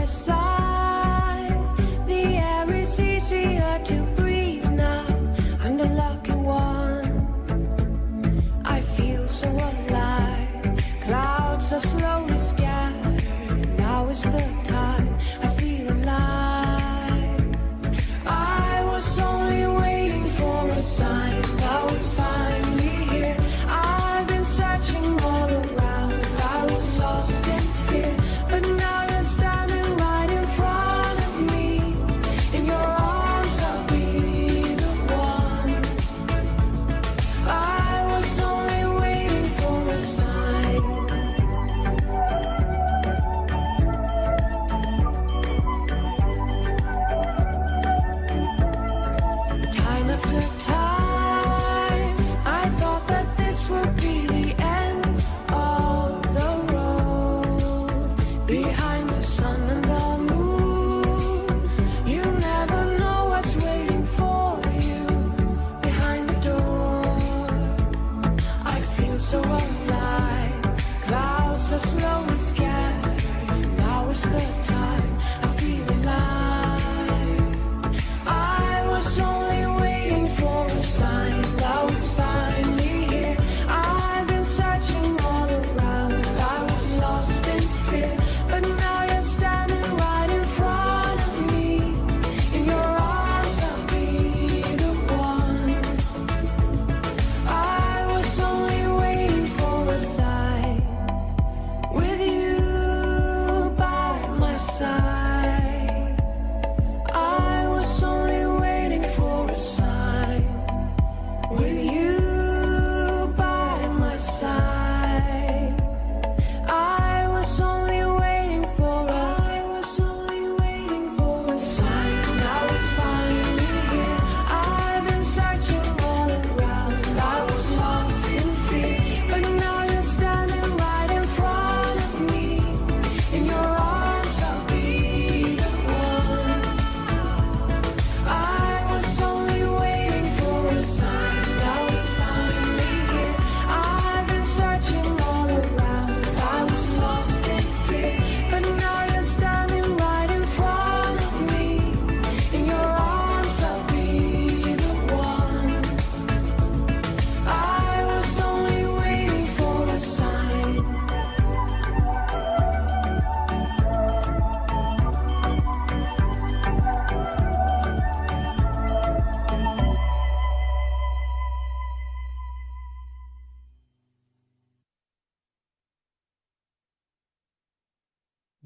side. The air is easier to breathe now. I'm the lucky one. I feel so alive. Clouds are slowly scattered. Now is the time. I feel alive. I was only waiting for a sign. Now it's finally here. I've been searching all around. I was lost in fear, but now you're standing right in front of me. In your arms I'll be the one. I was only waiting for a sign. Time after time, I thought that this would be the end of the road. Behind the sun and the moon, you never know what's waiting for you behind the door. I feel so alive. Clouds are slowly scattered. Now is the time. I feel alive. I was only waiting for a sign. Now it's finally here. I've been searching all around. I was lost in fear, but now you're standing right in front of me. In your arms I'll be the one. I was only waiting for a sign. With you by my side, I was only waiting for a sign. With you by my side, I was only waiting for a sign. Now it's finally here. I've been searching all around. I was lost in fear, but now you're standing right in front of me. In your arms I'll be the one. I was only waiting for a sign. Now it's finally here. I've been searching all around. I was lost in fear, but now you're standing right in front of me. In your arms I'll be the one. I was only waiting for a sign.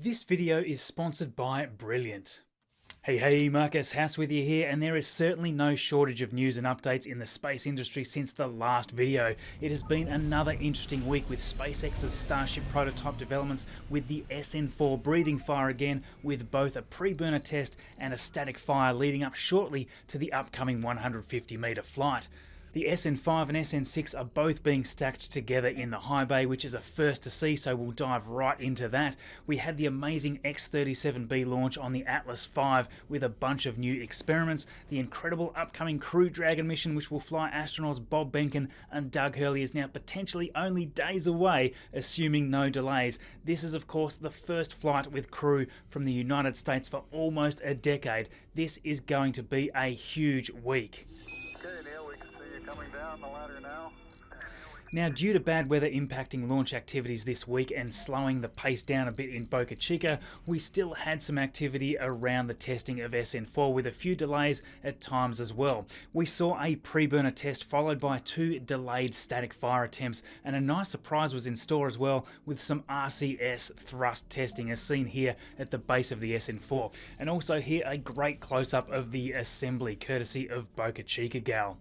This video is sponsored by Brilliant. Hey, Marcus House with you here, and there is certainly no shortage of news and updates in the space industry since the last video. It has been another interesting week with SpaceX's Starship prototype developments, with the SN4 breathing fire again, with both a pre-burner test and a static fire leading up shortly to the upcoming 150-meter flight. The SN5 and SN6 are both being stacked together in the high bay, which is a first to see, so we'll dive right into that. We had the amazing X-37B launch on the Atlas V with a bunch of new experiments, the incredible upcoming Crew Dragon mission which will fly astronauts Bob Behnken and Doug Hurley is now potentially only days away, assuming no delays. This is of course the first flight with crew from the United States for almost a decade. This is going to be a huge week. Okay, Neil, we can see you coming down the ladder now. Now, due to bad weather impacting launch activities this week and slowing the pace down a bit in Boca Chica, we still had some activity around the testing of SN4 with a few delays at times as well. We saw a pre-burner test followed by 2 delayed static fire attempts, and a nice surprise was in store as well with some RCS thrust testing as seen here at the base of the SN4. And also here a great close-up of the assembly courtesy of Boca Chica gal.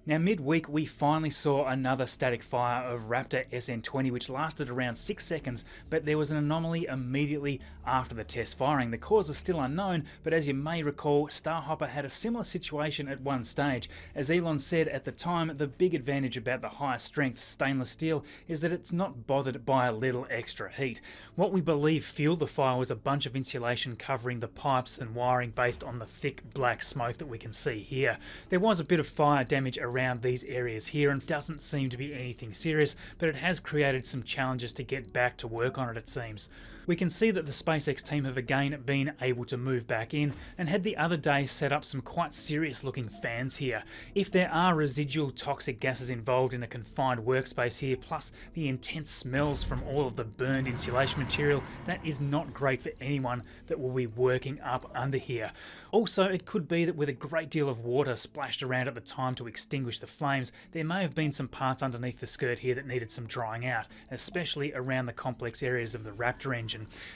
Now midweek we finally saw another static fire of Raptor SN20 which lasted around 6 seconds, but there was an anomaly immediately after the test firing. The cause is still unknown, but as you may recall, Starhopper had a similar situation at one stage. As Elon said at the time, the big advantage about the higher strength stainless steel is that it's not bothered by a little extra heat. What we believe fueled the fire was a bunch of insulation covering the pipes and wiring based on the thick black smoke that we can see here. There was a bit of fire damage around around these areas here and doesn't seem to be anything serious, but it has created some challenges to get back to work on it seems. We can see that the SpaceX team have again been able to move back in and had the other day set up some quite serious looking fans here. If there are residual toxic gases involved in a confined workspace here, plus the intense smells from all of the burned insulation material, that is not great for anyone that will be working up under here. Also, it could be that with a great deal of water splashed around at the time to extinguish the flames, there may have been some parts underneath the skirt here that needed some drying out, especially around the complex areas of the Raptor engine.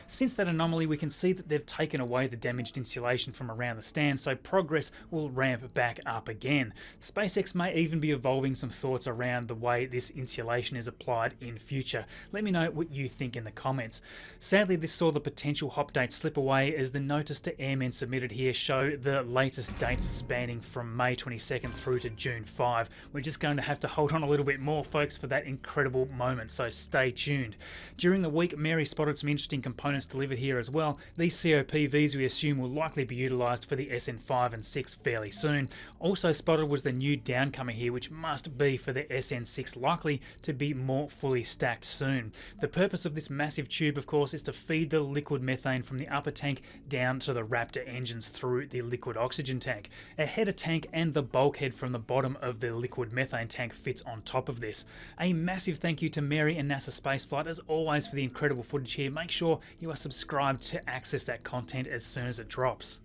Since that anomaly, we can see that they've taken away the damaged insulation from around the stand, so progress will ramp back up again. SpaceX may even be evolving some thoughts around the way this insulation is applied in future. Let me know what you think in the comments. Sadly, this saw the potential hop date slip away as the notice to airmen submitted here show the latest dates spanning from May 22nd through to June 5. We're just going to have to hold on a little bit more, folks, for that incredible moment, so stay tuned. During the week, Mary spotted some interesting components delivered here as well. These COPVs we assume will likely be utilised for the SN5 and 6 fairly soon. Also spotted was the new downcomer here, which must be for the SN6, likely to be more fully stacked soon. The purpose of this massive tube, of course, is to feed the liquid methane from the upper tank down to the Raptor engines through the liquid oxygen tank. A header tank and the bulkhead from the bottom of the liquid methane tank fits on top of this. A massive thank you to Mary and NASA Spaceflight as always for the incredible footage here. Make sure you are subscribed to access that content as soon as it drops.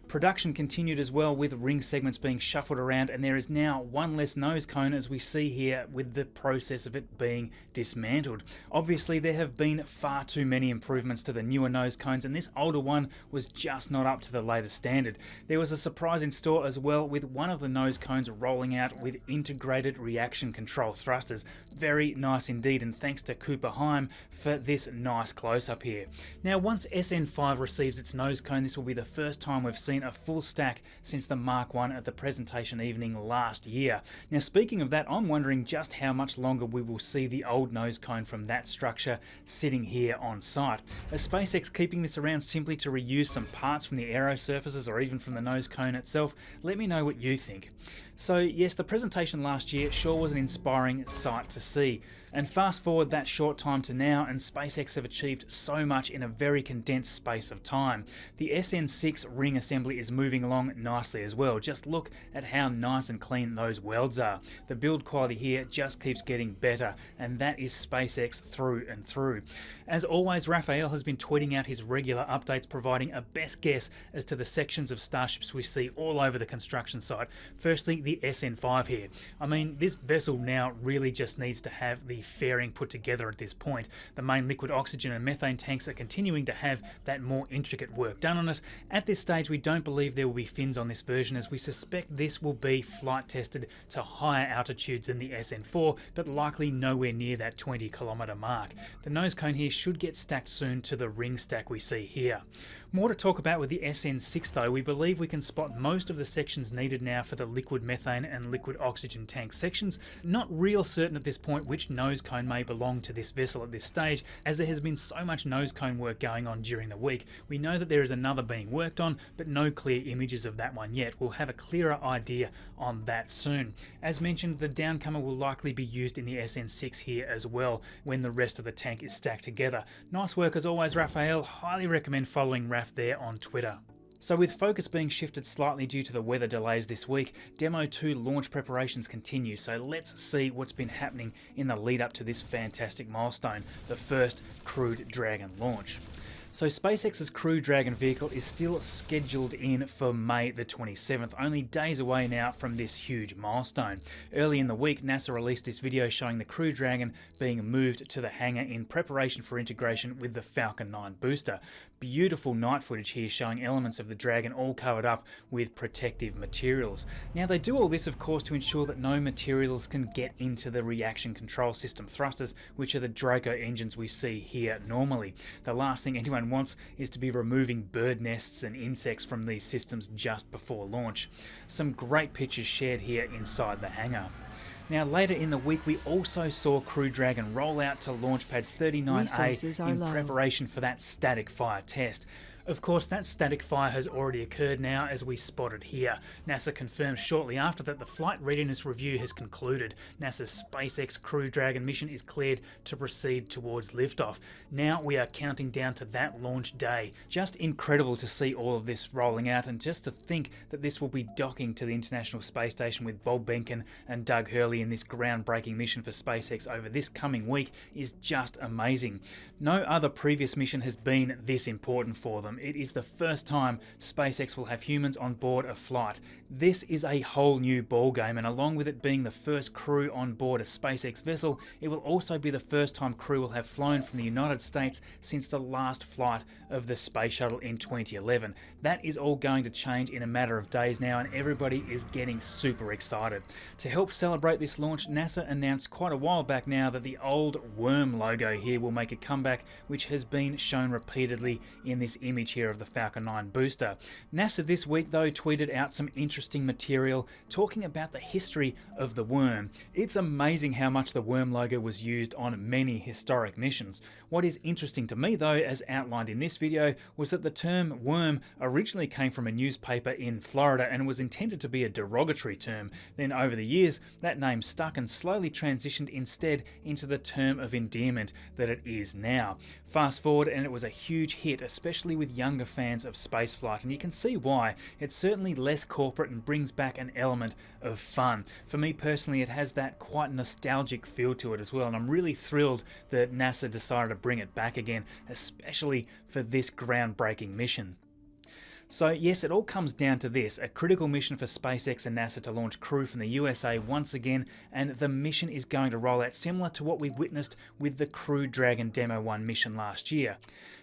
Production continued as well, with ring segments being shuffled around, and there is now one less nose cone as we see here with the process of it being dismantled. Obviously there have been far too many improvements to the newer nose cones, and this older one was just not up to the latest standard. There was a surprise in store as well, with one of the nose cones rolling out with integrated reaction control thrusters. Very nice indeed, and thanks to Cooper Heim for this nice close-up here. Now once SN5 receives its nose cone, this will be the first time we've seen a full stack since the Mark 1 at the presentation evening last year. Now speaking of that, I'm wondering just how much longer we will see the old nose cone from that structure sitting here on site. Is SpaceX keeping this around simply to reuse some parts from the aero surfaces or even from the nose cone itself? Let me know what you think. So yes, the presentation last year sure was an inspiring sight to see. And fast forward that short time to now, and SpaceX have achieved so much in a very condensed space of time. The SN6 ring assembly is moving along nicely as well. Just look at how nice and clean those welds are. The build quality here just keeps getting better, and that is SpaceX through and through. As always, Raphael has been tweeting out his regular updates, providing a best guess as to the sections of starships we see all over the construction site. Firstly, the SN5 here. I mean, this vessel now really just needs to have the fairing put together at this point. The main liquid oxygen and methane tanks are continuing to have that more intricate work done on it. At this stage, we don't believe there will be fins on this version, as we suspect this will be flight tested to higher altitudes than the SN4, but likely nowhere near that 20-kilometre mark. The nose cone here should get stacked soon to the ring stack we see here. More to talk about with the SN6 though. We believe we can spot most of the sections needed now for the liquid methane and liquid oxygen tank sections. Not real certain at this point which nose cone may belong to this vessel at this stage, as there has been so much nose cone work going on during the week. We know that there is another being worked on, but no clear images of that one yet. We'll have a clearer idea on that soon. As mentioned, the downcomer will likely be used in the SN6 here as well when the rest of the tank is stacked together. Nice work as always, Raphael. Highly recommend following Raph there on Twitter. So with focus being shifted slightly due to the weather delays this week, Demo 2 launch preparations continue, so let's see what's been happening in the lead up to this fantastic milestone, the first crewed Dragon launch. So SpaceX's Crew Dragon vehicle is still scheduled in for May the 27th, only days away now from this huge milestone. Early in the week, NASA released this video showing the Crew Dragon being moved to the hangar in preparation for integration with the Falcon 9 booster. Beautiful night footage here showing elements of the Dragon all covered up with protective materials. Now they do all this of course to ensure that no materials can get into the reaction control system thrusters, which are the Draco engines we see here normally. The last thing anyone wants is to be removing bird nests and insects from these systems just before launch. Some great pictures shared here inside the hangar. Now later in the week we also saw Crew Dragon roll out to Launch Pad 39A in preparation for that static fire test. Of course, that static fire has already occurred now, as we spotted here. NASA confirmed shortly after that the flight readiness review has concluded. NASA's SpaceX Crew Dragon mission is cleared to proceed towards liftoff. Now we are counting down to that launch day. Just incredible to see all of this rolling out, and just to think that this will be docking to the International Space Station with Bob Behnken and Doug Hurley in this groundbreaking mission for SpaceX over this coming week is just amazing. No other previous mission has been this important for them. It is the first time SpaceX will have humans on board a flight. This is a whole new ballgame, and along with it being the first crew on board a SpaceX vessel, it will also be the first time crew will have flown from the United States since the last flight of the space shuttle in 2011. That is all going to change in a matter of days now, and everybody is getting super excited. To help celebrate this launch, NASA announced quite a while back now that the old worm logo here will make a comeback, which has been shown repeatedly in this image here of the Falcon 9 booster. NASA this week though tweeted out some interesting material talking about the history of the worm. It's amazing how much the worm logo was used on many historic missions. What is interesting to me though, as outlined in this video, was that the term worm originally came from a newspaper in Florida and was intended to be a derogatory term. Then over the years that name stuck and slowly transitioned instead into the term of endearment that it is now. Fast forward and it was a huge hit, especially with younger fans of spaceflight, and you can see why. It's certainly less corporate and brings back an element of fun. For me personally, it has that quite nostalgic feel to it as well, and I'm really thrilled that NASA decided to bring it back again, especially for this groundbreaking mission. So yes, it all comes down to this, a critical mission for SpaceX and NASA to launch crew from the USA once again, and the mission is going to roll out similar to what we witnessed with the Crew Dragon Demo 1 mission last year.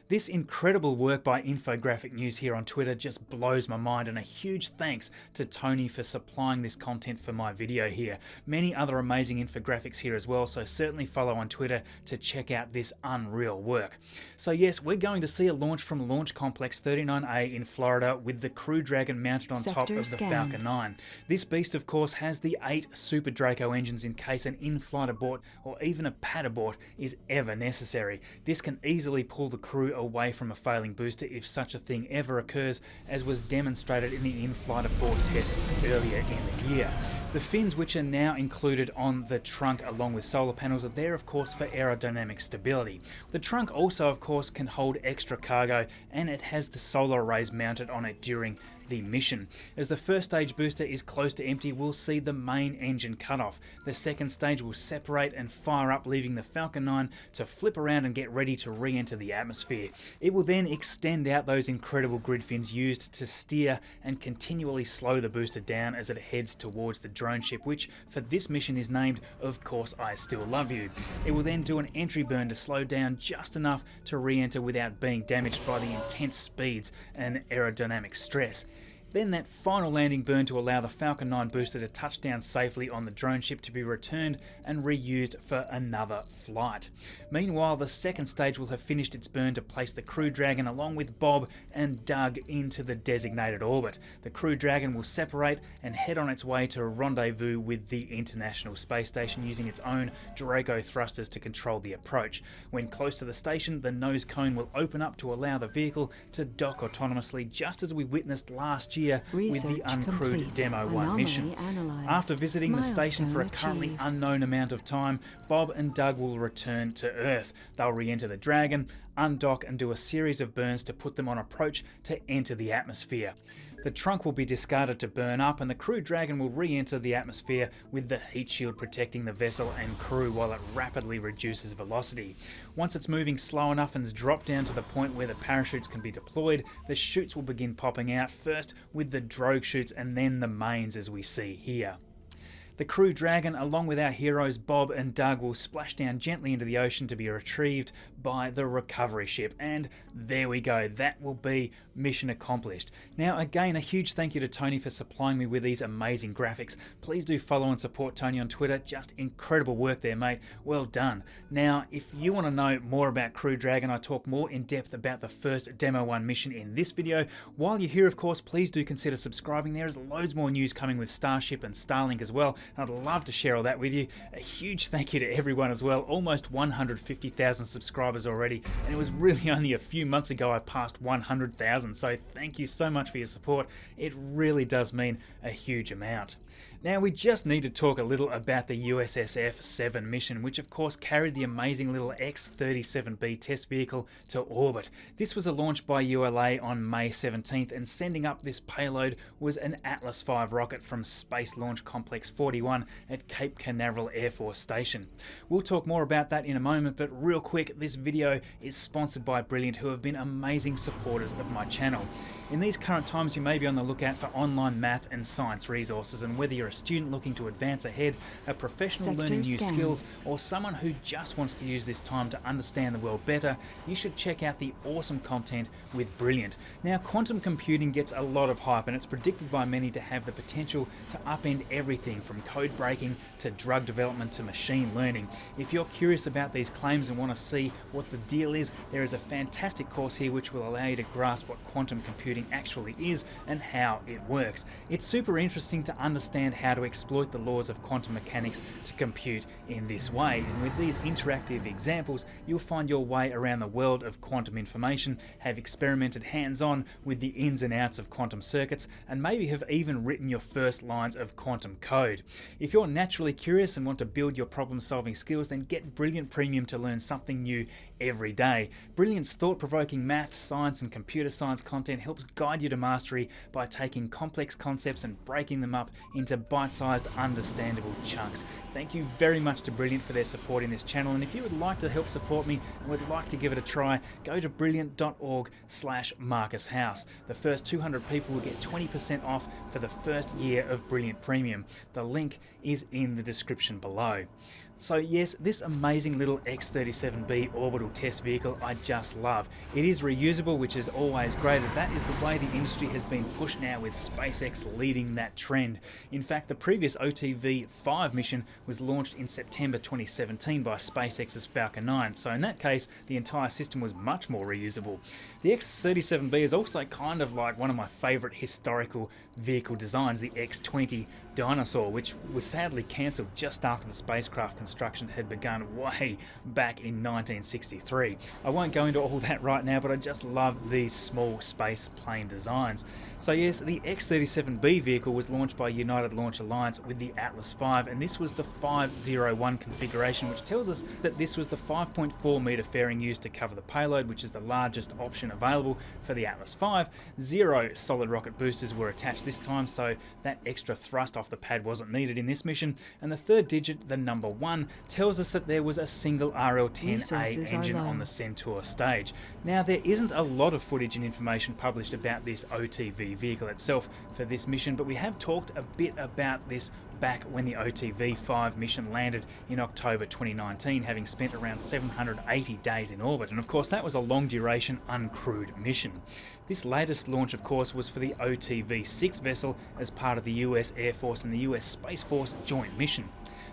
This incredible work by Infographic News here on Twitter just blows my mind, and a huge thanks to Tony for supplying this content for my video here. Many other amazing infographics here as well, so certainly follow on Twitter to check out this unreal work. So yes, we're going to see a launch from Launch Complex 39A in Florida with the Crew Dragon mounted on top of the Falcon 9. This beast of course has the 8 Super Draco engines in case an in-flight abort or even a pad abort is ever necessary. This can easily pull the crew away from a failing booster if such a thing ever occurs, as was demonstrated in the in-flight abort test earlier in the year. The fins, which are now included on the trunk along with solar panels, are there of course for aerodynamic stability. The trunk also of course can hold extra cargo, and it has the solar arrays mounted on it during the mission. As the first stage booster is close to empty, we'll see the main engine cut off. The second stage will separate and fire up, leaving the Falcon 9 to flip around and get ready to re-enter the atmosphere. It will then extend out those incredible grid fins used to steer and continually slow the booster down as it heads towards the drone ship, which for this mission is named Of Course I Still Love You. It will then do an entry burn to slow down just enough to re-enter without being damaged by the intense speeds and aerodynamic stress. Then that final landing burn to allow the Falcon 9 booster to touch down safely on the drone ship to be returned and reused for another flight. Meanwhile, the second stage will have finished its burn to place the Crew Dragon along with Bob and Doug into the designated orbit. The Crew Dragon will separate and head on its way to rendezvous with the International Space Station using its own Draco thrusters to control the approach. When close to the station, the nose cone will open up to allow the vehicle to dock autonomously, just as we witnessed last year with the uncrewed Demo 1 mission. After visiting the station for a currently unknown amount of time, Bob and Doug will return to Earth. They'll re-enter the Dragon, undock and do a series of burns to put them on approach to enter the atmosphere. The trunk will be discarded to burn up, and the Crew Dragon will re-enter the atmosphere with the heat shield protecting the vessel and crew while it rapidly reduces velocity. Once it's moving slow enough and has dropped down to the point where the parachutes can be deployed, the chutes will begin popping out, first with the drogue chutes and then the mains as we see here. The Crew Dragon, along with our heroes Bob and Doug, will splash down gently into the ocean to be retrieved by the recovery ship. And there we go, that will be mission accomplished. Now again, a huge thank you to Tony for supplying me with these amazing graphics. Please do follow and support Tony on Twitter, just incredible work there mate, well done. Now if you want to know more about Crew Dragon, I talk more in depth about the first Demo 1 mission in this video. While you're here of course, please do consider subscribing. There is loads more news coming with Starship and Starlink as well. I'd love to share all that with you. A huge thank you to everyone as well. Almost 150,000 subscribers subscribers already, and it was really only a few months ago I passed 100,000, so thank you so much for your support. It really does mean a huge amount. Now we just need to talk a little about the USSF-7 mission, which of course carried the amazing little X-37B test vehicle to orbit. This was a launch by ULA on May 17th, and sending up this payload was an Atlas V rocket from Space Launch Complex 41 at Cape Canaveral Air Force Station. We'll talk more about that in a moment, but real quick, this video is sponsored by Brilliant, who have been amazing supporters of my channel. In these current times, you may be on the lookout for online math and science resources, and whether you're a student looking to advance ahead, a professional learning new skills, or someone who just wants to use this time to understand the world better, you should check out the awesome content with Brilliant. Now, quantum computing gets a lot of hype, and it's predicted by many to have the potential to upend everything from code breaking to drug development to machine learning. If you're curious about these claims and want to see what the deal is, there is a fantastic course here which will allow you to grasp what quantum computing actually is and how it works. It's super interesting to understand how to exploit the laws of quantum mechanics to compute in this way, and with these interactive examples you'll find your way around the world of quantum information, have experimented hands-on with the ins and outs of quantum circuits, and maybe have even written your first lines of quantum code. If you're naturally curious and want to build your problem-solving skills, then get Brilliant Premium to learn something new every day. Brilliant's thought-provoking math, science and computer science content helps guide you to mastery by taking complex concepts and breaking them up into bite-sized, understandable chunks. Thank you very much to Brilliant for their support in this channel, and if you would like to help support me and would like to give it a try, go to brilliant.org/MarcusHouse. The first 200 people will get 20% off for the first year of Brilliant Premium. The link is in the description below. So yes, this amazing little X-37B orbital test vehicle I just love. It is reusable, which is always great, as that is the way the industry has been pushed now, with SpaceX leading that trend. In fact, the previous OTV-5 mission was launched in September 2017 by SpaceX's Falcon 9, so in that case the entire system was much more reusable. The X-37B is also kind of like one of my favourite historical vehicle designs, the X-20 Dinosaur, which was sadly cancelled just after the spacecraft construction had begun way back in 1963. I won't go into all that right now, but I just love these small space plane designs. So yes, the X-37B vehicle was launched by United Launch Alliance with the Atlas V, and this was the 501 configuration, which tells us that this was the 5.4 metre fairing used to cover the payload, which is the largest option available for the Atlas V. 0 solid rocket boosters were attached this time, so that extra thrust off the pad wasn't needed in this mission, and the third digit, the number 1, tells us that there was a single RL-10A engine on the Centaur stage. Now, there isn't a lot of footage and information published about this OTV vehicle itself for this mission, but we have talked a bit about this back when the OTV-5 mission landed in October 2019, having spent around 780 days in orbit, and of course that was a long duration uncrewed mission. This latest launch of course was for the OTV-6 vessel as part of the US Air Force and the US Space Force joint mission.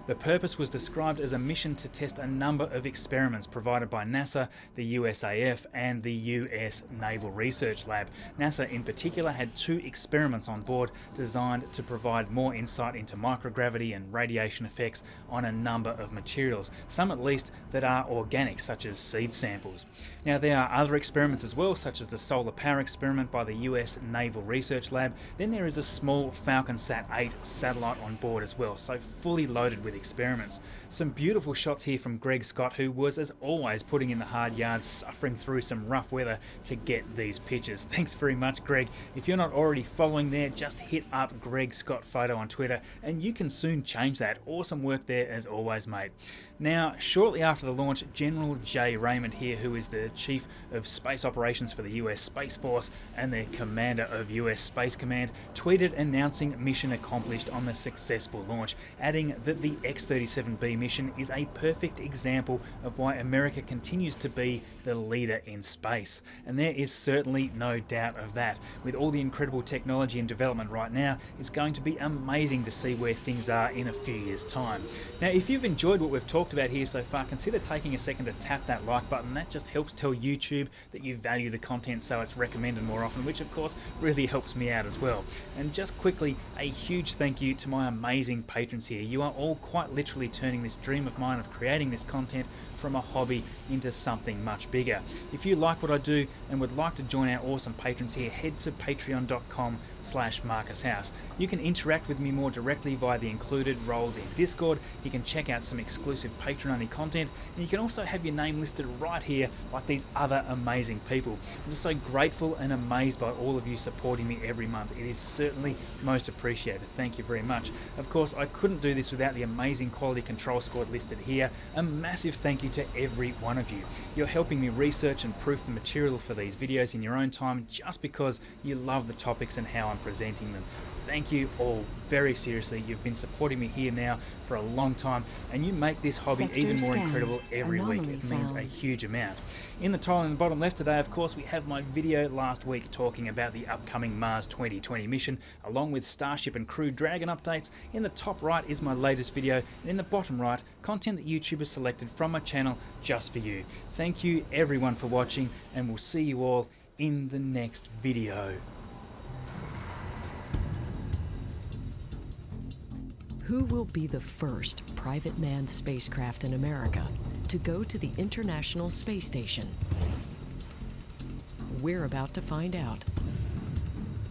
The purpose was described as a mission to test a number of experiments provided by NASA, the USAF and the US Naval Research Lab. NASA in particular had 2 experiments on board designed to provide more insight into microgravity and radiation effects on a number of materials, some at least that are organic, such as seed samples. Now, there are other experiments as well, such as the solar power experiment by the US Naval Research Lab. Then there is a small Falcon Sat 8 satellite on board as well, so fully loaded with experiments. Some beautiful shots here from Greg Scott, who was as always putting in the hard yards, suffering through some rough weather to get these pictures. Thanks very much, Greg. If you're not already following there, just hit up Greg Scott Photo on Twitter and you can soon change that. Awesome work there as always, mate. Now, shortly after the launch, General Jay Raymond here, who is the Chief of Space Operations for the US Space Force and the Commander of US Space Command, tweeted announcing mission accomplished on the successful launch, adding that the X-37B mission is a perfect example of why America continues to be the leader in space. And there is certainly no doubt of that. With all the incredible technology and development right now, it's going to be amazing to see where things are in a few years' time. Now, if you've enjoyed what we've talked about here so far, consider taking a second to tap that like button. That just helps tell YouTube that you value the content, so it's recommended more often, which of course really helps me out as well. And just quickly, a huge thank you to my amazing patrons here. You are all quite literally turning this dream of mine of creating this content from a hobby into something much bigger. If you like what I do and would like to join our awesome patrons here, head to patreon.com/MarcusHouse. You can interact with me more directly via the included roles in Discord. You can check out some exclusive patron-only content, and you can also have your name listed right here like these other amazing people. I'm just so grateful and amazed by all of you supporting me every month. It is certainly most appreciated. Thank you very much. Of course, I couldn't do this without the amazing quality control squad listed here. A massive thank you to every one of you. You're helping me research and proof the material for these videos in your own time just because you love the topics and how I'm presenting them. Thank you all very seriously. You've been supporting me here now for a long time, and you make this hobby even more incredible every week. It means a huge amount. In the tile in the bottom left today, of course, we have my video last week talking about the upcoming Mars 2020 mission, along with Starship and Crew Dragon updates. In the top right is my latest video, and in the bottom right, content that YouTube has selected from my channel just for you. Thank you everyone for watching, and we'll see you all in the next video. Who will be the first private manned spacecraft in America to go to the International Space Station? We're about to find out.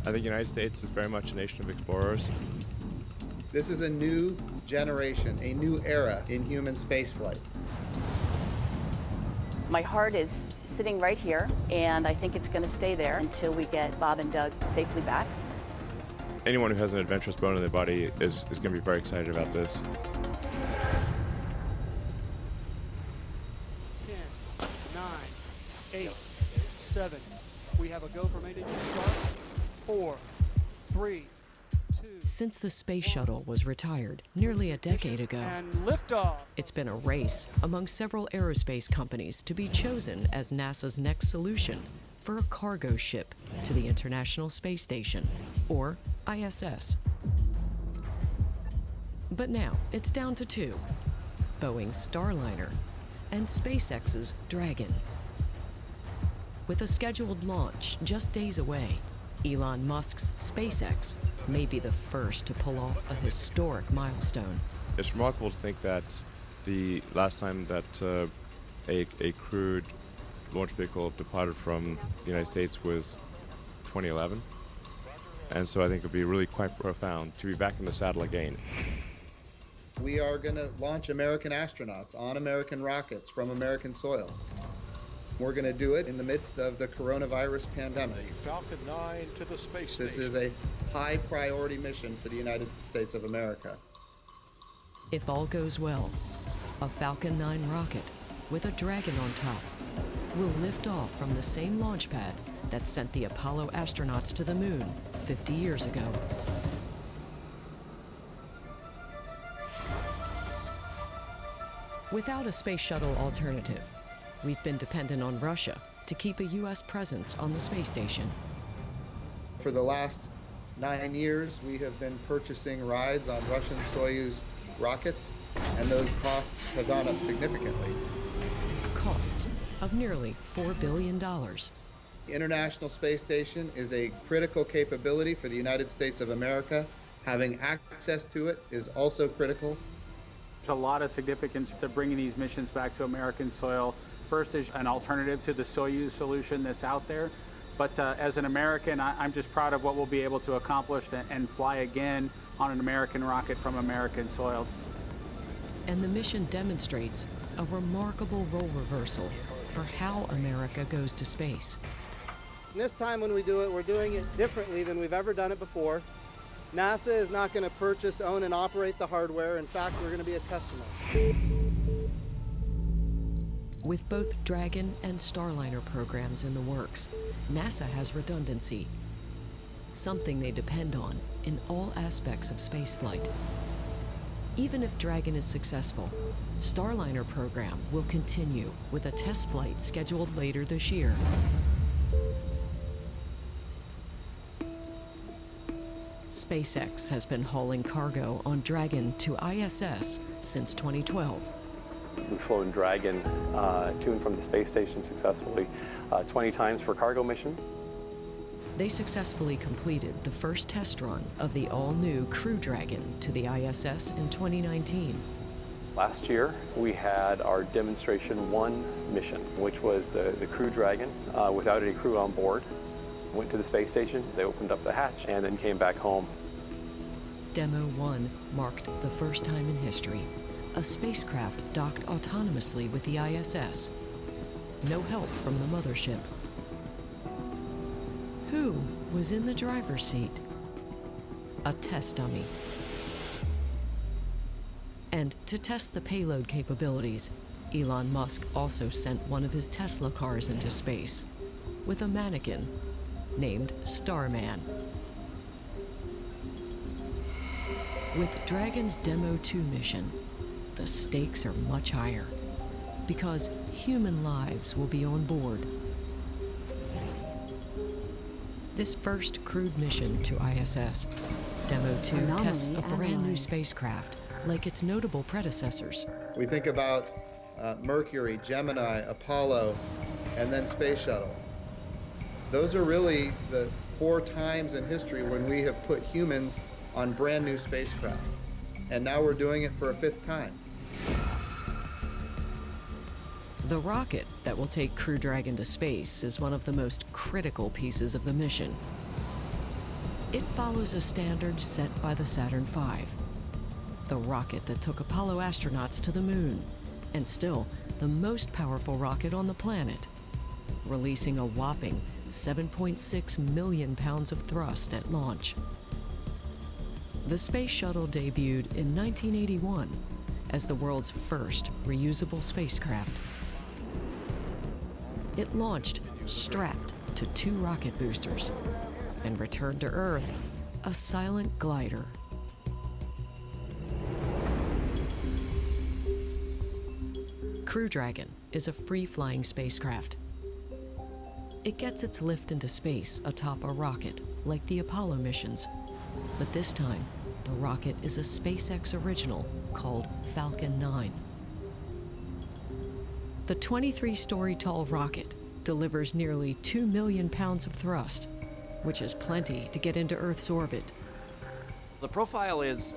I think the United States is very much a nation of explorers. This is a new generation, a new era in human spaceflight. My heart is sitting right here, and I think it's going to stay there until we get Bob and Doug safely back. Anyone who has an adventurous bone in their body is going to be very excited about this. 10, 9, 8, 7. We have a go from A to start. 4, 3, 2. Since the space shuttle was retired nearly a decade ago, And liftoff. it's been a race among several aerospace companies to be chosen as NASA's next solution for a cargo ship to the International Space Station, or ISS. But now it's down to two: Boeing's Starliner and SpaceX's Dragon. With a scheduled launch just days away, Elon Musk's SpaceX may be the first to pull off a historic milestone. It's remarkable to think that the last time that a crewed launch vehicle departed from the United States was 2011. And so I think it would be really quite profound to be back in the saddle again. We are going to launch American astronauts on American rockets from American soil. We're going to do it in the midst of the coronavirus pandemic. Falcon 9 to the space station. This is a high priority mission for the United States of America. If all goes well, a Falcon 9 rocket with a Dragon on top will lift off from the same launch pad that sent the Apollo astronauts to the moon 50 years ago. Without a space shuttle alternative, we've been dependent on Russia to keep a U.S. presence on the space station. For the last 9 years, we have been purchasing rides on Russian Soyuz rockets, and those costs have gone up significantly. Costs of nearly $4 billion. The International Space Station is a critical capability for the United States of America. Having access to it is also critical. There's a lot of significance to bringing these missions back to American soil. First is an alternative to the Soyuz solution that's out there. But as an American, I'm just proud of what we'll be able to accomplish and fly again on an American rocket from American soil. And the mission demonstrates a remarkable role reversal for how America goes to space. And this time when we do it, we're doing it differently than we've ever done it before. NASA is not going to purchase, own, and operate the hardware. In fact, we're going to be a customer. With both Dragon and Starliner programs in the works, NASA has redundancy, something they depend on in all aspects of spaceflight. Even if Dragon is successful, Starliner program will continue with a test flight scheduled later this year. SpaceX has been hauling cargo on Dragon to ISS since 2012. We've flown Dragon to and from the space station successfully 20 times for cargo mission. They successfully completed the first test run of the all-new Crew Dragon to the ISS in 2019. Last year, we had our Demonstration 1 mission, which was the Crew Dragon without any crew on board. Went to the space station, they opened up the hatch, and then came back home. Demo 1 marked the first time in history a spacecraft docked autonomously with the ISS. No help from the mothership. Who was in the driver's seat? A test dummy. And to test the payload capabilities, Elon Musk also sent one of his Tesla cars into space with a mannequin named Starman. With Dragon's Demo 2 mission, the stakes are much higher because human lives will be on board. This first crewed mission to ISS, Demo 2 tests a brand new spacecraft like its notable predecessors. We think about Mercury, Gemini, Apollo, and then Space Shuttle. Those are really the 4 times in history when we have put humans on brand new spacecraft. And now we're doing it for a 5th time. The rocket that will take Crew Dragon to space is one of the most critical pieces of the mission. It follows a standard set by the Saturn V, the rocket that took Apollo astronauts to the moon, and still the most powerful rocket on the planet, releasing a whopping 7.6 million pounds of thrust at launch. The Space Shuttle debuted in 1981 as the world's first reusable spacecraft. It launched strapped to 2 rocket boosters and returned to Earth a silent glider. Crew Dragon is a free-flying spacecraft. It gets its lift into space atop a rocket, like the Apollo missions. But this time, the rocket is a SpaceX original called Falcon 9. The 23-story tall rocket delivers nearly 2 million pounds of thrust, which is plenty to get into Earth's orbit. The profile is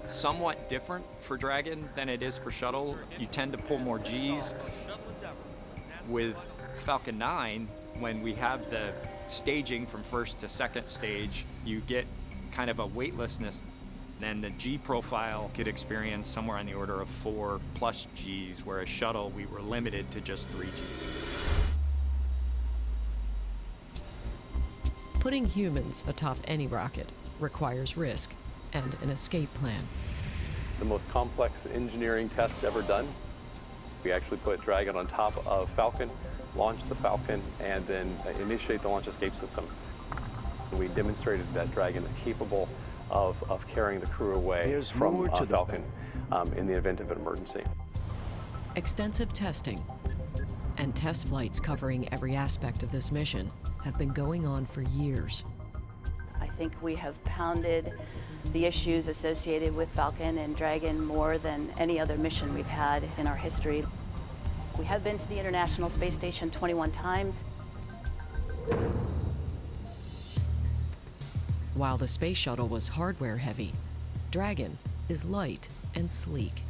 somewhat different for Dragon than it is for Shuttle. You tend to pull more Gs. With Falcon 9, when we have the staging from first to second stage, you get kind of a weightlessness. Then the G profile could experience somewhere on the order of 4+ Gs, whereas Shuttle, we were limited to just 3 Gs. Putting humans atop any rocket requires risk and an escape plan. The most complex engineering test ever done. We actually put Dragon on top of Falcon, launch the Falcon, and then initiate the launch escape system. We demonstrated that Dragon is capable of carrying the crew away from Falcon in the event of an emergency. Extensive testing and test flights covering every aspect of this mission have been going on for years. I think we have pounded the issues associated with Falcon and Dragon more than any other mission we've had in our history. We have been to the International Space Station 21 times. While the Space Shuttle was hardware heavy, Dragon is light and sleek.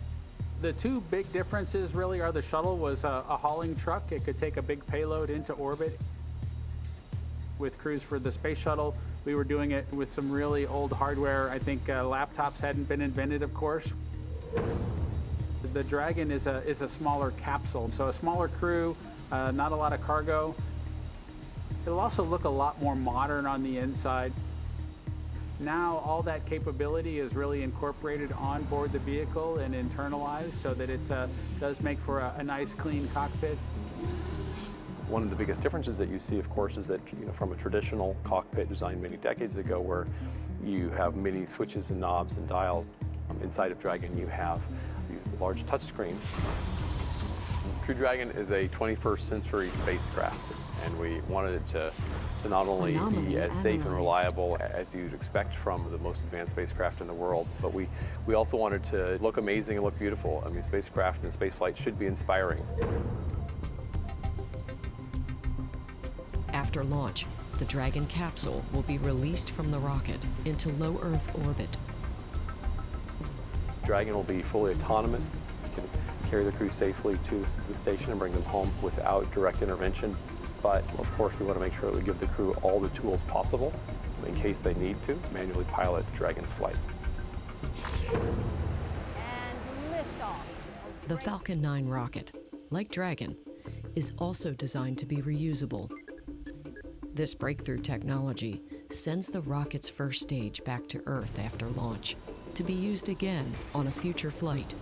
The 2 big differences really are the Shuttle was a hauling truck. It could take a big payload into orbit. With crews for the Space Shuttle, we were doing it with some really old hardware. I think laptops hadn't been invented, of course. The Dragon is a smaller capsule, so a smaller crew, not a lot of cargo. It'll also look a lot more modern on the inside. Now all that capability is really incorporated on board the vehicle and internalized so that it does make for a nice, clean cockpit. One of the biggest differences that you see, of course, is that from a traditional cockpit designed many decades ago where you have many switches and knobs and dials, inside of Dragon you have these large touchscreens. Crew Dragon is a 21st century spacecraft, and we wanted it to not only be as safe and reliable as you'd expect from the most advanced spacecraft in the world, but we also wanted to look amazing and look beautiful. I mean, spacecraft and spaceflight should be inspiring. After launch, the Dragon capsule will be released from the rocket into low Earth orbit. Dragon will be fully autonomous. carry the crew safely to the station and bring them home without direct intervention. But of course, we want to make sure that we give the crew all the tools possible in case they need to manually pilot Dragon's flight. The Falcon 9 rocket, like Dragon, is also designed to be reusable. This breakthrough technology sends the rocket's first stage back to Earth after launch to be used again on a future flight.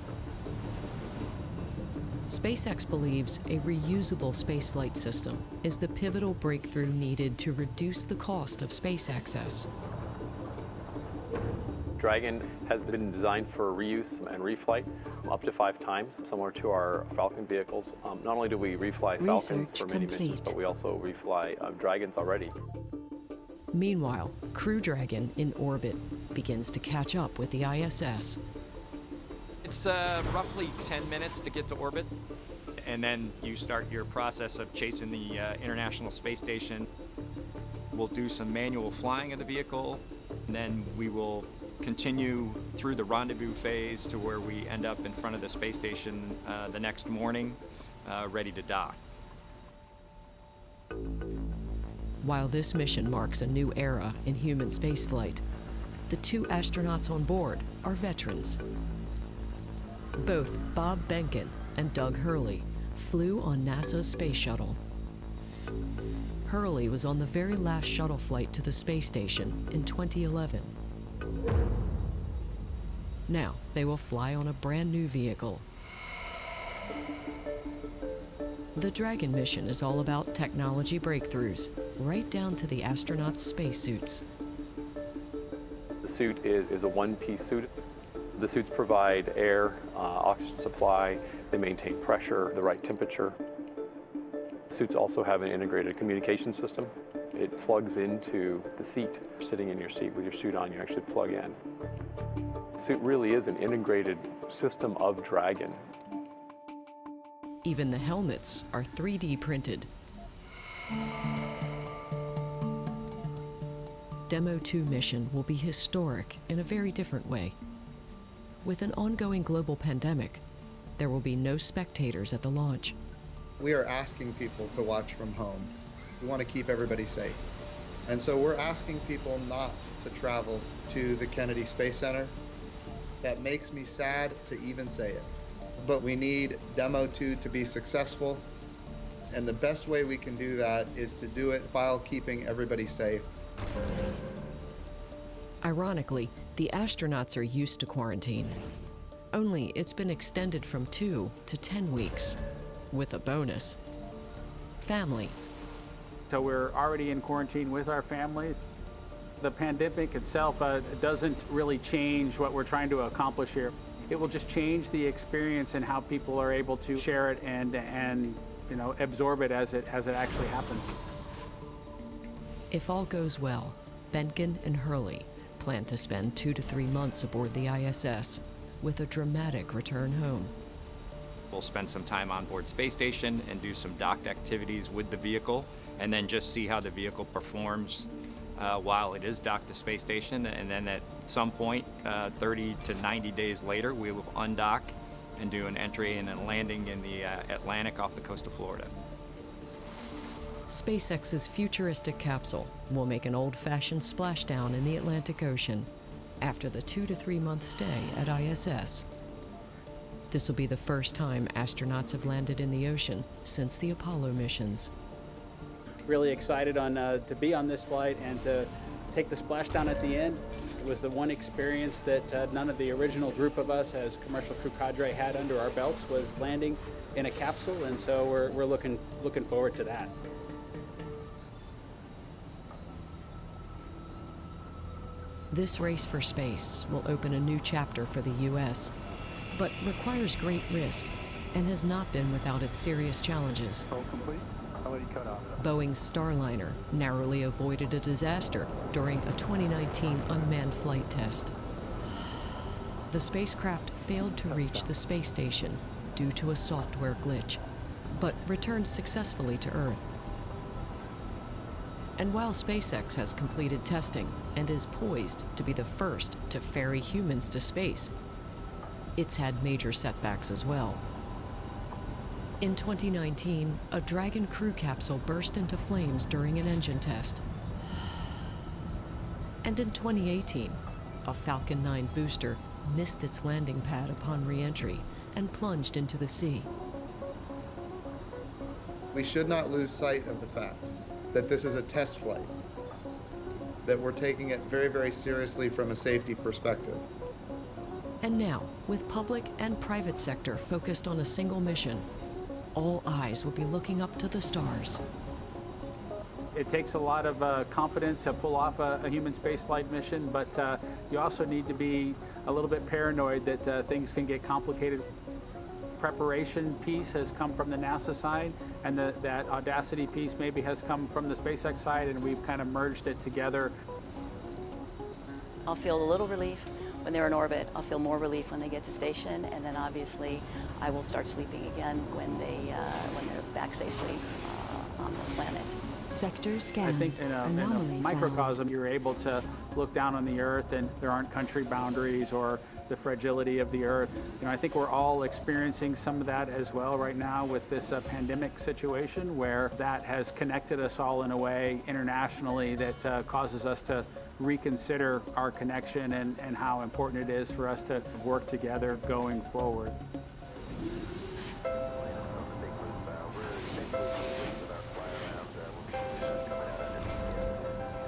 SpaceX believes a reusable spaceflight system is the pivotal breakthrough needed to reduce the cost of space access. Dragon has been designed for reuse and reflight up to 5 times, similar to our Falcon vehicles. Not only do we refly Falcons Research for many missions, complete. but we also refly Dragons already. Meanwhile, Crew Dragon in orbit begins to catch up with the ISS. It's roughly 10 minutes to get to orbit, and then you start your process of chasing the International Space Station. We'll do some manual flying of the vehicle, and then we will continue through the rendezvous phase to where we end up in front of the space station the next morning, ready to dock. While this mission marks a new era in human spaceflight, the 2 astronauts on board are veterans. Both Bob Behnken and Doug Hurley flew on NASA's space shuttle. Hurley was on the very last shuttle flight to the space station in 2011. Now they will fly on a brand new vehicle. The Dragon mission is all about technology breakthroughs, right down to the astronauts' spacesuits. The suit is a one-piece suit. The suits provide air, oxygen supply, they maintain pressure, the right temperature. Suits also have an integrated communication system. It plugs into the seat. Sitting in your seat with your suit on, you actually plug in. The suit really is an integrated system of Dragon. Even the helmets are 3D printed. Demo 2 mission will be historic in a very different way. With an ongoing global pandemic, there will be no spectators at the launch. We are asking people to watch from home. We want to keep everybody safe. And so we're asking people not to travel to the Kennedy Space Center. That makes me sad to even say it. But we need Demo 2 to be successful. And the best way we can do that is to do it while keeping everybody safe. Ironically, the astronauts are used to quarantine. Only it's been extended from 2 to 10 weeks, with a bonus: family. So we're already in quarantine with our families. The pandemic itself doesn't really change what we're trying to accomplish here. It will just change the experience and how people are able to share it and absorb it as it actually happens. If all goes well, Behnken and Hurley plan to spend 2 to 3 months aboard the ISS, with a dramatic return home. We'll spend some time on board space station and do some docked activities with the vehicle, and then just see how the vehicle performs while it is docked to space station. And then at some point, 30 to 90 days later, we will undock and do an entry and a landing in the Atlantic off the coast of Florida. SpaceX's futuristic capsule will make an old-fashioned splashdown in the Atlantic Ocean after the 2 to 3 month stay at ISS. This will be the first time astronauts have landed in the ocean since the Apollo missions. Really excited to be on this flight and to take the splashdown at the end. It was the one experience that none of the original group of us as commercial crew cadre had under our belts, was landing in a capsule, and so we're looking forward to that. This race for space will open a new chapter for the U.S., but requires great risk and has not been without its serious challenges. Boeing's Starliner narrowly avoided a disaster during a 2019 unmanned flight test. The spacecraft failed to reach the space station due to a software glitch, but returned successfully to Earth. And while SpaceX has completed testing and is poised to be the first to ferry humans to space, it's had major setbacks as well. In 2019, a Dragon crew capsule burst into flames during an engine test. And in 2018, a Falcon 9 booster missed its landing pad upon re-entry and plunged into the sea. We should not lose sight of the fact that this is a test flight, that we're taking it very, very seriously from a safety perspective. And now, with public and private sector focused on a single mission, all eyes will be looking up to the stars. It takes a lot of confidence to pull off a human spaceflight mission, but you also need to be a little bit paranoid that things can get complicated. Preparation piece has come from the NASA side, and that Audacity piece maybe has come from the SpaceX side, and we've kind of merged it together. I'll feel a little relief when they're in orbit. I'll feel more relief when they get to station, and then obviously I will start sleeping again when they're back safely on the planet. Sector scan. I think in a microcosm, you're able to look down on the Earth, and there aren't country boundaries or the fragility of the Earth. I think we're all experiencing some of that as well right now with this pandemic situation, where that has connected us all in a way internationally that causes us to reconsider our connection and how important it is for us to work together going forward.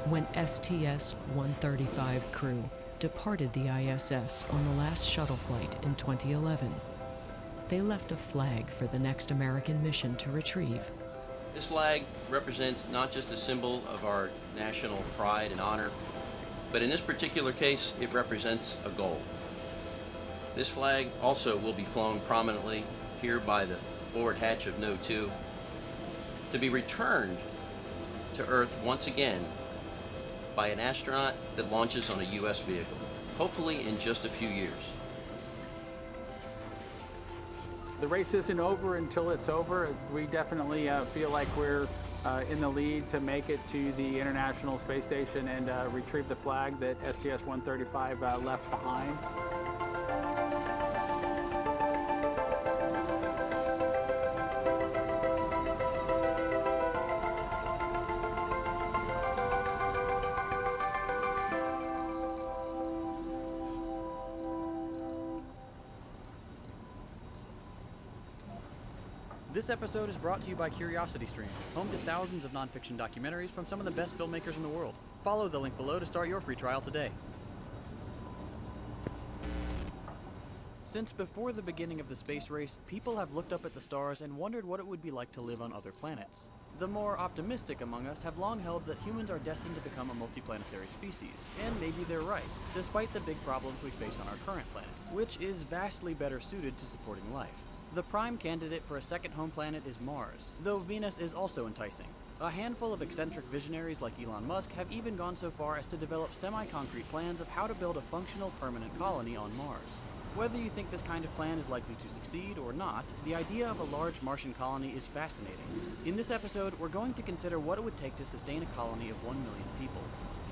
When STS-135 crew departed the ISS on the last shuttle flight in 2011, they left a flag for the next American mission to retrieve. This flag represents not just a symbol of our national pride and honor, but in this particular case, it represents a goal. This flag also will be flown prominently here by the forward hatch of No. 2 to be returned to Earth once again by an astronaut that launches on a U.S. vehicle, hopefully in just a few years. The race isn't over until it's over. We definitely feel like we're in the lead to make it to the International Space Station and retrieve the flag that STS-135 left behind. This episode is brought to you by CuriosityStream, home to thousands of nonfiction documentaries from some of the best filmmakers in the world. Follow the link below to start your free trial today. Since before the beginning of the space race, people have looked up at the stars and wondered what it would be like to live on other planets. The more optimistic among us have long held that humans are destined to become a multiplanetary species, and maybe they're right, despite the big problems we face on our current planet, which is vastly better suited to supporting life. The prime candidate for a second home planet is Mars, though Venus is also enticing. A handful of eccentric visionaries like Elon Musk have even gone so far as to develop semi-concrete plans of how to build a functional permanent colony on Mars. Whether you think this kind of plan is likely to succeed or not, the idea of a large Martian colony is fascinating. In this episode, we're going to consider what it would take to sustain a colony of 1 million people.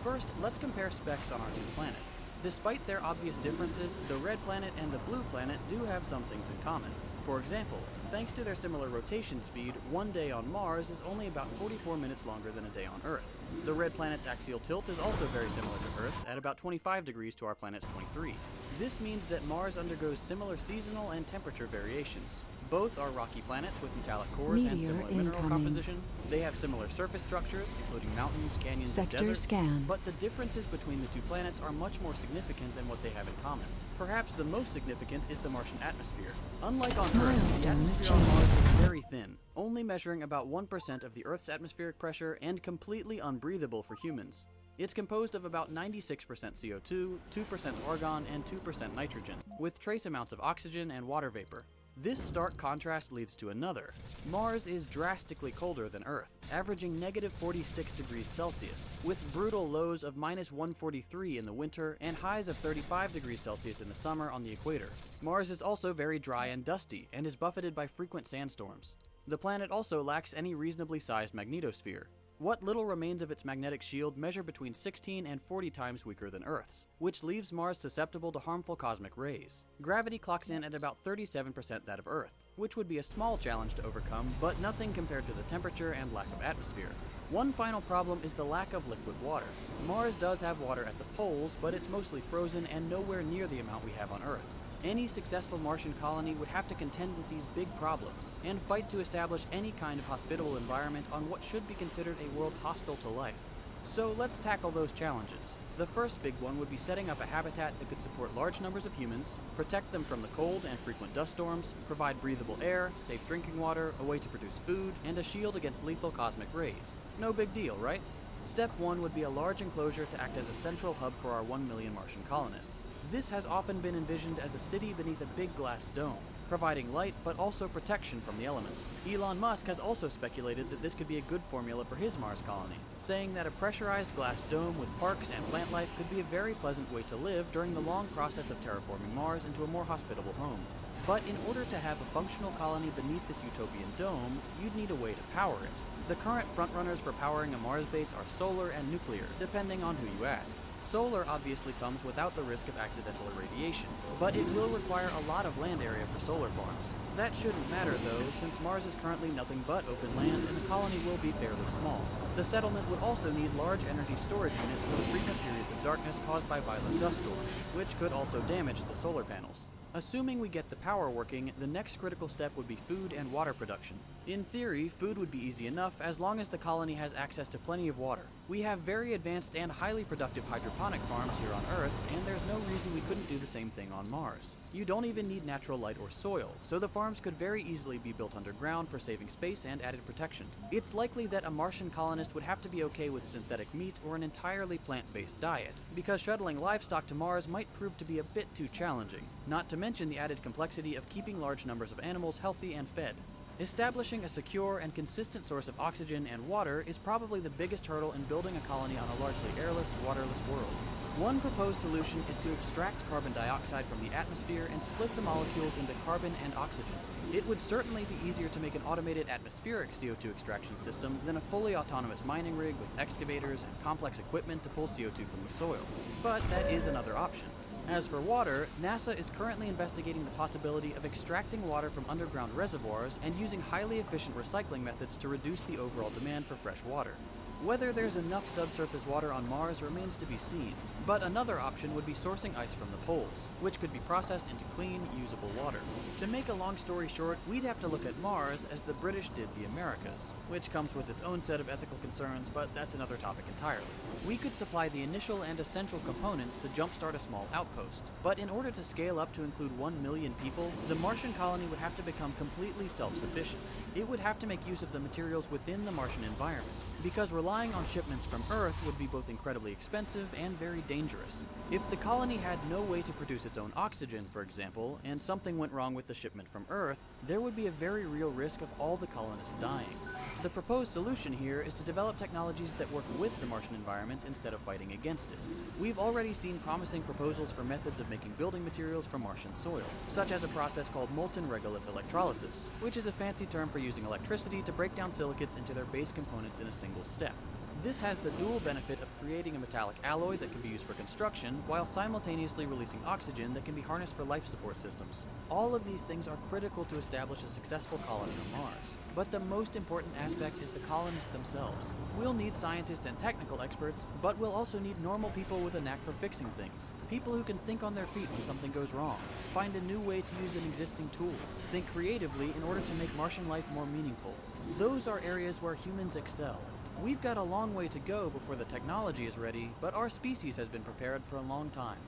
First, let's compare specs on our two planets. Despite their obvious differences, the red planet and the blue planet do have some things in common. For example, thanks to their similar rotation speed, one day on Mars is only about 44 minutes longer than a day on Earth. The red planet's axial tilt is also very similar to Earth, at about 25 degrees to our planet's 23. This means that Mars undergoes similar seasonal and temperature variations. Both are rocky planets with metallic cores and similar mineral composition. They have similar surface structures, including mountains, canyons, and deserts. Scan. But the differences between the two planets are much more significant than what they have in common. Perhaps the most significant is the Martian atmosphere. Unlike on Earth, the atmosphere on Mars is very thin, only measuring about 1% of the Earth's atmospheric pressure and completely unbreathable for humans. It's composed of about 96% CO2, 2% argon, and 2% nitrogen, with trace amounts of oxygen and water vapor. This stark contrast leads to another. Mars is drastically colder than Earth, averaging negative 46 degrees Celsius, with brutal lows of minus 143 in the winter and highs of 35 degrees Celsius in the summer on the equator. Mars is also very dry and dusty, and is buffeted by frequent sandstorms. The planet also lacks any reasonably sized magnetosphere. What little remains of its magnetic shield measure between 16 and 40 times weaker than Earth's, which leaves Mars susceptible to harmful cosmic rays. Gravity clocks in at about 37% that of Earth, which would be a small challenge to overcome, but nothing compared to the temperature and lack of atmosphere. One final problem is the lack of liquid water. Mars does have water at the poles, but it's mostly frozen and nowhere near the amount we have on Earth. Any successful Martian colony would have to contend with these big problems and fight to establish any kind of hospitable environment on what should be considered a world hostile to life. So let's tackle those challenges. The first big one would be setting up a habitat that could support large numbers of humans, protect them from the cold and frequent dust storms, provide breathable air, safe drinking water, a way to produce food, and a shield against lethal cosmic rays. No big deal, right? Step 1 would be a large enclosure to act as a central hub for our 1 million Martian colonists. This has often been envisioned as a city beneath a big glass dome, providing light but also protection from the elements. Elon Musk has also speculated that this could be a good formula for his Mars colony, saying that a pressurized glass dome with parks and plant life could be a very pleasant way to live during the long process of terraforming Mars into a more hospitable home. But in order to have a functional colony beneath this utopian dome, you'd need a way to power it. The current frontrunners for powering a Mars base are solar and nuclear, depending on who you ask. Solar obviously comes without the risk of accidental irradiation, but it will require a lot of land area for solar farms. That shouldn't matter though, since Mars is currently nothing but open land and the colony will be fairly small. The settlement would also need large energy storage units for the frequent periods of darkness caused by violent dust storms, which could also damage the solar panels. Assuming we get the power working, the next critical step would be food and water production. In theory, food would be easy enough as long as the colony has access to plenty of water. We have very advanced and highly productive hydroponic farms here on Earth, and there's no reason we couldn't do the same thing on Mars. You don't even need natural light or soil, so the farms could very easily be built underground for saving space and added protection. It's likely that a Martian colonist would have to be okay with synthetic meat or an entirely plant-based diet, because shuttling livestock to Mars might prove to be a bit too challenging, not to mention the added complexity of keeping large numbers of animals healthy and fed. Establishing a secure and consistent source of oxygen and water is probably the biggest hurdle in building a colony on a largely airless, waterless world. One proposed solution is to extract carbon dioxide from the atmosphere and split the molecules into carbon and oxygen. It would certainly be easier to make an automated atmospheric CO2 extraction system than a fully autonomous mining rig with excavators and complex equipment to pull CO2 from the soil. But that is another option. As for water, NASA is currently investigating the possibility of extracting water from underground reservoirs and using highly efficient recycling methods to reduce the overall demand for fresh water. Whether there's enough subsurface water on Mars remains to be seen, but another option would be sourcing ice from the poles, which could be processed into clean, usable water. To make a long story short, we'd have to look at Mars as the British did the Americas, which comes with its own set of ethical concerns, but that's another topic entirely. We could supply the initial and essential components to jumpstart a small outpost, but in order to scale up to include 1 million people, the Martian colony would have to become completely self-sufficient. It would have to make use of the materials within the Martian environment, because relying on shipments from Earth would be both incredibly expensive and very dangerous. If the colony had no way to produce its own oxygen, for example, and something went wrong with the shipment from Earth, there would be a very real risk of all the colonists dying. The proposed solution here is to develop technologies that work with the Martian environment instead of fighting against it. We've already seen promising proposals for methods of making building materials from Martian soil, such as a process called molten regolith electrolysis, which is a fancy term for using electricity to break down silicates into their base components in a single step. This has the dual benefit of creating a metallic alloy that can be used for construction, while simultaneously releasing oxygen that can be harnessed for life support systems. All of these things are critical to establish a successful colony on Mars. But the most important aspect is the colonists themselves. We'll need scientists and technical experts, but we'll also need normal people with a knack for fixing things. People who can think on their feet when something goes wrong, find a new way to use an existing tool, think creatively in order to make Martian life more meaningful. Those are areas where humans excel. We've got a long way to go before the technology is ready, but our species has been prepared for a long time.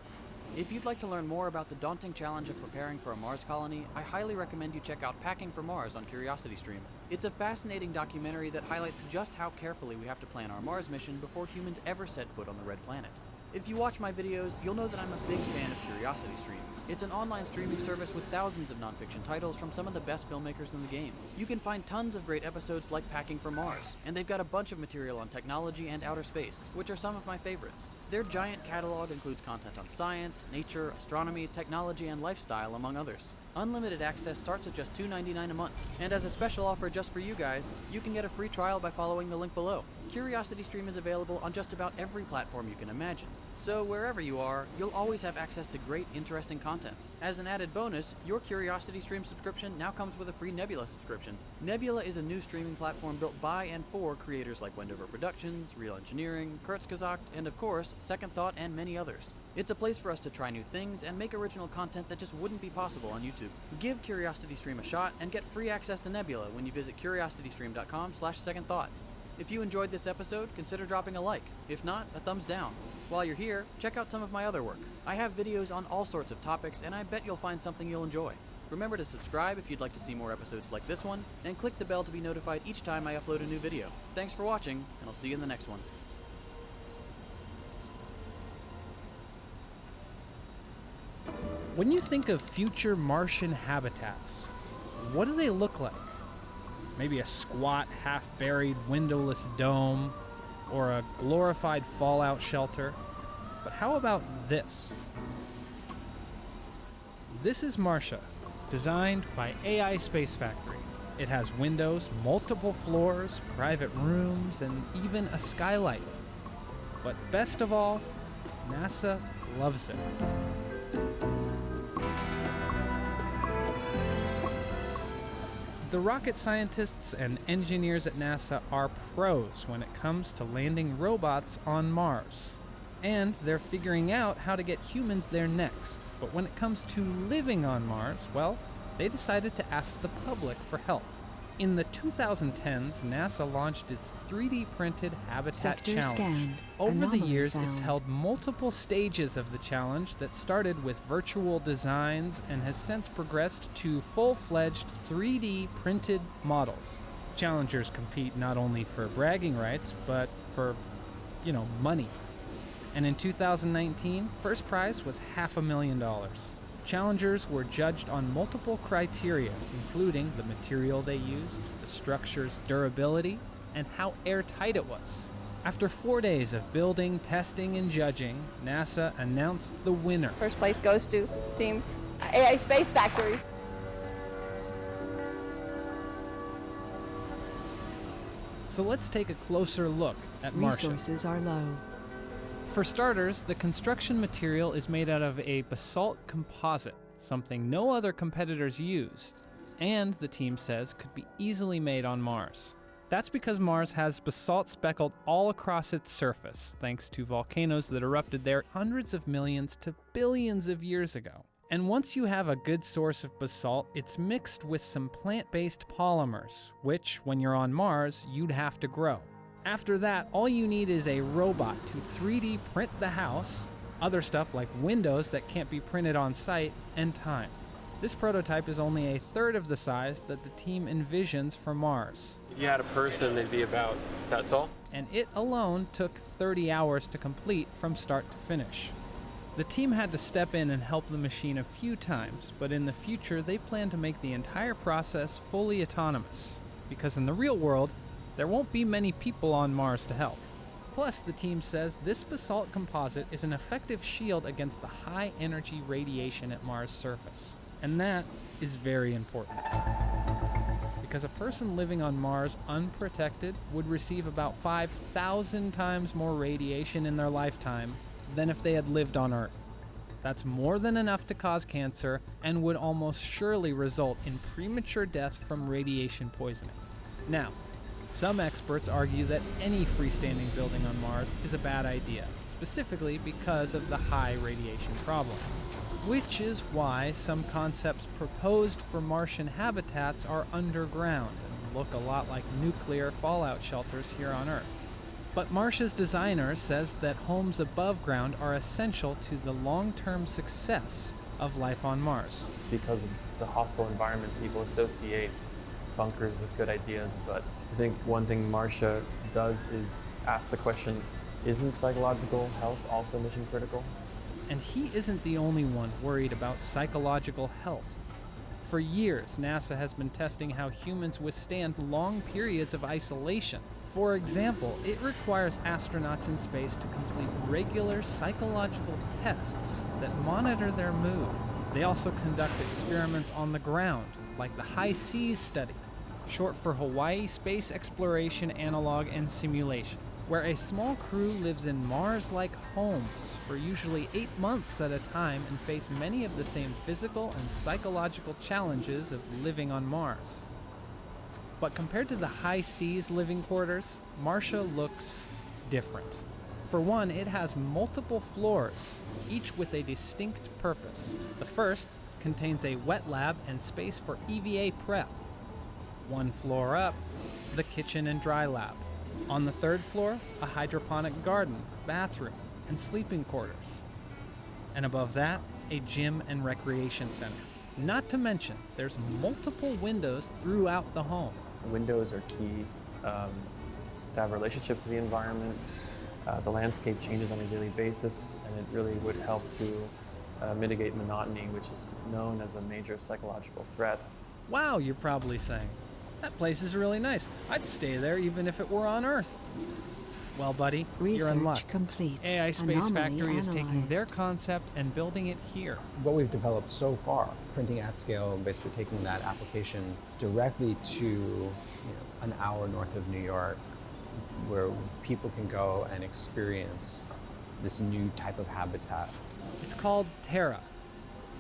If you'd like to learn more about the daunting challenge of preparing for a Mars colony, I highly recommend you check out Packing for Mars on CuriosityStream. It's a fascinating documentary that highlights just how carefully we have to plan our Mars mission before humans ever set foot on the Red Planet. If you watch my videos, you'll know that I'm a big fan of CuriosityStream. It's an online streaming service with thousands of nonfiction titles from some of the best filmmakers in the game. You can find tons of great episodes like Packing for Mars, and they've got a bunch of material on technology and outer space, which are some of my favorites. Their giant catalog includes content on science, nature, astronomy, technology, and lifestyle, among others. Unlimited access starts at just $2.99 a month, and as a special offer just for you guys, you can get a free trial by following the link below. CuriosityStream is available on just about every platform you can imagine. So wherever you are, you'll always have access to great, interesting content. As an added bonus, your CuriosityStream subscription now comes with a free Nebula subscription. Nebula is a new streaming platform built by and for creators like Wendover Productions, Real Engineering, Kurzgesagt, and of course, Second Thought and many others. It's a place for us to try new things and make original content that just wouldn't be possible on YouTube. Give CuriosityStream a shot and get free access to Nebula when you visit curiositystream.com/secondthought. If you enjoyed this episode, consider dropping a like. If not, a thumbs down. While you're here, check out some of my other work. I have videos on all sorts of topics, and I bet you'll find something you'll enjoy. Remember to subscribe if you'd like to see more episodes like this one, and click the bell to be notified each time I upload a new video. Thanks for watching, and I'll see you in the next one. When you think of future Martian habitats, what do they look like? Maybe a squat, half-buried, windowless dome, or a glorified fallout shelter. But how about this? This is Marcia, designed by AI Space Factory. It has windows, multiple floors, private rooms, and even a skylight. But best of all, NASA loves it. The rocket scientists and engineers at NASA are pros when it comes to landing robots on Mars. And they're figuring out how to get humans there next. But when it comes to living on Mars, well, they decided to ask the public for help. In the 2010s, NASA launched its 3D printed habitat Sector challenge. scanned. Over the Anomaly years, found. it's held multiple stages of the challenge that started with virtual designs and has since progressed to full-fledged 3D printed models. Challengers compete not only for bragging rights, but for, money. And in 2019, first prize was $500,000. Challengers were judged on multiple criteria, including the material they used, the structure's durability, and how airtight it was. After 4 days of building, testing, and judging, NASA announced the winner. First place goes to Team AI Space Factory. So let's take a closer look at Marcia. Resources are low. For starters, the construction material is made out of a basalt composite, something no other competitors used, and the team says could be easily made on Mars. That's because Mars has basalt speckled all across its surface, thanks to volcanoes that erupted there hundreds of millions to billions of years ago. And once you have a good source of basalt, it's mixed with some plant-based polymers, which, when you're on Mars, you'd have to grow. After that, all you need is a robot to 3D print the house, other stuff like windows that can't be printed on site, and time. This prototype is only a third of the size that the team envisions for Mars. If you had a person, they'd be about that tall. And it alone took 30 hours to complete from start to finish. The team had to step in and help the machine a few times, but in the future they plan to make the entire process fully autonomous, because in the real world, there won't be many people on Mars to help. Plus, the team says this basalt composite is an effective shield against the high-energy radiation at Mars' surface. And that is very important. Because a person living on Mars unprotected would receive about 5,000 times more radiation in their lifetime than if they had lived on Earth. That's more than enough to cause cancer and would almost surely result in premature death from radiation poisoning. Now, some experts argue that any freestanding building on Mars is a bad idea, specifically because of the high radiation problem. Which is why some concepts proposed for Martian habitats are underground and look a lot like nuclear fallout shelters here on Earth. But Marcia's designer says that homes above ground are essential to the long-term success of life on Mars. Because of the hostile environment, people associate bunkers with good ideas, but I think one thing Marcia does is ask the question, isn't psychological health also mission critical? And he isn't the only one worried about psychological health. For years, NASA has been testing how humans withstand long periods of isolation. For example, it requires astronauts in space to complete regular psychological tests that monitor their mood. They also conduct experiments on the ground, like the high seas study. short for Hawaii Space Exploration Analog and Simulation, where a small crew lives in Mars-like homes for usually 8 months at a time and face many of the same physical and psychological challenges of living on Mars. But compared to the high seas living quarters, Marcia looks different. For one, it has multiple floors, each with a distinct purpose. The first contains a wet lab and space for EVA prep. One floor up, the kitchen and dry lab. On the third floor, a hydroponic garden, bathroom, and sleeping quarters. And above that, a gym and recreation center. Not to mention, there's multiple windows throughout the home. Windows are key to have a relationship to the environment. The landscape changes on a daily basis, and it really would help to mitigate monotony, which is known as a major psychological threat. Wow, you're probably saying. That place is really nice. I'd stay there even if it were on Earth. Well, buddy, you're in luck. Complete. AI Space Anomaly Factory is taking analyzed. their concept and building it here. What we've developed so far, printing at scale, basically taking that application directly to an hour north of New York, where people can go and experience this new type of habitat. It's called Terra.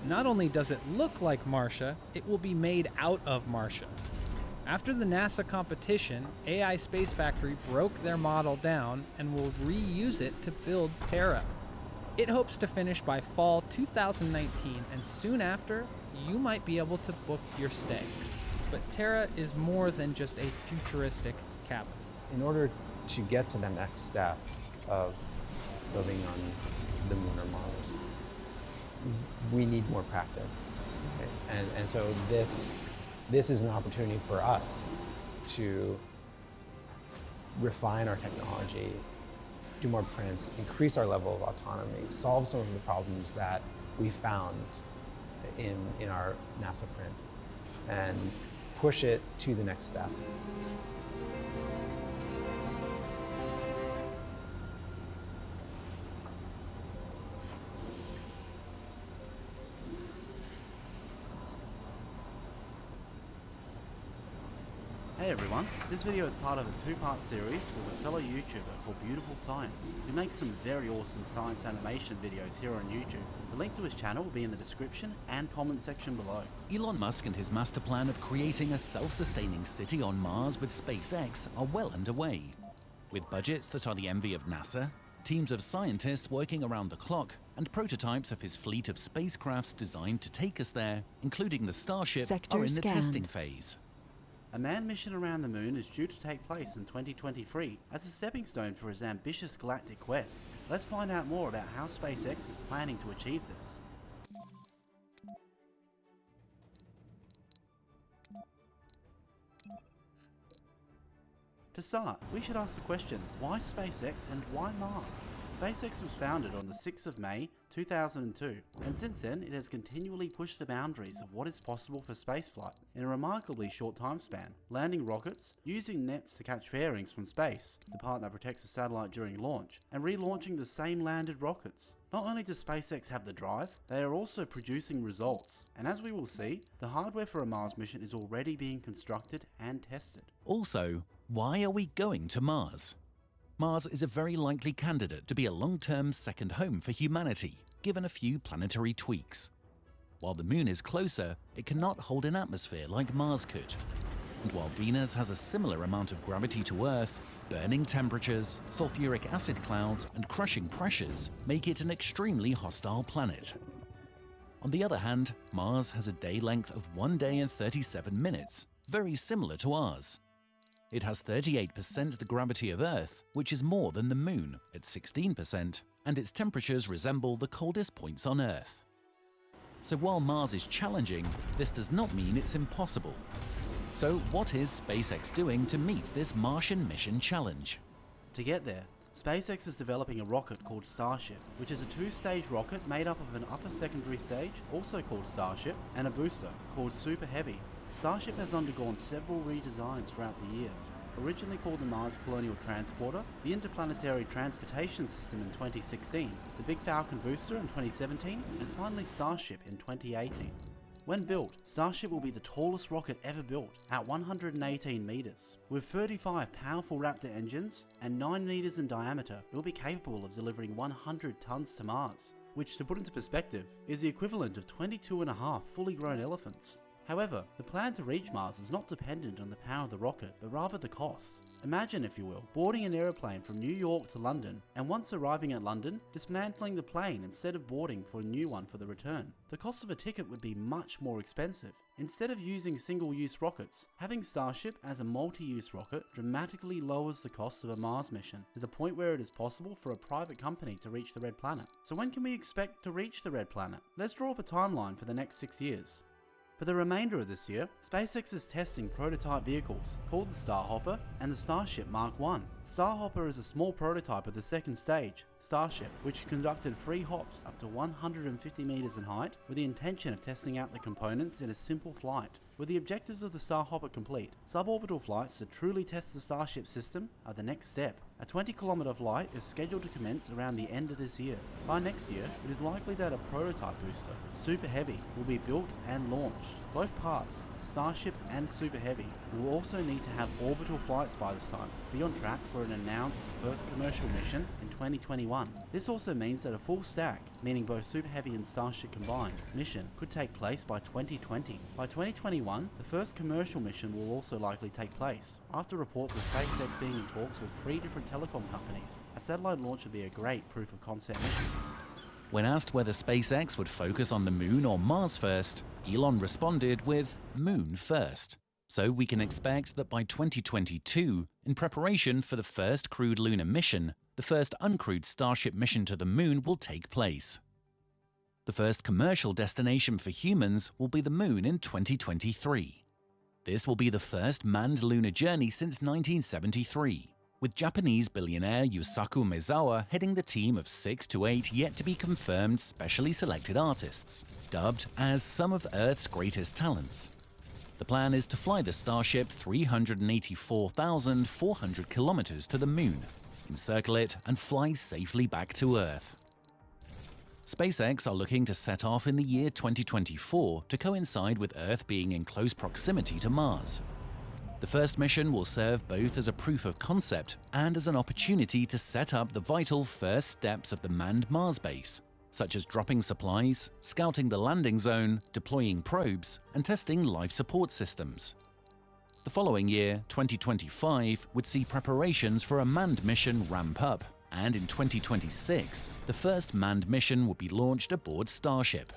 Not only does it look like Marcia, it will be made out of Marcia. After the NASA competition, AI Space Factory broke their model down and will reuse it to build Terra. It hopes to finish by fall 2019, and soon after, you might be able to book your stay. But Terra is more than just a futuristic cabin. In order to get to the next step of living on the moon or Mars, we need more practice. Okay? And so this is an opportunity for us to refine our technology, do more prints, increase our level of autonomy, solve some of the problems that we found in our NASA print, and push it to the next step. Hey everyone, this video is part of a two-part series with a fellow YouTuber called Beautiful Science, who makes some very awesome science animation videos here on YouTube. The link to his channel will be in the description and comment section below. Elon Musk and his master plan of creating a self-sustaining city on Mars with SpaceX are well underway. With budgets that are the envy of NASA, teams of scientists working around the clock, and prototypes of his fleet of spacecrafts designed to take us there, including the Starship, are in the testing phase. A manned mission around the moon is due to take place in 2023 as a stepping stone for his ambitious galactic quest. Let's find out more about how SpaceX is planning to achieve this. To start, we should ask the question, why SpaceX and why Mars? SpaceX was founded on the 6th of May 2002, and since then it has continually pushed the boundaries of what is possible for spaceflight in a remarkably short time span, landing rockets, using nets to catch fairings from space, the part that protects the satellite during launch, and relaunching the same landed rockets. Not only does SpaceX have the drive, they are also producing results, and as we will see, the hardware for a Mars mission is already being constructed and tested. Also, why are we going to Mars? Mars is a very likely candidate to be a long-term second home for humanity, given a few planetary tweaks. While the Moon is closer, it cannot hold an atmosphere like Mars could. And while Venus has a similar amount of gravity to Earth, burning temperatures, sulfuric acid clouds, and crushing pressures make it an extremely hostile planet. On the other hand, Mars has a day length of 1 day and 37 minutes, very similar to ours. It has 38% the gravity of Earth, which is more than the Moon at 16%, and its temperatures resemble the coldest points on Earth. So while Mars is challenging, this does not mean it's impossible. So what is SpaceX doing to meet this Martian mission challenge? To get there, SpaceX is developing a rocket called Starship, which is a two-stage rocket made up of an upper secondary stage, also called Starship, and a booster, called Super Heavy. Starship has undergone several redesigns throughout the years. Originally called the Mars Colonial Transporter, the Interplanetary Transportation System in 2016, the Big Falcon Booster in 2017, and finally Starship in 2018. When built, Starship will be the tallest rocket ever built at 118 meters. With 35 powerful Raptor engines and 9 meters in diameter, it will be capable of delivering 100 tons to Mars, which, to put into perspective, is the equivalent of 22.5 fully grown elephants. However, the plan to reach Mars is not dependent on the power of the rocket, but rather the cost. Imagine, if you will, boarding an aeroplane from New York to London, and once arriving at London, dismantling the plane instead of boarding for a new one for the return. The cost of a ticket would be much more expensive. Instead of using single-use rockets, having Starship as a multi-use rocket dramatically lowers the cost of a Mars mission to the point where it is possible for a private company to reach the Red Planet. So when can we expect to reach the Red Planet? Let's draw up a timeline for the next 6 years. For the remainder of this year, SpaceX is testing prototype vehicles called the Starhopper and the Starship Mark I. Starhopper is a small prototype of the second stage, Starship, which conducted 3 hops up to 150 meters in height with the intention of testing out the components in a simple flight. With the objectives of the Starhopper complete, suborbital flights to truly test the Starship system are the next step. A 20-kilometer flight is scheduled to commence around the end of this year. By next year, it is likely that a prototype booster, Super Heavy, will be built and launched. Both parts, Starship and Super Heavy, will also need to have orbital flights by this time to be on track for an announced first commercial mission in 2021. This also means that a full stack, meaning both Super Heavy and Starship combined, mission could take place by 2020. By 2021, the first commercial mission will also likely take place, after reports of SpaceX being in talks with 3 different telecom companies. A satellite launch would be a great proof of concept mission. When asked whether SpaceX would focus on the Moon or Mars first, Elon responded with Moon first. So we can expect that by 2022, in preparation for the first crewed lunar mission, the first uncrewed Starship mission to the Moon will take place. The first commercial destination for humans will be the Moon in 2023. This will be the first manned lunar journey since 1973. With Japanese billionaire Yusaku Maezawa heading the team of 6 to 8 yet-to-be-confirmed specially selected artists, dubbed as some of Earth's greatest talents. The plan is to fly the Starship 384,400 kilometers to the Moon, encircle it, and fly safely back to Earth. SpaceX are looking to set off in the year 2024 to coincide with Earth being in close proximity to Mars. The first mission will serve both as a proof of concept and as an opportunity to set up the vital first steps of the manned Mars base, such as dropping supplies, scouting the landing zone, deploying probes, and testing life support systems. The following year, 2025, would see preparations for a manned mission ramp up, and in 2026, the first manned mission will be launched aboard Starship.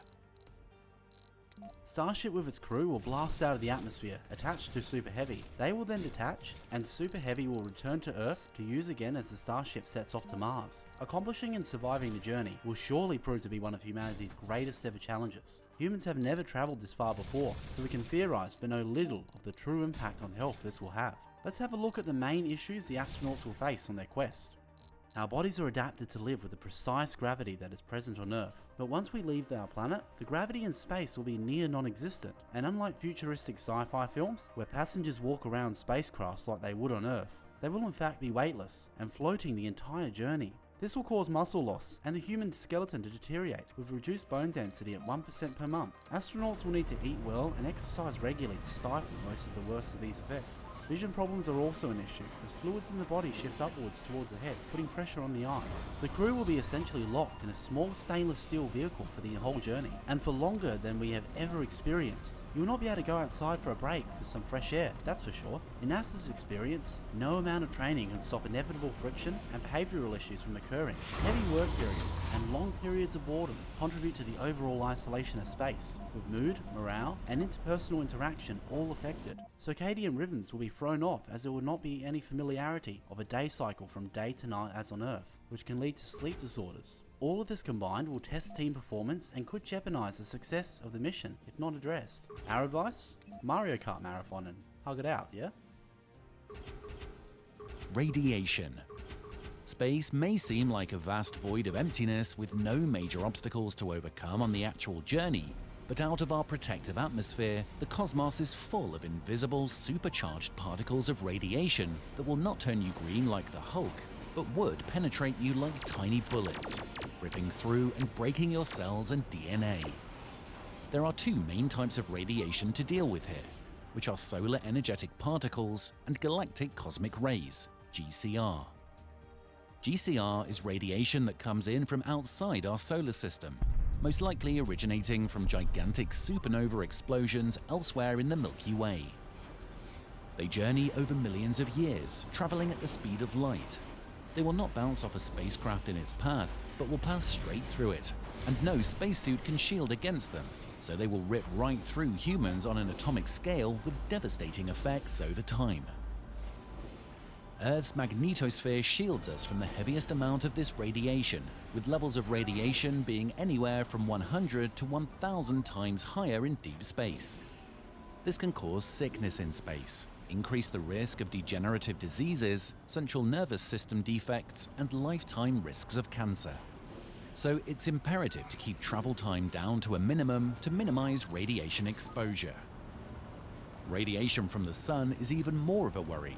Starship with its crew will blast out of the atmosphere, attached to Super Heavy. They will then detach, and Super Heavy will return to Earth to use again as the Starship sets off to Mars. Accomplishing and surviving the journey will surely prove to be one of humanity's greatest ever challenges. Humans have never travelled this far before, so we can theorise but know little of the true impact on health this will have. Let's have a look at the main issues the astronauts will face on their quest. Our bodies are adapted to live with the precise gravity that is present on Earth, but once we leave our planet, the gravity in space will be near non-existent, and unlike futuristic sci-fi films, where passengers walk around spacecrafts like they would on Earth, they will in fact be weightless and floating the entire journey. This will cause muscle loss and the human skeleton to deteriorate with reduced bone density at 1% per month. Astronauts will need to eat well and exercise regularly to stifle most of the worst of these effects. Vision problems are also an issue, as fluids in the body shift upwards towards the head, putting pressure on the eyes. The crew will be essentially locked in a small stainless steel vehicle for the whole journey, and for longer than we have ever experienced. You will not be able to go outside for a break for some fresh air, that's for sure. In NASA's experience, no amount of training can stop inevitable friction and behavioural issues from occurring. Heavy work periods and long periods of boredom contribute to the overall isolation of space, with mood, morale, and interpersonal interaction all affected. Circadian rhythms will be thrown off as there will not be any familiarity of a day cycle from day to night as on Earth, which can lead to sleep disorders. All of this combined will test team performance and could jeopardize the success of the mission if not addressed. Our advice? Mario Kart marathon and hug it out, yeah? Radiation. Space may seem like a vast void of emptiness with no major obstacles to overcome on the actual journey, but out of our protective atmosphere, the cosmos is full of invisible, supercharged particles of radiation that will not turn you green like the Hulk, but would penetrate you like tiny bullets, ripping through and breaking your cells and DNA. There are two main types of radiation to deal with here, which are solar energetic particles and galactic cosmic rays, GCR. GCR is radiation that comes in from outside our solar system, most likely originating from gigantic supernova explosions elsewhere in the Milky Way. They journey over millions of years, traveling at the speed of light. They will not bounce off a spacecraft in its path, but will pass straight through it, and no spacesuit can shield against them, so they will rip right through humans on an atomic scale with devastating effects over time. Earth's magnetosphere shields us from the heaviest amount of this radiation, with levels of radiation being anywhere from 100 to 1,000 times higher in deep space. This can cause sickness in space, increase the risk of degenerative diseases, central nervous system defects, and lifetime risks of cancer. So it's imperative to keep travel time down to a minimum to minimize radiation exposure. Radiation from the sun is even more of a worry.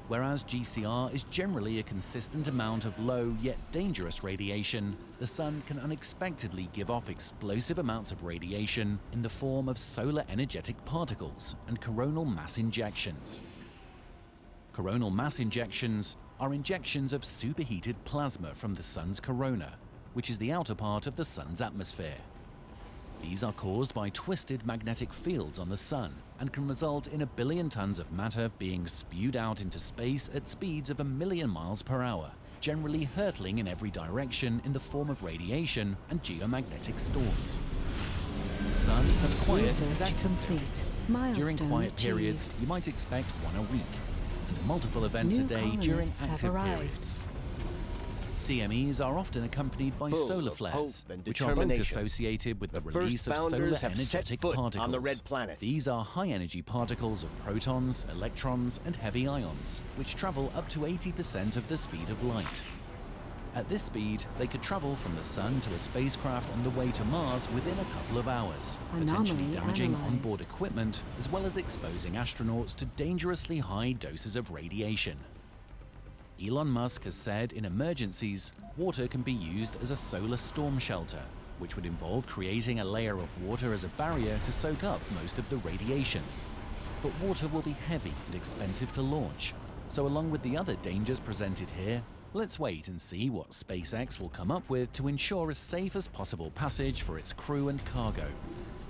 Whereas GCR is generally a consistent amount of low yet dangerous radiation, the sun can unexpectedly give off explosive amounts of radiation in the form of solar energetic particles and coronal mass injections. Coronal mass injections are injections of superheated plasma from the sun's corona, which is the outer part of the sun's atmosphere. These are caused by twisted magnetic fields on the sun and can result in 1 billion tons of matter being spewed out into space at speeds of 1 million miles per hour, generally hurtling in every direction in the form of radiation and geomagnetic storms. The sun has quiet and active periods. During quiet periods, you might expect one a week, and multiple events a day during active periods. CMEs are often accompanied by solar flares, which are both associated with the release of solar energetic particles. On the red planet. These are high-energy particles of protons, electrons, and heavy ions, which travel up to 80% of the speed of light. At this speed, they could travel from the sun to a spacecraft on the way to Mars within a couple of hours, potentially damaging onboard equipment, as well as exposing astronauts to dangerously high doses of radiation. Elon Musk has said in emergencies, water can be used as a solar storm shelter, which would involve creating a layer of water as a barrier to soak up most of the radiation. But water will be heavy and expensive to launch, so along with the other dangers presented here, let's wait and see what SpaceX will come up with to ensure as safe as possible passage for its crew and cargo.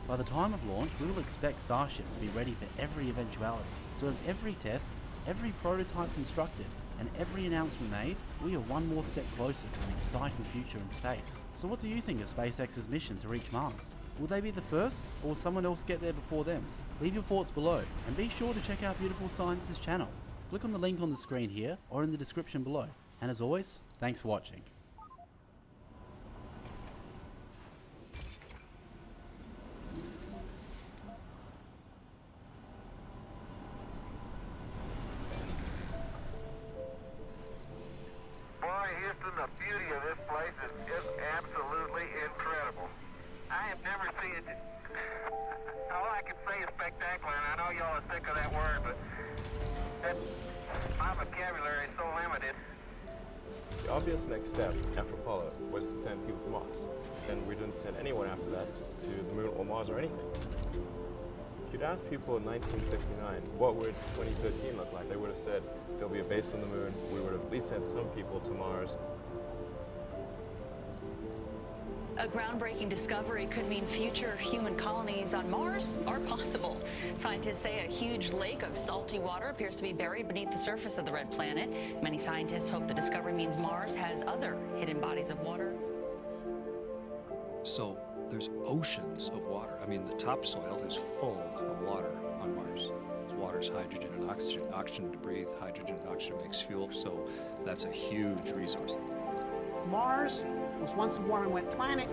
By the time of launch, we will expect Starship to be ready for every eventuality. So with every test, every prototype constructed, and every announcement made, we are one more step closer to an exciting future in space. So what do you think of SpaceX's mission to reach Mars? Will they be the first, or will someone else get there before them? Leave your thoughts below, and be sure to check out Beautiful Science's channel. Click on the link on the screen here, or in the description below. And as always, thanks for watching. The beauty of this place is just absolutely incredible. I have never seen it. All I can say is spectacular, and I know y'all are sick of that word, but my vocabulary is so limited. The obvious next step after Apollo was to send people to Mars, and we didn't send anyone after that to the moon or Mars or anything. If you'd asked people in 1969 what would 2013 look like, they would have said there'll be a base on the moon, we would have at least sent some people to Mars. A groundbreaking discovery could mean future human colonies on Mars are possible. Scientists say a huge lake of salty water appears to be buried beneath the surface of the red planet. Many scientists hope the discovery means Mars has other hidden bodies of water. So there's oceans of water. I mean, the topsoil is full of water on Mars. Water is hydrogen and oxygen. Oxygen to breathe, hydrogen and oxygen makes fuel, so that's a huge resource. Mars was once a warm and wet planet.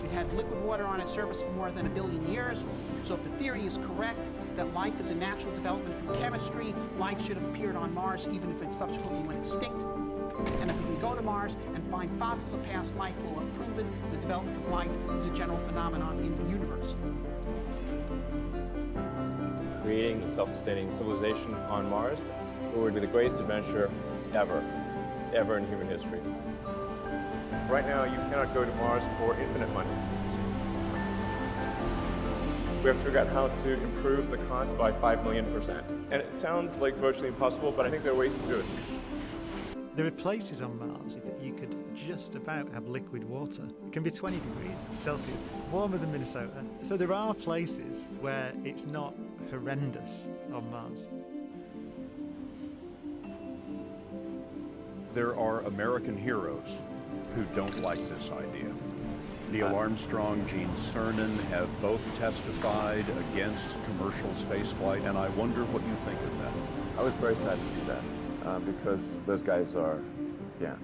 It had liquid water on its surface for more than 1 billion years. So if the theory is correct that life is a natural development from chemistry, life should have appeared on Mars even if it subsequently went extinct. And if we can go to Mars and find fossils of past life, we'll have proven the development of life is a general phenomenon in the universe. Creating a self-sustaining civilization on Mars would be the greatest adventure ever in human history. Right now, you cannot go to Mars for infinite money. We have to figure out how to improve the cost by 5 million%. And it sounds like virtually impossible, but I think there are ways to do it. There are places on Mars that you could just about have liquid water. It can be 20 degrees Celsius, warmer than Minnesota. So there are places where it's not horrendous on Mars. There are American heroes who don't like this idea. Neil Armstrong, Gene Cernan have both testified against commercial spaceflight, and I wonder what you think of that. I was very sad to see that because those guys are, yeah.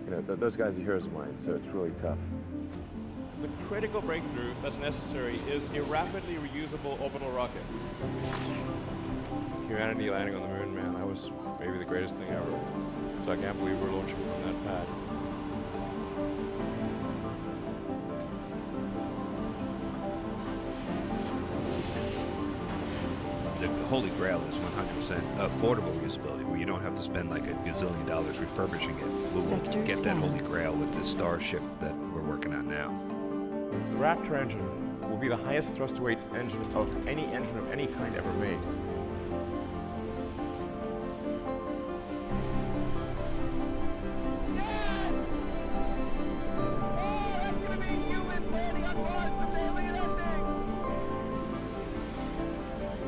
You know, those guys are heroes of mine, so it's really tough. The critical breakthrough that's necessary is a rapidly reusable orbital rocket. Humanity landing on the moon, man, that was maybe the greatest thing ever. So I can't believe we're launching from that pad. The Holy Grail is 100% affordable usability, where you don't have to spend like $1 gazillion refurbishing it. We'll get that Holy Grail with the Starship that we're working on now. The Raptor engine will be the highest thrust weight engine of any kind ever made.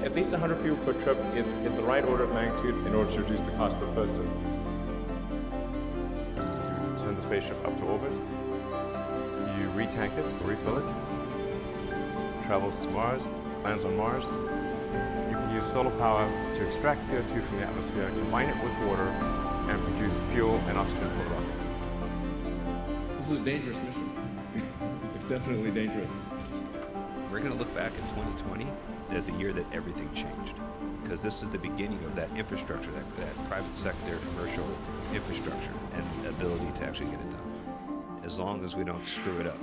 At least 100 people per trip is the right order of magnitude in order to reduce the cost per person. You send the spaceship up to orbit, you retank it or refill it, travels to Mars, lands on Mars. You can use solar power to extract CO2 from the atmosphere, combine it with water, and produce fuel and oxygen for the rocket. This is a dangerous mission. It's definitely dangerous. We're going to look back at 2020 as a year that everything changed, because this is the beginning of that infrastructure, that private sector commercial infrastructure and ability to actually get it done, as long as we don't screw it up.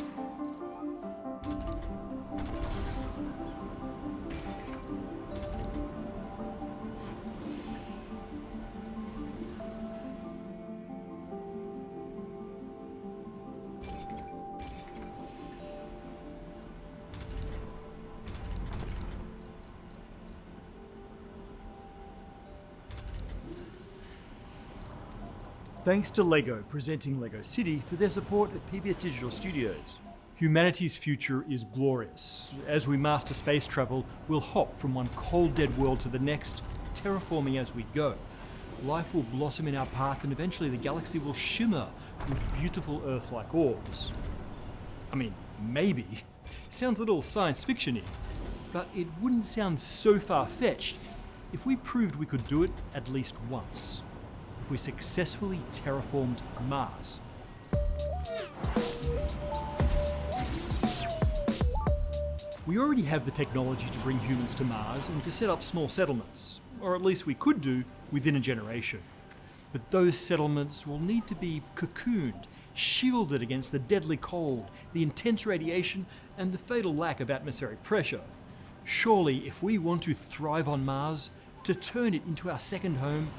Thanks to LEGO presenting LEGO City for their support at PBS Digital Studios. Humanity's future is glorious. As we master space travel, we'll hop from one cold dead world to the next, terraforming as we go. Life will blossom in our path and eventually the galaxy will shimmer with beautiful Earth-like orbs. I mean, maybe. Sounds a little science fiction-y, but it wouldn't sound so far-fetched if we proved we could do it at least once. If we successfully terraformed Mars. We already have the technology to bring humans to Mars and to set up small settlements, or at least we could do within a generation. But those settlements will need to be cocooned, shielded against the deadly cold, the intense radiation, and the fatal lack of atmospheric pressure. Surely, if we want to thrive on Mars, to turn it into our second home,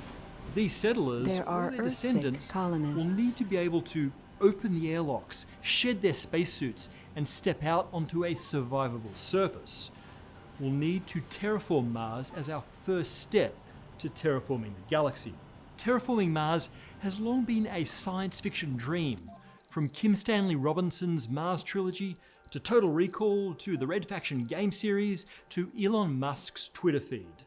these settlers or their descendants will need to be able to open the airlocks, shed their spacesuits, and step out onto a survivable surface. We'll need to terraform Mars as our first step to terraforming the galaxy. Terraforming Mars has long been a science fiction dream, from Kim Stanley Robinson's Mars trilogy to Total Recall to the Red Faction game series to Elon Musk's Twitter feed.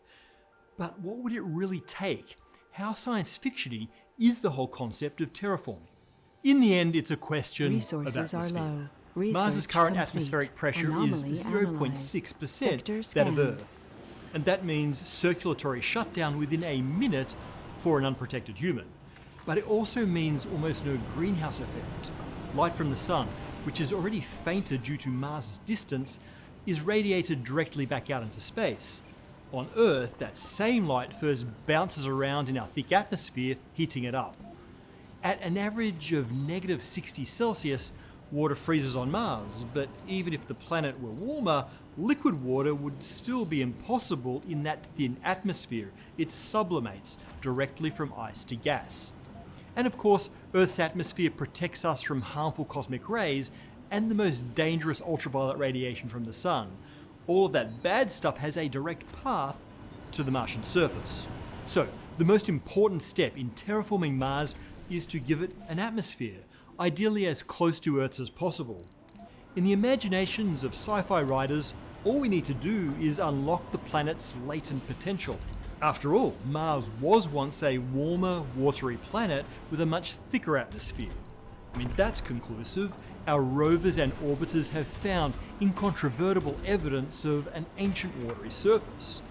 But what would it really take? How science fiction-y is the whole concept of terraforming? In the end, it's a question of atmosphere. Mars's current atmospheric pressure is 0.6% that of Earth. And that means circulatory shutdown within a minute for an unprotected human. But it also means almost no greenhouse effect. Light from the sun, which is already fainter due to Mars's distance, is radiated directly back out into space. On Earth, that same light first bounces around in our thick atmosphere, heating it up. At an average of -60 Celsius, water freezes on Mars, but even if the planet were warmer, liquid water would still be impossible in that thin atmosphere. It sublimates directly from ice to gas. And of course, Earth's atmosphere protects us from harmful cosmic rays, and the most dangerous ultraviolet radiation from the sun. All of that bad stuff has a direct path to the Martian surface. So, the most important step in terraforming Mars is to give it an atmosphere, ideally as close to Earth's as possible. In the imaginations of sci-fi writers, all we need to do is unlock the planet's latent potential. After all, Mars was once a warmer, watery planet with a much thicker atmosphere. I mean, that's conclusive. Our rovers and orbiters have found incontrovertible evidence of an ancient watery surface.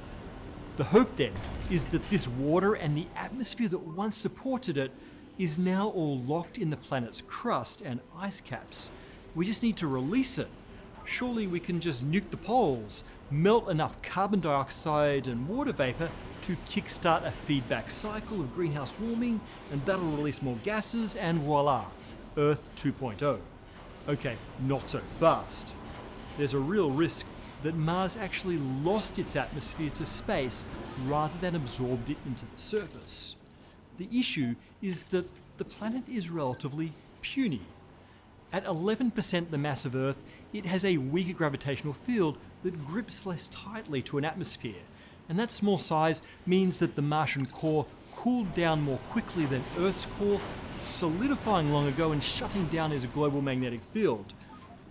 The hope then is that this water and the atmosphere that once supported it is now all locked in the planet's crust and ice caps. We just need to release it. Surely we can just nuke the poles, melt enough carbon dioxide and water vapor to kickstart a feedback cycle of greenhouse warming, and that'll release more gases, and voila, Earth 2.0. Okay, not so fast. There's a real risk that Mars actually lost its atmosphere to space rather than absorbed it into the surface. The issue is that the planet is relatively puny. At 11% the mass of Earth, it has a weaker gravitational field that grips less tightly to an atmosphere, and that small size means that the Martian core cooled down more quickly than Earth's core, solidifying long ago and shutting down its global magnetic field.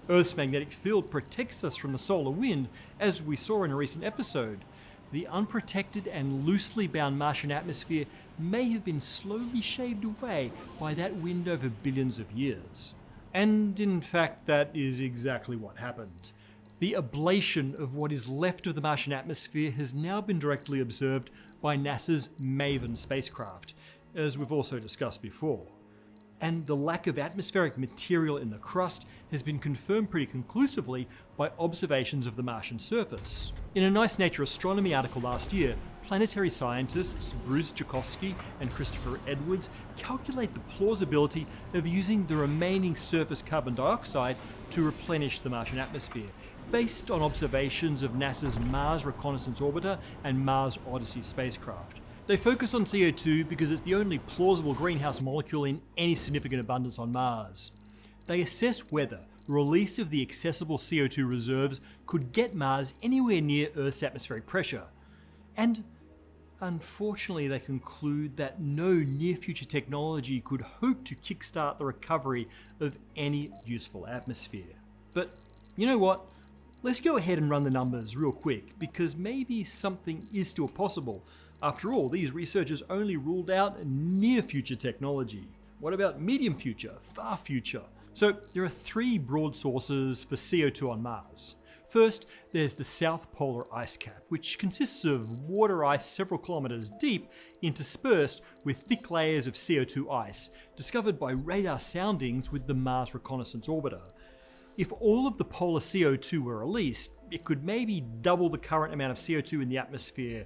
Earth's magnetic field protects us from the solar wind, as we saw in a recent episode. The unprotected and loosely bound Martian atmosphere may have been slowly shaved away by that wind over billions of years. And in fact, that is exactly what happened. The ablation of what is left of the Martian atmosphere has now been directly observed by NASA's MAVEN spacecraft, as we've also discussed before. And the lack of atmospheric material in the crust has been confirmed pretty conclusively by observations of the Martian surface. In a nice Nature Astronomy article last year, planetary scientists Bruce Joukowsky and Christopher Edwards calculate the plausibility of using the remaining surface carbon dioxide to replenish the Martian atmosphere, based on observations of NASA's Mars Reconnaissance Orbiter and Mars Odyssey spacecraft. They focus on CO2 because it's the only plausible greenhouse molecule in any significant abundance on Mars. They assess whether release of the accessible CO2 reserves could get Mars anywhere near Earth's atmospheric pressure. And unfortunately, they conclude that no near-future technology could hope to kickstart the recovery of any useful atmosphere. But you know what? Let's go ahead and run the numbers real quick, because maybe something is still possible. After all, these researchers only ruled out near-future technology. What about medium future, far future? So there are three broad sources for CO2 on Mars. First, there's the South Polar Ice Cap, which consists of water ice several kilometers deep, interspersed with thick layers of CO2 ice, discovered by radar soundings with the Mars Reconnaissance Orbiter. If all of the polar CO2 were released, it could maybe double the current amount of CO2 in the atmosphere,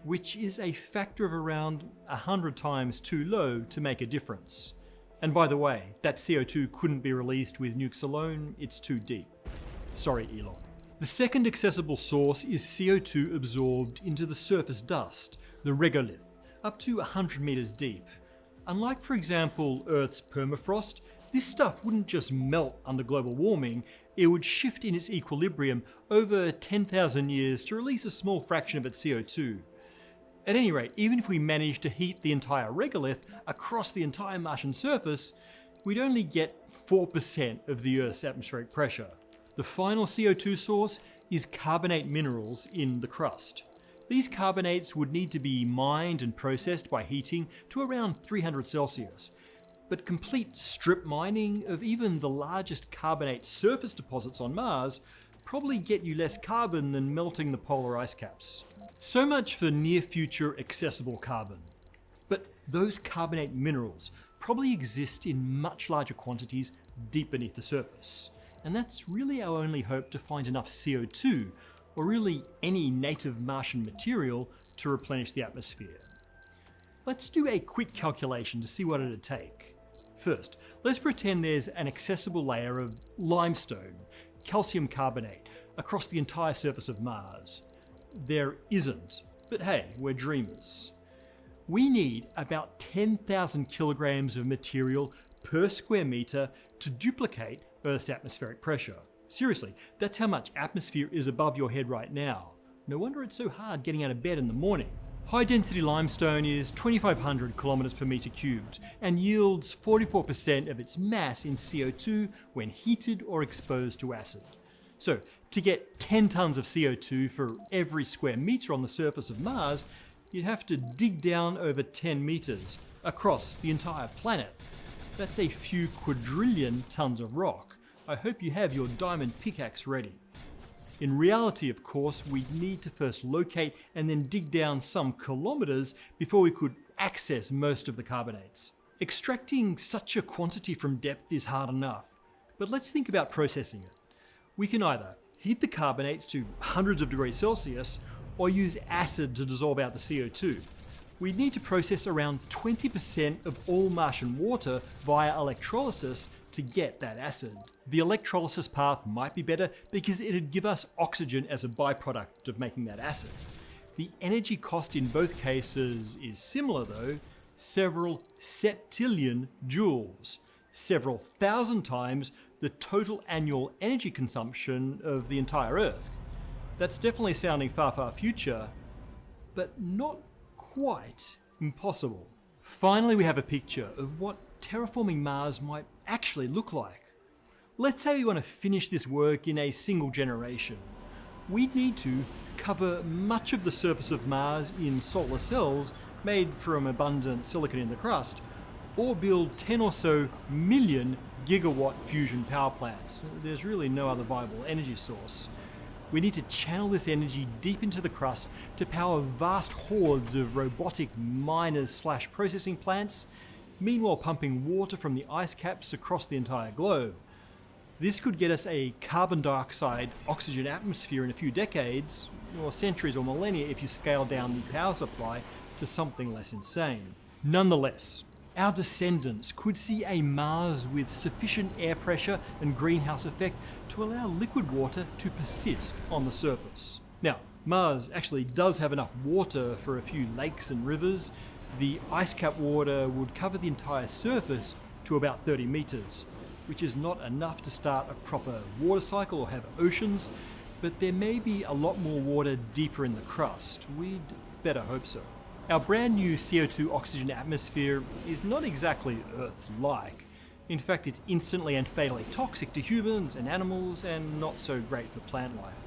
which is a factor of around 100 times too low to make a difference. And by the way, that CO2 couldn't be released with nukes alone, it's too deep. Sorry, Elon. The second accessible source is CO2 absorbed into the surface dust, the regolith, up to 100 meters deep. Unlike, for example, Earth's permafrost, this stuff wouldn't just melt under global warming, it would shift in its equilibrium over 10,000 years to release a small fraction of its CO2. At any rate, even if we managed to heat the entire regolith across the entire Martian surface, we'd only get 4% of the Earth's atmospheric pressure. The final CO2 source is carbonate minerals in the crust. These carbonates would need to be mined and processed by heating to around 300 Celsius. But complete strip mining of even the largest carbonate surface deposits on Mars probably get you less carbon than melting the polar ice caps. So much for near-future accessible carbon. But those carbonate minerals probably exist in much larger quantities deep beneath the surface. And that's really our only hope to find enough CO2, or really any native Martian material, to replenish the atmosphere. Let's do a quick calculation to see what it'd take. First, let's pretend there's an accessible layer of limestone, calcium carbonate, across the entire surface of Mars. There isn't, but hey, we're dreamers. We need about 10,000 kilograms of material per square meter to duplicate Earth's atmospheric pressure. Seriously, that's how much atmosphere is above your head right now. No wonder it's so hard getting out of bed in the morning. High-density limestone is 2,500 kilometers per meter cubed and yields 44% of its mass in CO2 when heated or exposed to acid. So, to get 10 tons of CO2 for every square meter on the surface of Mars, you'd have to dig down over 10 meters across the entire planet. That's a few quadrillion tons of rock. I hope you have your diamond pickaxe ready. In reality, of course, we'd need to first locate and then dig down some kilometers before we could access most of the carbonates. Extracting such a quantity from depth is hard enough, but let's think about processing it. We can either heat the carbonates to hundreds of degrees Celsius or use acid to dissolve out the CO2. We'd need to process around 20% of all Martian water via electrolysis to get that acid. The electrolysis path might be better because it'd give us oxygen as a byproduct of making that acid. The energy cost in both cases is similar though, several septillion joules, several thousand times the total annual energy consumption of the entire Earth. That's definitely sounding far, far future, but not quite impossible. Finally, we have a picture of what terraforming Mars might actually look like. Let's say we want to finish this work in a single generation. We'd need to cover much of the surface of Mars in solar cells made from abundant silicon in the crust, or build 10 or so million gigawatt fusion power plants. There's really no other viable energy source. We need to channel this energy deep into the crust to power vast hordes of robotic miners/processing plants, meanwhile pumping water from the ice caps across the entire globe. This could get us a carbon dioxide oxygen atmosphere in a few decades, or centuries or millennia if you scale down the power supply to something less insane. Nonetheless, our descendants could see a Mars with sufficient air pressure and greenhouse effect to allow liquid water to persist on the surface. Now, Mars actually does have enough water for a few lakes and rivers. The ice cap water would cover the entire surface to about 30 meters, which is not enough to start a proper water cycle or have oceans, but there may be a lot more water deeper in the crust. We'd better hope so. Our brand new CO2 oxygen atmosphere is not exactly Earth-like. In fact, it's instantly and fatally toxic to humans and animals and not so great for plant life.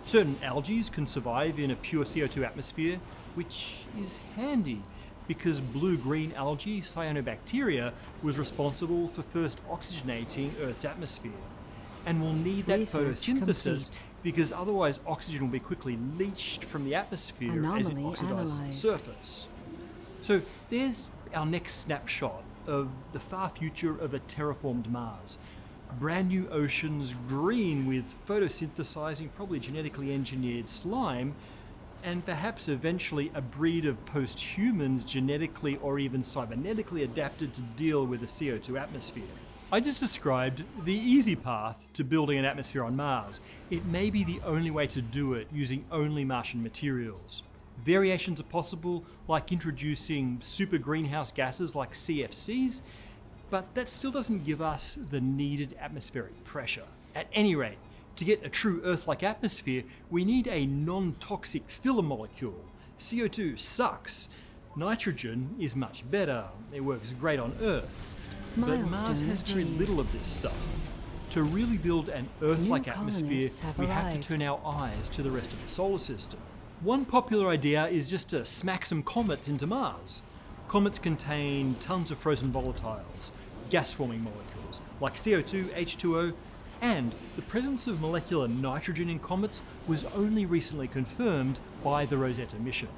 Certain algae can survive in a pure CO2 atmosphere, which is handy because blue-green algae, cyanobacteria, was responsible for first oxygenating Earth's atmosphere. And we'll need that photosynthesis because otherwise oxygen will be quickly leached from the atmosphere as it oxidizes the surface. So there's our next snapshot of the far future of a terraformed Mars. Brand new oceans green with photosynthesizing, probably genetically engineered slime, and perhaps eventually a breed of post-humans genetically or even cybernetically adapted to deal with the CO2 atmosphere. I just described the easy path to building an atmosphere on Mars. It may be the only way to do it using only Martian materials. Variations are possible, like introducing super greenhouse gases like CFCs, but that still doesn't give us the needed atmospheric pressure. At any rate, to get a true Earth-like atmosphere, we need a non-toxic filler molecule. CO2 sucks. Nitrogen is much better. It works great on Earth. But Mars has very little of this stuff. To really build an Earth-like atmosphere, we have to turn our eyes to the rest of the solar system. One popular idea is just to smack some comets into Mars. Comets contain tons of frozen volatiles, gas-forming molecules, like CO2, H2O, and the presence of molecular nitrogen in comets was only recently confirmed by the Rosetta mission.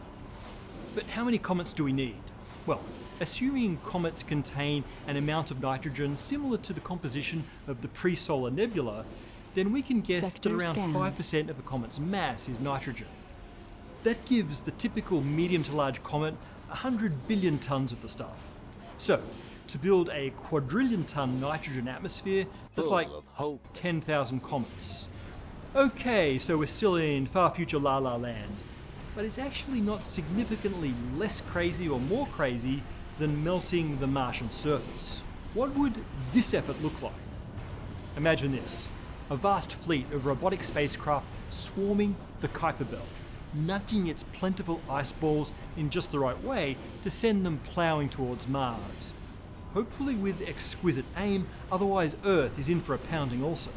But how many comets do we need? Well, assuming comets contain an amount of nitrogen similar to the composition of the pre-solar nebula, then we can guess that around 5% of a comet's mass is nitrogen. That gives the typical medium to large comet 100 billion tons of the stuff. So, to build a quadrillion-ton nitrogen atmosphere, that's like 10,000 comets. Okay, so we're still in far future La La Land, but it's actually not significantly less crazy or more crazy than melting the Martian surface. What would this effort look like? Imagine this, a vast fleet of robotic spacecraft swarming the Kuiper Belt, nudging its plentiful ice balls in just the right way to send them ploughing towards Mars. Hopefully with exquisite aim, otherwise Earth is in for a pounding also.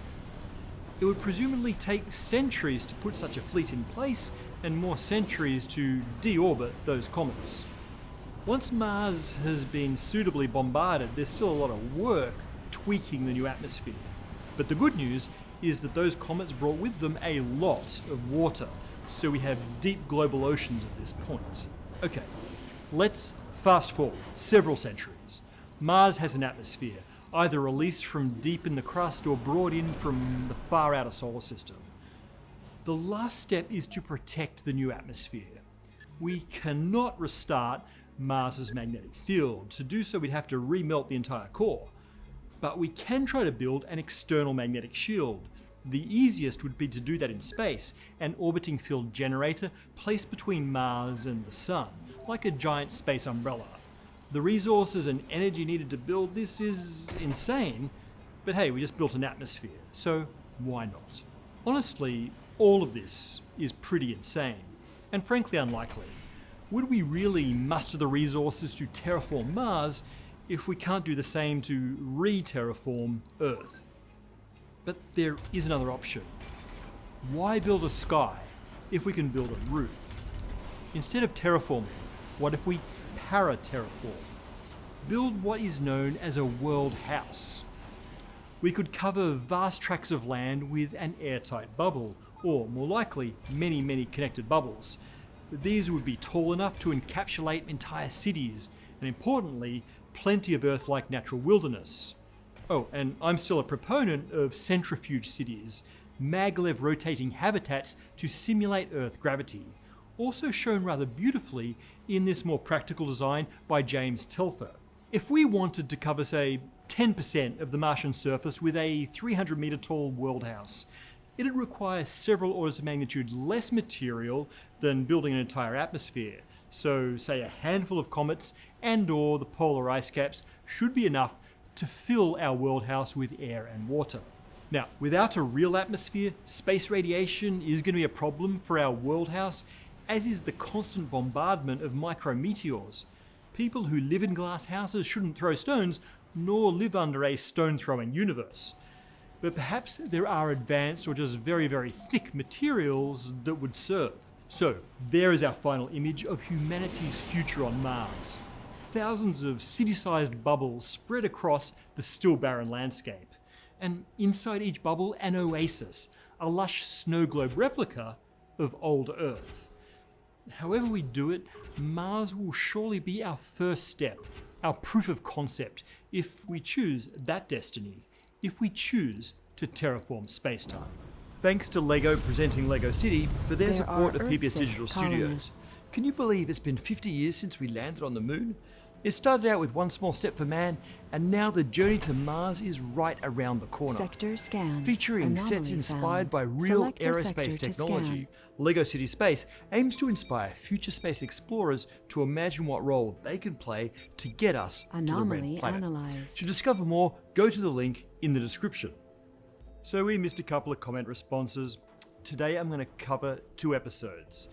It would presumably take centuries to put such a fleet in place, and more centuries to deorbit those comets. Once Mars has been suitably bombarded, there's still a lot of work tweaking the new atmosphere. But the good news is that those comets brought with them a lot of water, so we have deep global oceans at this point. Okay, let's fast forward several centuries. Mars has an atmosphere, either released from deep in the crust or brought in from the far outer solar system. The last step is to protect the new atmosphere. We cannot restart Mars's magnetic field. To do so, we'd have to remelt the entire core. But we can try to build an external magnetic shield. The easiest would be to do that in space, an orbiting field generator placed between Mars and the Sun, like a giant space umbrella. The resources and energy needed to build this is insane, but hey, we just built an atmosphere, so why not? Honestly, all of this is pretty insane, and frankly unlikely. Would we really muster the resources to terraform Mars if we can't do the same to re-terraform Earth? But there is another option. Why build a sky if we can build a roof? Instead of terraforming, what if we para-terraform? Build what is known as a world house. We could cover vast tracts of land with an airtight bubble, or more likely, many connected bubbles. These would be tall enough to encapsulate entire cities, and importantly, plenty of Earth-like natural wilderness. Oh, and I'm still a proponent of centrifuge cities, maglev rotating habitats to simulate Earth gravity, also shown rather beautifully in this more practical design by James Telfer. If we wanted to cover, say, 10% of the Martian surface with a 300-metre tall world house, it'd require several orders of magnitude less material than building an entire atmosphere. So, say a handful of comets and/or the polar ice caps should be enough to fill our world house with air and water. Now, without a real atmosphere, space radiation is going to be a problem for our world house, as is the constant bombardment of micrometeors. People who live in glass houses shouldn't throw stones, nor live under a stone-throwing universe. But perhaps there are advanced or just very thick materials that would serve. So, there is our final image of humanity's future on Mars. Thousands of city-sized bubbles spread across the still barren landscape. And inside each bubble, an oasis, a lush snow globe replica of old Earth. However we do it, Mars will surely be our first step, our proof of concept, if we choose that destiny, if we choose to terraform space-time. Thanks to LEGO presenting LEGO City for their support of PBS Digital Studios. Can you believe it's been 50 years since we landed on the moon? It started out with one small step for man, and now the journey to Mars is right around the corner. Sector scan. Featuring sets inspired by real aerospace technology, LEGO City Space aims to inspire future space explorers to imagine what role they can play to get us to the red planet. Analyzed. To discover more, go to the link in the description. So we missed a couple of comment responses. Today I'm going to cover 2 episodes.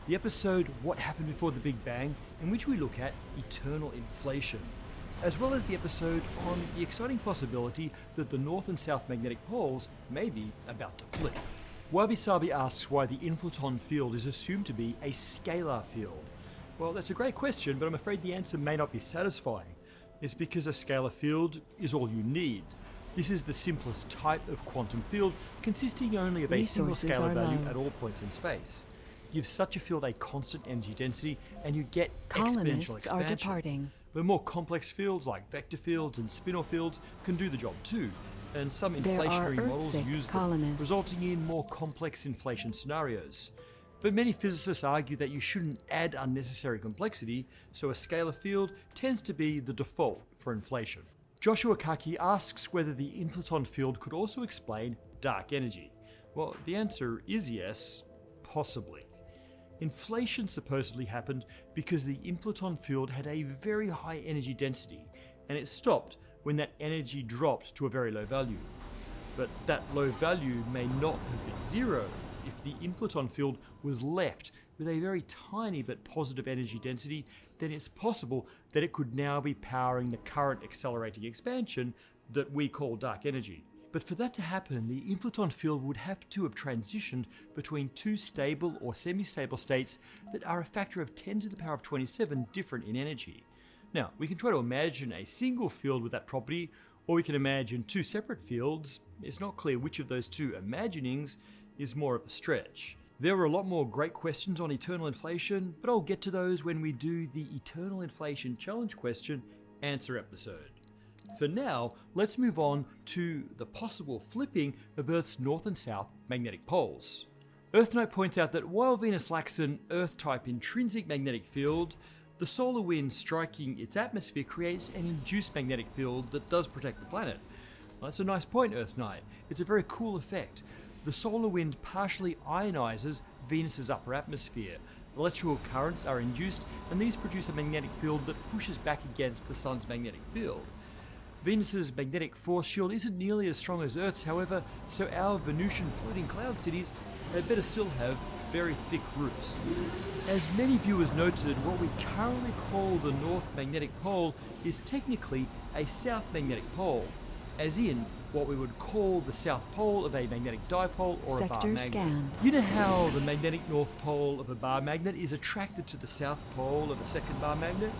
The episode What Happened Before the Big Bang, in which we look at eternal inflation, as well as the episode on the exciting possibility that the North and South magnetic poles may be about to flip. Wabi Sabi asks why the inflaton field is assumed to be a scalar field. Well, that's a great question, but I'm afraid the answer may not be satisfying. It's because a scalar field is all you need. This is the simplest type of quantum field, consisting only of a single scalar value at all points in space. Give such a field a constant energy density and you get exponential expansion. Are departing. But more complex fields like vector fields and spinor fields can do the job too, and some inflationary models use them, resulting in more complex inflation scenarios. But many physicists argue that you shouldn't add unnecessary complexity, so a scalar field tends to be the default for inflation. Joshua Kaki asks whether the inflaton field could also explain dark energy. Well, the answer is yes, possibly. Inflation supposedly happened because the inflaton field had a very high energy density, and it stopped when that energy dropped to a very low value. But that low value may not have been zero if the inflaton field was left with a very tiny but positive energy density. Then it's possible that it could now be powering the current accelerating expansion that we call dark energy. But for that to happen, the inflaton field would have to have transitioned between two stable or semi-stable states that are a factor of 10 to the power of 27 different in energy. Now, we can try to imagine a single field with that property, or we can imagine two separate fields. It's not clear which of those two imaginings is more of a stretch. There are a lot more great questions on eternal inflation, but I'll get to those when we do the Eternal Inflation Challenge question answer episode. For now, let's move on to the possible flipping of Earth's north and south magnetic poles. atRYNEy points out that while Venus lacks an Earth-type intrinsic magnetic field, the solar wind striking its atmosphere creates an induced magnetic field that does protect the planet. Well, that's a nice point, atRYNEy. It's a very cool effect. The solar wind partially ionizes Venus's upper atmosphere. Electrical currents are induced, and these produce a magnetic field that pushes back against the sun's magnetic field. Venus's magnetic force shield isn't nearly as strong as Earth's, however, so our Venusian floating cloud cities had better still have very thick roofs. As many viewers noted, what we currently call the North Magnetic Pole is technically a South Magnetic Pole, as in what we would call the South Pole of a magnetic dipole or a bar Sector magnet. scanned. You know how the magnetic North Pole of a bar magnet is attracted to the South Pole of a second bar magnet?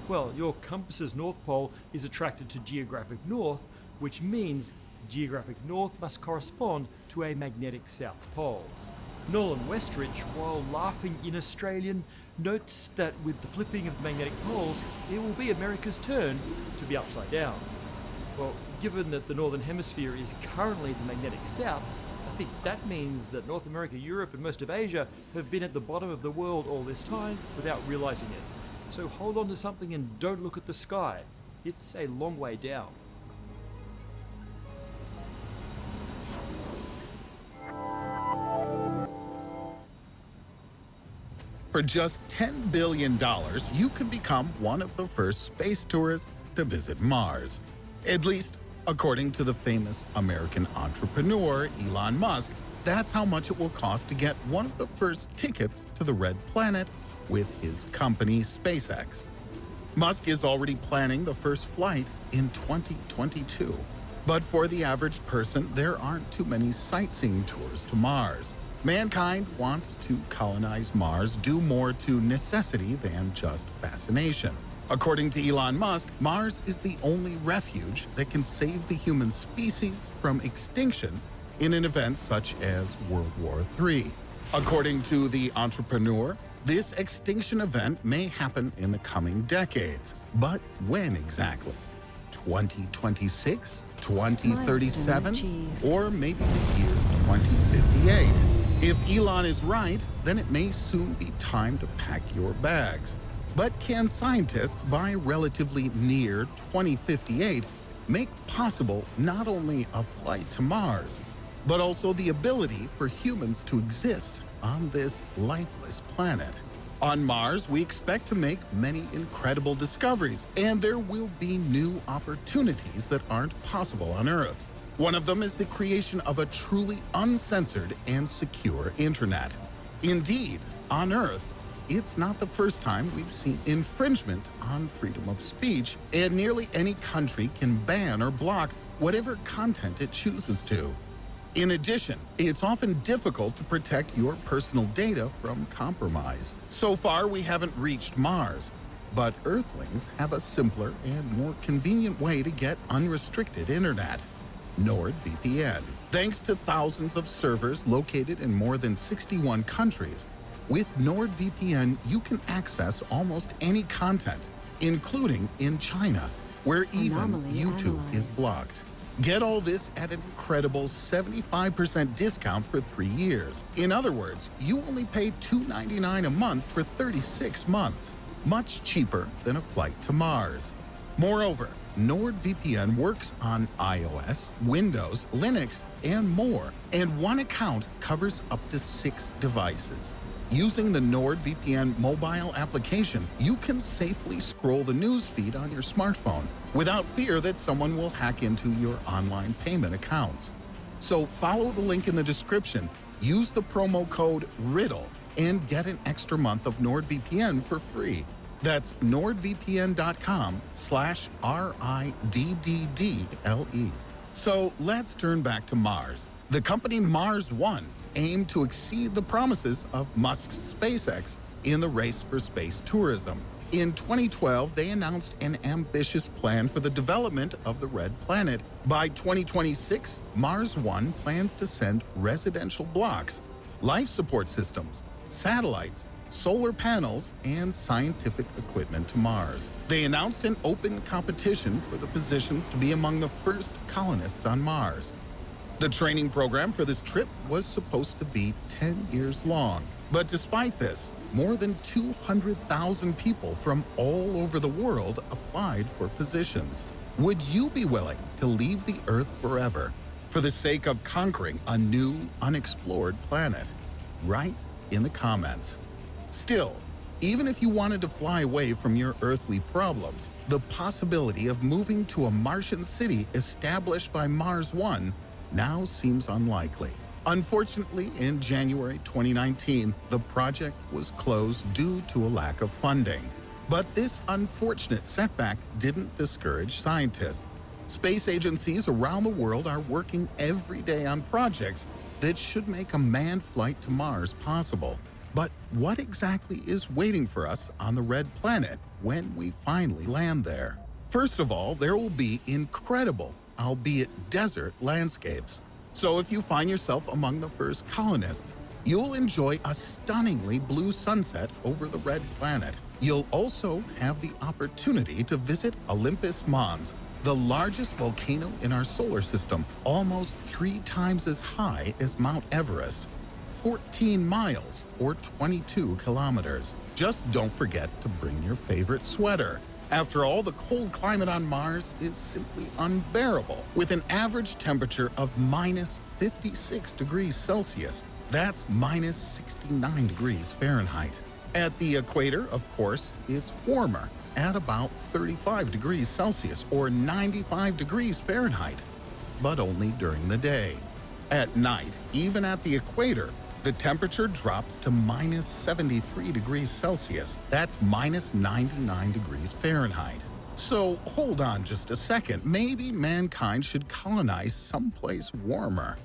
Well, your compass's North Pole is attracted to geographic North, which means geographic North must correspond to a magnetic South Pole. Nolan Westrich, while laughing in Australian, notes that with the flipping of the magnetic poles, it will be America's turn to be upside down. Well, given that the Northern Hemisphere is currently the magnetic South, I think that means that North America, Europe, and most of Asia have been at the bottom of the world all this time without realizing it. So hold on to something and don't look at the sky. It's a long way down. For just $10 billion, you can become one of the first space tourists to visit Mars. At least, according to the famous American entrepreneur Elon Musk, that's how much it will cost to get one of the first tickets to the Red Planet with his company SpaceX. Musk is already planning the first flight in 2022. But for the average person, there aren't too many sightseeing tours to Mars. Mankind wants to colonize Mars due more to necessity than just fascination. According to Elon Musk, Mars is the only refuge that can save the human species from extinction in an event such as World War III. According to the entrepreneur, this extinction event may happen in the coming decades. But when exactly? 2026? 2037? Or maybe the year 2058? If Elon is right, then it may soon be time to pack your bags. But can scientists, by relatively near 2058, make possible not only a flight to Mars, but also the ability for humans to exist on this lifeless planet? On Mars, we expect to make many incredible discoveries, and there will be new opportunities that aren't possible on Earth. One of them is the creation of a truly uncensored and secure internet. Indeed, on Earth, it's not the first time we've seen infringement on freedom of speech, and nearly any country can ban or block whatever content it chooses to. In addition, it's often difficult to protect your personal data from compromise. So far, we haven't reached Mars, but Earthlings have a simpler and more convenient way to get unrestricted internet: NordVPN. Thanks to thousands of servers located in more than 61 countries, with NordVPN, you can access almost any content, including in China, where even YouTube is blocked. Get all this at an incredible 75% discount for 3 years. In other words, you only pay $2.99 a month for 36 months, much cheaper than a flight to Mars. Moreover, NordVPN works on iOS, Windows, Linux, and more, and one account covers up to 6 devices. Using the NordVPN mobile application, you can safely scroll the news feed on your smartphone without fear that someone will hack into your online payment accounts. So follow the link in the description, use the promo code RIDDLE, and get an extra month of NordVPN for free. That's nordvpn.com/RIDDDLE. So let's turn back to Mars. The company Mars One aimed to exceed the promises of Musk's SpaceX in the race for space tourism. In 2012, they announced an ambitious plan for the development of the Red Planet. By 2026, Mars One plans to send residential blocks, life support systems, satellites, solar panels, and scientific equipment to Mars. They announced an open competition for the positions to be among the first colonists on Mars. The training program for this trip was supposed to be 10 years long. But despite this, more than 200,000 people from all over the world applied for positions. Would you be willing to leave the Earth forever for the sake of conquering a new, unexplored planet? Write in the comments. Still, even if you wanted to fly away from your earthly problems, the possibility of moving to a Martian city established by Mars One now seems unlikely. Unfortunately, in January 2019, the project was closed due to a lack of funding. But this unfortunate setback didn't discourage scientists. Space agencies around the world are working every day on projects that should make a manned flight to Mars possible. But what exactly is waiting for us on the Red Planet when we finally land there? First of all, there will be incredible, albeit desert, landscapes. So if you find yourself among the first colonists, you'll enjoy a stunningly blue sunset over the Red Planet. You'll also have the opportunity to visit Olympus Mons, the largest volcano in our solar system, almost 3 times as high as Mount Everest. 14 miles or 22 kilometers. Just don't forget to bring your favorite sweater. After all, the cold climate on Mars is simply unbearable, with an average temperature of minus 56 degrees Celsius. That's minus 69 degrees Fahrenheit. At the equator, of course, it's warmer, at about 35 degrees Celsius or 95 degrees Fahrenheit, but only during the day. At night, even at the equator, the temperature drops to minus 73 degrees Celsius. That's minus 99 degrees Fahrenheit. So hold on just a second. Maybe mankind should colonize someplace warmer.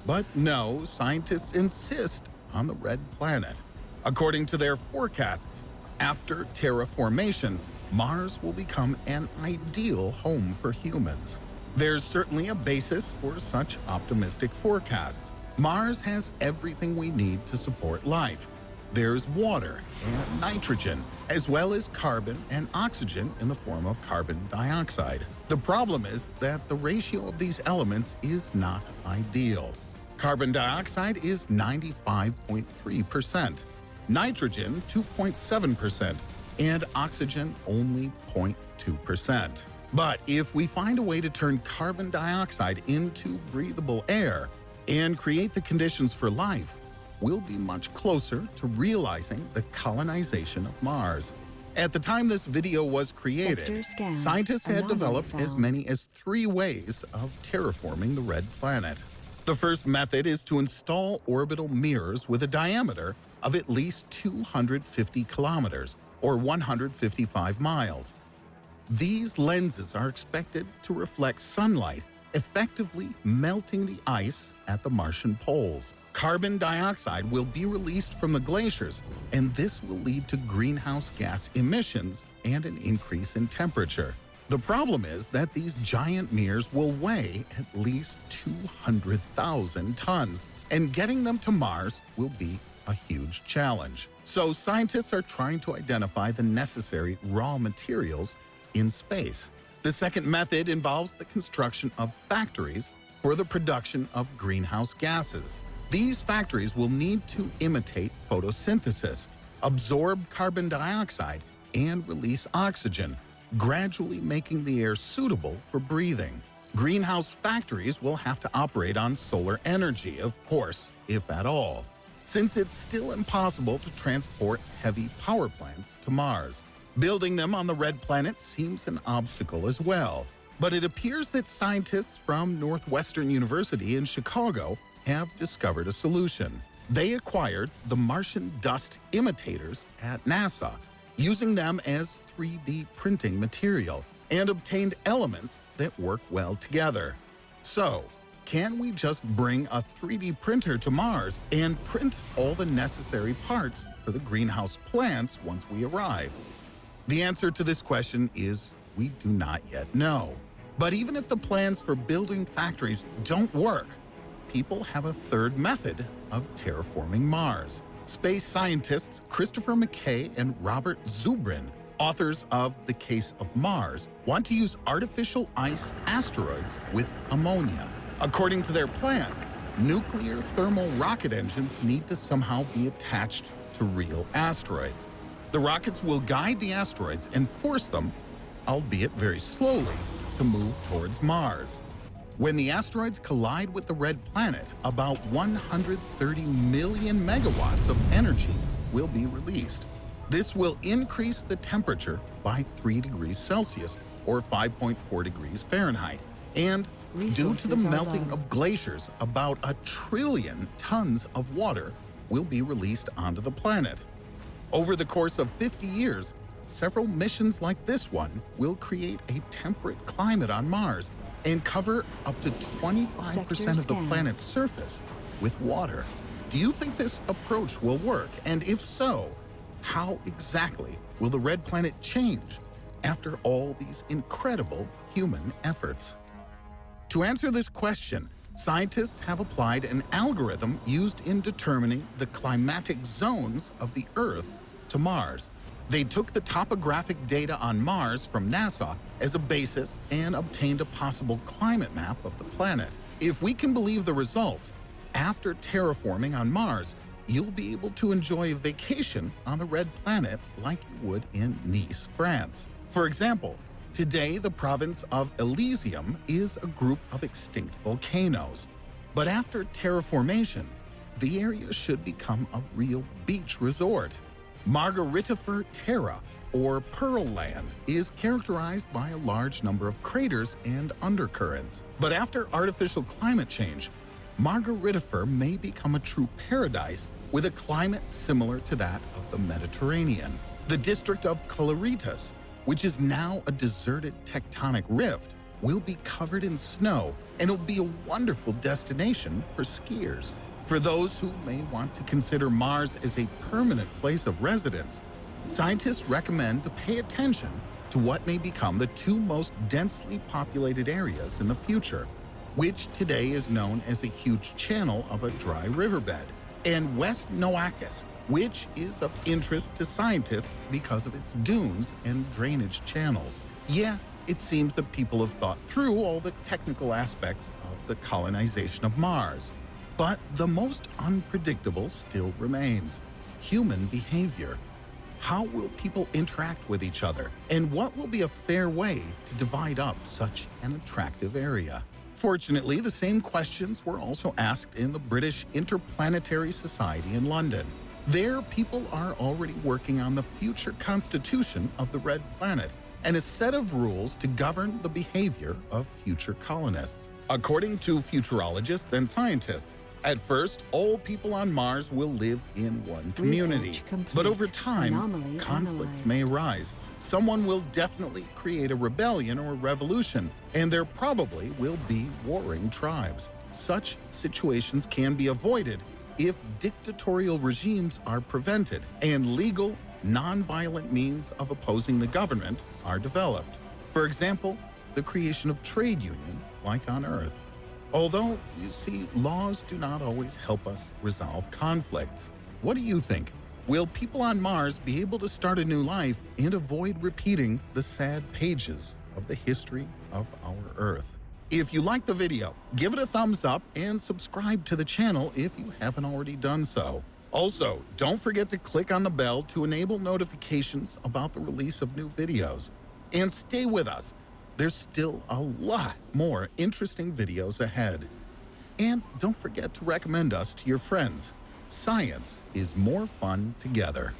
But no, scientists insist on the Red Planet. According to their forecasts, after terraformation, Mars will become an ideal home for humans. There's certainly a basis for such optimistic forecasts. Mars has everything we need to support life. There's water and nitrogen, as well as carbon and oxygen in the form of carbon dioxide. The problem is that the ratio of these elements is not ideal. Carbon dioxide is 95.3%, nitrogen 2.7%, and oxygen only 0.2%. But if we find a way to turn carbon dioxide into breathable air and create the conditions for life, we'll be much closer to realizing the colonization of Mars. At the time this video was created, scientists had developed as many as 3 ways of terraforming the Red Planet. The first method is to install orbital mirrors with a diameter of at least 250 kilometers or 155 miles. These lenses are expected to reflect sunlight, effectively melting the ice at the Martian poles. Carbon dioxide will be released from the glaciers, and this will lead to greenhouse gas emissions and an increase in temperature. The problem is that these giant mirrors will weigh at least 200,000 tons, and getting them to Mars will be a huge challenge. So scientists are trying to identify the necessary raw materials in space. The second method involves the construction of factories for the production of greenhouse gases. These factories will need to imitate photosynthesis, absorb carbon dioxide, and release oxygen, gradually making the air suitable for breathing. Greenhouse factories will have to operate on solar energy, of course, if at all, since it's still impossible to transport heavy power plants to Mars. Building them on the Red Planet seems an obstacle as well. But it appears that scientists from Northwestern University in Chicago have discovered a solution. They acquired the Martian dust imitators at NASA, using them as 3D printing material, and obtained elements that work well together. So, can we just bring a 3D printer to Mars and print all the necessary parts for the greenhouse plants once we arrive? The answer to this question is we do not yet know. But even if the plans for building factories don't work, people have a third method of terraforming Mars. Space scientists Christopher McKay and Robert Zubrin, authors of The Case of Mars, want to use artificial ice asteroids with ammonia. According to their plan, nuclear thermal rocket engines need to somehow be attached to real asteroids. The rockets will guide the asteroids and force them, albeit very slowly, to move towards Mars. When the asteroids collide with the red planet, about 130 million megawatts of energy will be released. This will increase the temperature by 3 degrees Celsius, or 5.4 degrees Fahrenheit. And due to the melting of glaciers, about 1 trillion tons of water will be released onto the planet. Over the course of 50 years, several missions like this one will create a temperate climate on Mars and cover up to 25% of the planet's surface with water. Do you think this approach will work? And if so, how exactly will the red planet change after all these incredible human efforts? To answer this question, scientists have applied an algorithm used in determining the climatic zones of the Earth to Mars. They took the topographic data on Mars from NASA as a basis and obtained a possible climate map of the planet. If we can believe the results, after terraforming on Mars, you'll be able to enjoy a vacation on the red planet like you would in Nice, France. For example, today the province of Elysium is a group of extinct volcanoes. But after terraformation, the area should become a real beach resort. Margaritifer Terra, or Pearl Land, is characterized by a large number of craters and undercurrents. But after artificial climate change, Margaritifer may become a true paradise with a climate similar to that of the Mediterranean. The district of Claritas, which is now a deserted tectonic rift, will be covered in snow and will be a wonderful destination for skiers. For those who may want to consider Mars as a permanent place of residence, scientists recommend to pay attention to what may become the 2 most densely populated areas in the future, which today is known as a huge channel of a dry riverbed, and West Noachis, which is of interest to scientists because of its dunes and drainage channels. Yeah, it seems that people have thought through all the technical aspects of the colonization of Mars. But the most unpredictable still remains: human behavior. How will people interact with each other? And what will be a fair way to divide up such an attractive area? Fortunately, the same questions were also asked in the British Interplanetary Society in London. There, people are already working on the future constitution of the Red Planet and a set of rules to govern the behavior of future colonists. According to futurologists and scientists, at first, all people on Mars will live in one community. But over time, conflicts may arise. Someone will definitely create a rebellion or revolution, and there probably will be warring tribes. Such situations can be avoided if dictatorial regimes are prevented and legal, non-violent means of opposing the government are developed. For example, the creation of trade unions like on Earth. Although, you see, laws do not always help us resolve conflicts. What do you think? Will people on Mars be able to start a new life and avoid repeating the sad pages of the history of our Earth? If you liked the video, give it a thumbs up and subscribe to the channel if you haven't already done so. Also, don't forget to click on the bell to enable notifications about the release of new videos. And stay with us. There's still a lot more interesting videos ahead. And don't forget to recommend us to your friends. Science is more fun together.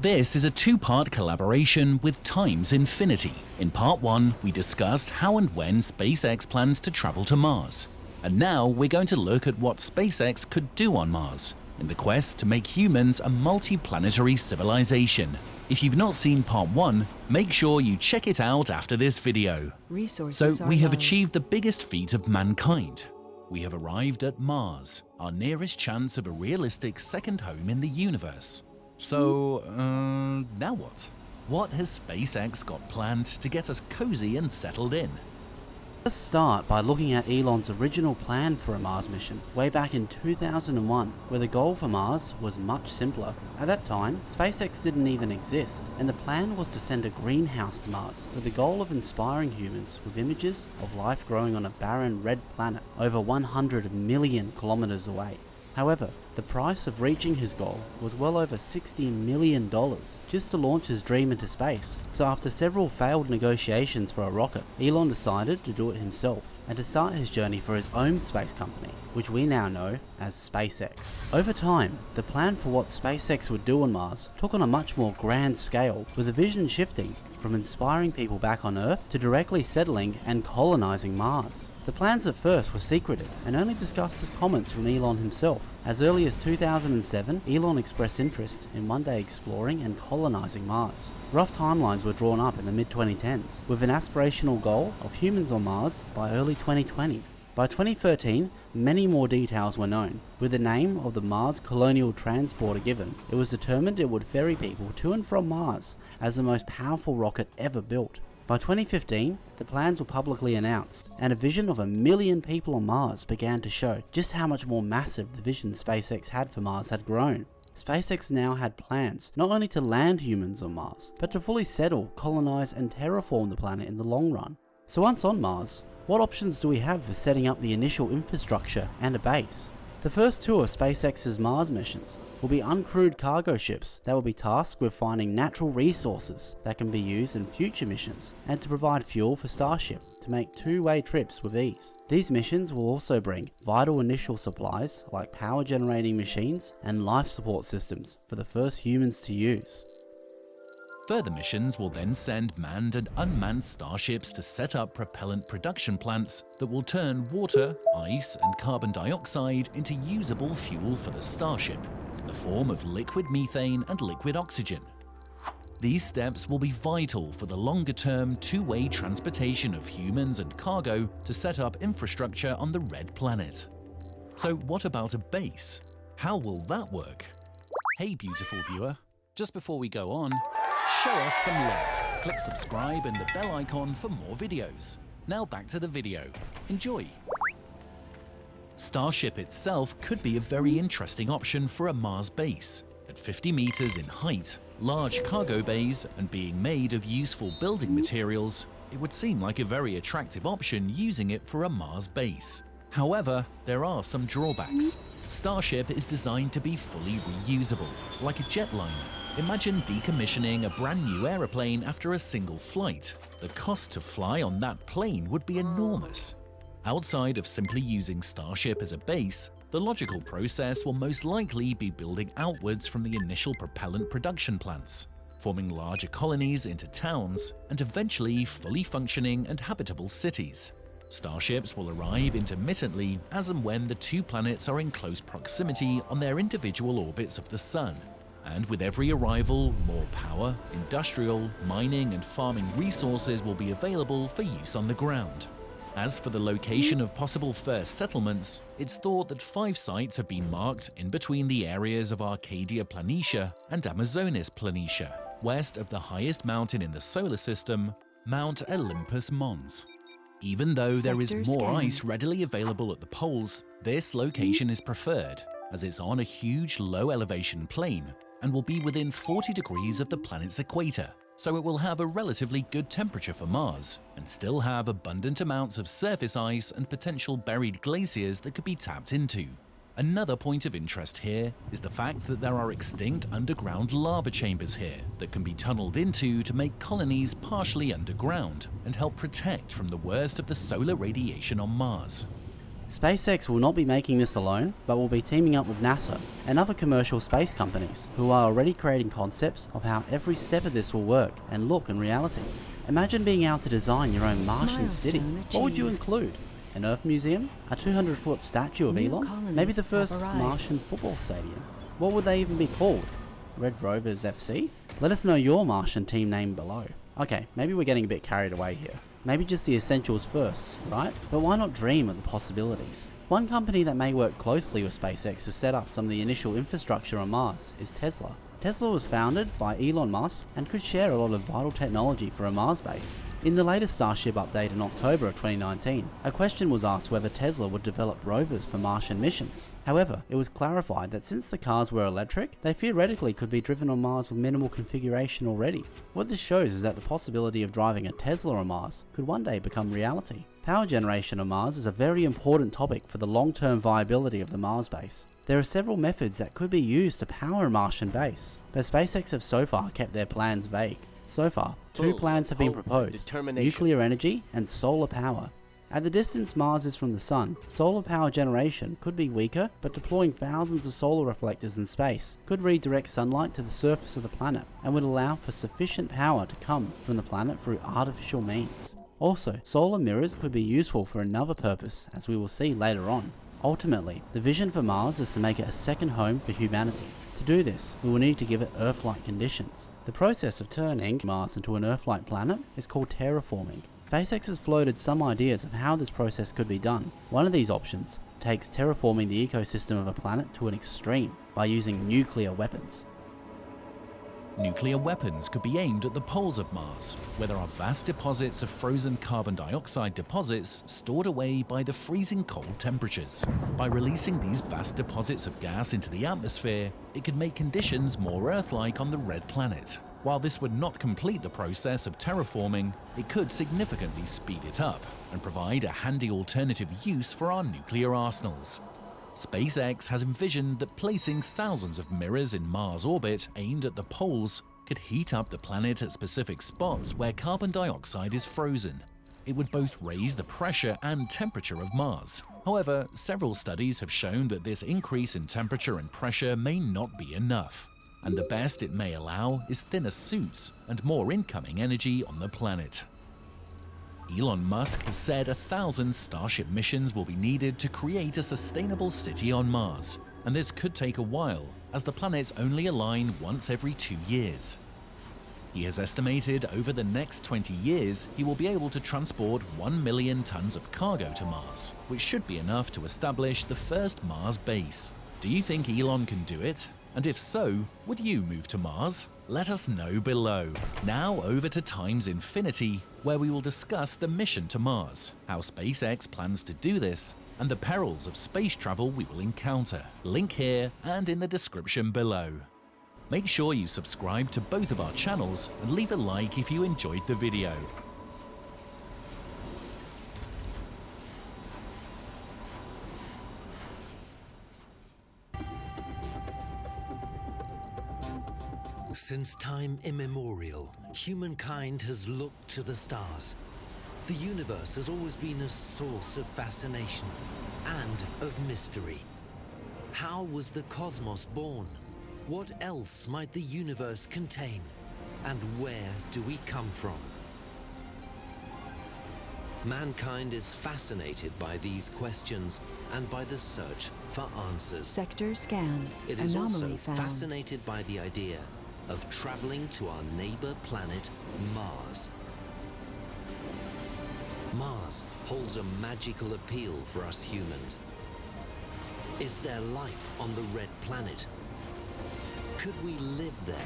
This is a two-part collaboration with Times Infinity. In part 1, we discussed how and when SpaceX plans to travel to Mars. And now we're going to look at what SpaceX could do on Mars in the quest to make humans a multi-planetary civilization. If you've not seen part 1, make sure you check it out after this video. So we have achieved the biggest feat of mankind. We have arrived at Mars, our nearest chance of a realistic second home in the universe. So, now what? What has SpaceX got planned to get us cozy and settled in? Let's start by looking at Elon's original plan for a Mars mission, way back in 2001, where the goal for Mars was much simpler. At that time, SpaceX didn't even exist, and the plan was to send a greenhouse to Mars, with the goal of inspiring humans with images of life growing on a barren red planet over 100 million kilometers away. However, the price of reaching his goal was well over $60 million just to launch his dream into space. So after several failed negotiations for a rocket, Elon decided to do it himself and to start his journey for his own space company, which we now know as SpaceX. Over time, the plan for what SpaceX would do on Mars took on a much more grand scale, with the vision shifting from inspiring people back on Earth to directly settling and colonizing Mars. The plans at first were secretive and only discussed as comments from Elon himself. As early as 2007, Elon expressed interest in one day exploring and colonizing Mars. Rough timelines were drawn up in the mid-2010s, with an aspirational goal of humans on Mars by early 2020. By 2013, many more details were known. With the name of the Mars Colonial Transporter given, it was determined it would ferry people to and from Mars as the most powerful rocket ever built. By 2015, the plans were publicly announced, and a vision of 1 million people on Mars began to show just how much more massive the vision SpaceX had for Mars had grown. SpaceX now had plans not only to land humans on Mars, but to fully settle, colonize, and terraform the planet in the long run. So once on Mars, what options do we have for setting up the initial infrastructure and a base? The first two of SpaceX's Mars missions will be uncrewed cargo ships that will be tasked with finding natural resources that can be used in future missions and to provide fuel for Starship to make two-way trips with ease. These missions will also bring vital initial supplies like power generating machines and life support systems for the first humans to use. Further missions will then send manned and unmanned starships to set up propellant production plants that will turn water, ice, and carbon dioxide into usable fuel for the Starship in the form of liquid methane and liquid oxygen. These steps will be vital for the longer-term two-way transportation of humans and cargo to set up infrastructure on the Red Planet. So what about a base? How will that work? Hey beautiful viewer, just before we go on, show us some love. Click subscribe and the bell icon for more videos. Now back to the video. Enjoy. Starship itself could be a very interesting option for a Mars base. At 50 meters in height, large cargo bays, and being made of useful building materials, it would seem like a very attractive option using it for a Mars base. However, there are some drawbacks. Starship is designed to be fully reusable, like a jetliner. Imagine decommissioning a brand new aeroplane after a single flight. The cost to fly on that plane would be enormous. Outside of simply using Starship as a base, the logical process will most likely be building outwards from the initial propellant production plants, forming larger colonies into towns, and eventually fully functioning and habitable cities. Starships will arrive intermittently as and when the two planets are in close proximity on their individual orbits of the Sun. And with every arrival, more power, industrial, mining, and farming resources will be available for use on the ground. As for the location of possible first settlements, it's thought that 5 sites have been marked in between the areas of Arcadia Planitia and Amazonas Planitia, west of the highest mountain in the solar system, Mount Olympus Mons. Even though there is more ice readily available at the poles, this location is preferred, as it's on a huge low-elevation plain and will be within 40 degrees of the planet's equator, so it will have a relatively good temperature for Mars and still have abundant amounts of surface ice and potential buried glaciers that could be tapped into. Another point of interest here is the fact that there are extinct underground lava chambers here that can be tunneled into to make colonies partially underground and help protect from the worst of the solar radiation on Mars. SpaceX will not be making this alone, but will be teaming up with NASA and other commercial space companies who are already creating concepts of how every step of this will work and look in reality. Imagine being able to design your own Martian city. What would you include? An Earth museum? A 200-foot statue of Elon? Maybe the first Martian football stadium? What would they even be called? Red Rovers FC? Let us know your Martian team name below. Okay, maybe we're getting a bit carried away here. Maybe just the essentials first, right? But why not dream of the possibilities? One company that may work closely with SpaceX to set up some of the initial infrastructure on Mars is Tesla. Tesla was founded by Elon Musk and could share a lot of vital technology for a Mars base. In the latest Starship update in October of 2019, a question was asked whether Tesla would develop rovers for Martian missions. However, it was clarified that since the cars were electric, they theoretically could be driven on Mars with minimal configuration already. What this shows is that the possibility of driving a Tesla on Mars could one day become reality. Power generation on Mars is a very important topic for the long-term viability of the Mars base. There are several methods that could be used to power a Martian base, but SpaceX have so far kept their plans vague. So far, two plans have been proposed: nuclear energy and solar power. At the distance Mars is from the Sun, solar power generation could be weaker, but deploying thousands of solar reflectors in space could redirect sunlight to the surface of the planet and would allow for sufficient power to come from the planet through artificial means. Also, solar mirrors could be useful for another purpose, as we will see later on. Ultimately, the vision for Mars is to make it a second home for humanity. To do this, we will need to give it Earth-like conditions. The process of turning Mars into an Earth-like planet is called terraforming. SpaceX has floated some ideas of how this process could be done. One of these options takes terraforming the ecosystem of a planet to an extreme by using nuclear weapons. Nuclear weapons could be aimed at the poles of Mars, where there are vast deposits of frozen carbon dioxide deposits stored away by the freezing cold temperatures. By releasing these vast deposits of gas into the atmosphere, it could make conditions more Earth-like on the red planet. While this would not complete the process of terraforming, it could significantly speed it up and provide a handy alternative use for our nuclear arsenals. SpaceX has envisioned that placing thousands of mirrors in Mars orbit aimed at the poles could heat up the planet at specific spots where carbon dioxide is frozen. It would both raise the pressure and temperature of Mars. However, several studies have shown that this increase in temperature and pressure may not be enough, and the best it may allow is thinner suits and more incoming energy on the planet. Elon Musk has said 1,000 Starship missions will be needed to create a sustainable city on Mars, and this could take a while, as the planets only align once every 2 years. He has estimated over the next 20 years he will be able to transport 1 million tons of cargo to Mars, which should be enough to establish the first Mars base. Do you think Elon can do it? And if so, would you move to Mars? Let us know below. Now over to Times Infinity, where we will discuss the mission to Mars, how SpaceX plans to do this, and the perils of space travel we will encounter. Link here and in the description below. Make sure you subscribe to both of our channels and leave a like if you enjoyed the video. Since time immemorial, humankind has looked to the stars. The universe has always been a source of fascination and of mystery. How was the cosmos born? What else might the universe contain? And where do we come from? Mankind is fascinated by these questions and by the search for answers. Sector scanned. It is Anomaly also found. fascinated by the idea of traveling to our neighbor planet, Mars. Mars holds a magical appeal for us humans. Is there life on the red planet? Could we live there?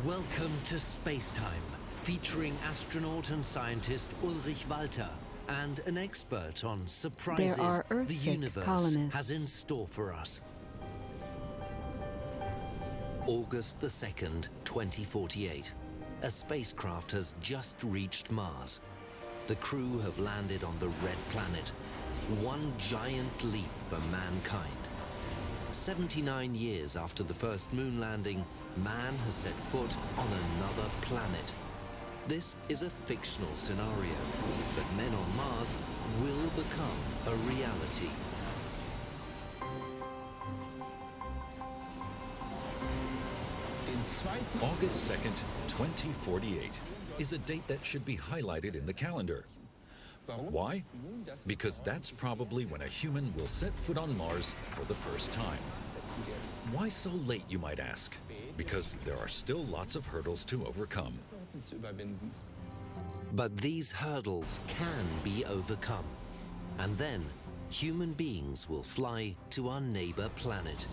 Welcome to Spacetime, featuring astronaut and scientist Ulrich Walter and an expert on surprises There are the Earth-sick universe colonists. has in store for us. August the 2nd, 2048. A spacecraft has just reached Mars. The crew have landed on the red planet. One giant leap for mankind. 79 years after the first moon landing, man has set foot on another planet. This is a fictional scenario, but men on Mars will become a reality. August 2nd, 2048 is a date that should be highlighted in the calendar. Why? Because that's probably when a human will set foot on Mars for the first time. Why so late, you might ask? Because there are still lots of hurdles to overcome. But these hurdles can be overcome. And then, human beings will fly to our neighbor planet.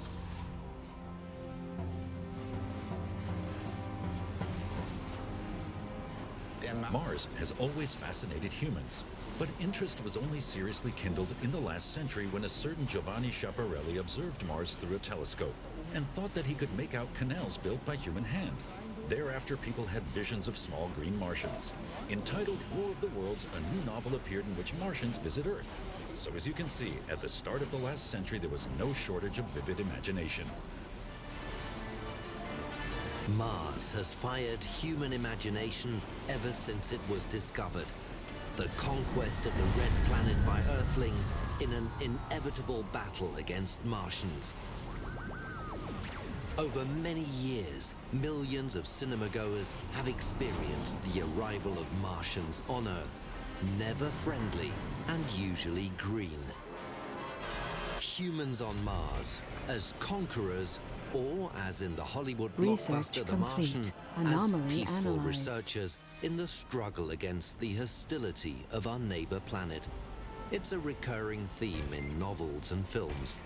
Mars has always fascinated humans, but interest was only seriously kindled in the last century when a certain Giovanni Schiaparelli observed Mars through a telescope and thought that he could make out canals built by human hand. Thereafter, people had visions of small green Martians. Entitled War of the Worlds, a new novel appeared in which Martians visit Earth. So as you can see, at the start of the last century, there was no shortage of vivid imagination. Mars has fired human imagination ever since it was discovered. The conquest of the Red Planet by Earthlings in an inevitable battle against Martians. Over many years, millions of cinema-goers have experienced the arrival of Martians on Earth, never friendly and usually green. Humans on Mars, as conquerors, or as in the Hollywood blockbuster The Martian, as peaceful researchers in the struggle against the hostility of our neighbor planet. It's a recurring theme in novels and films.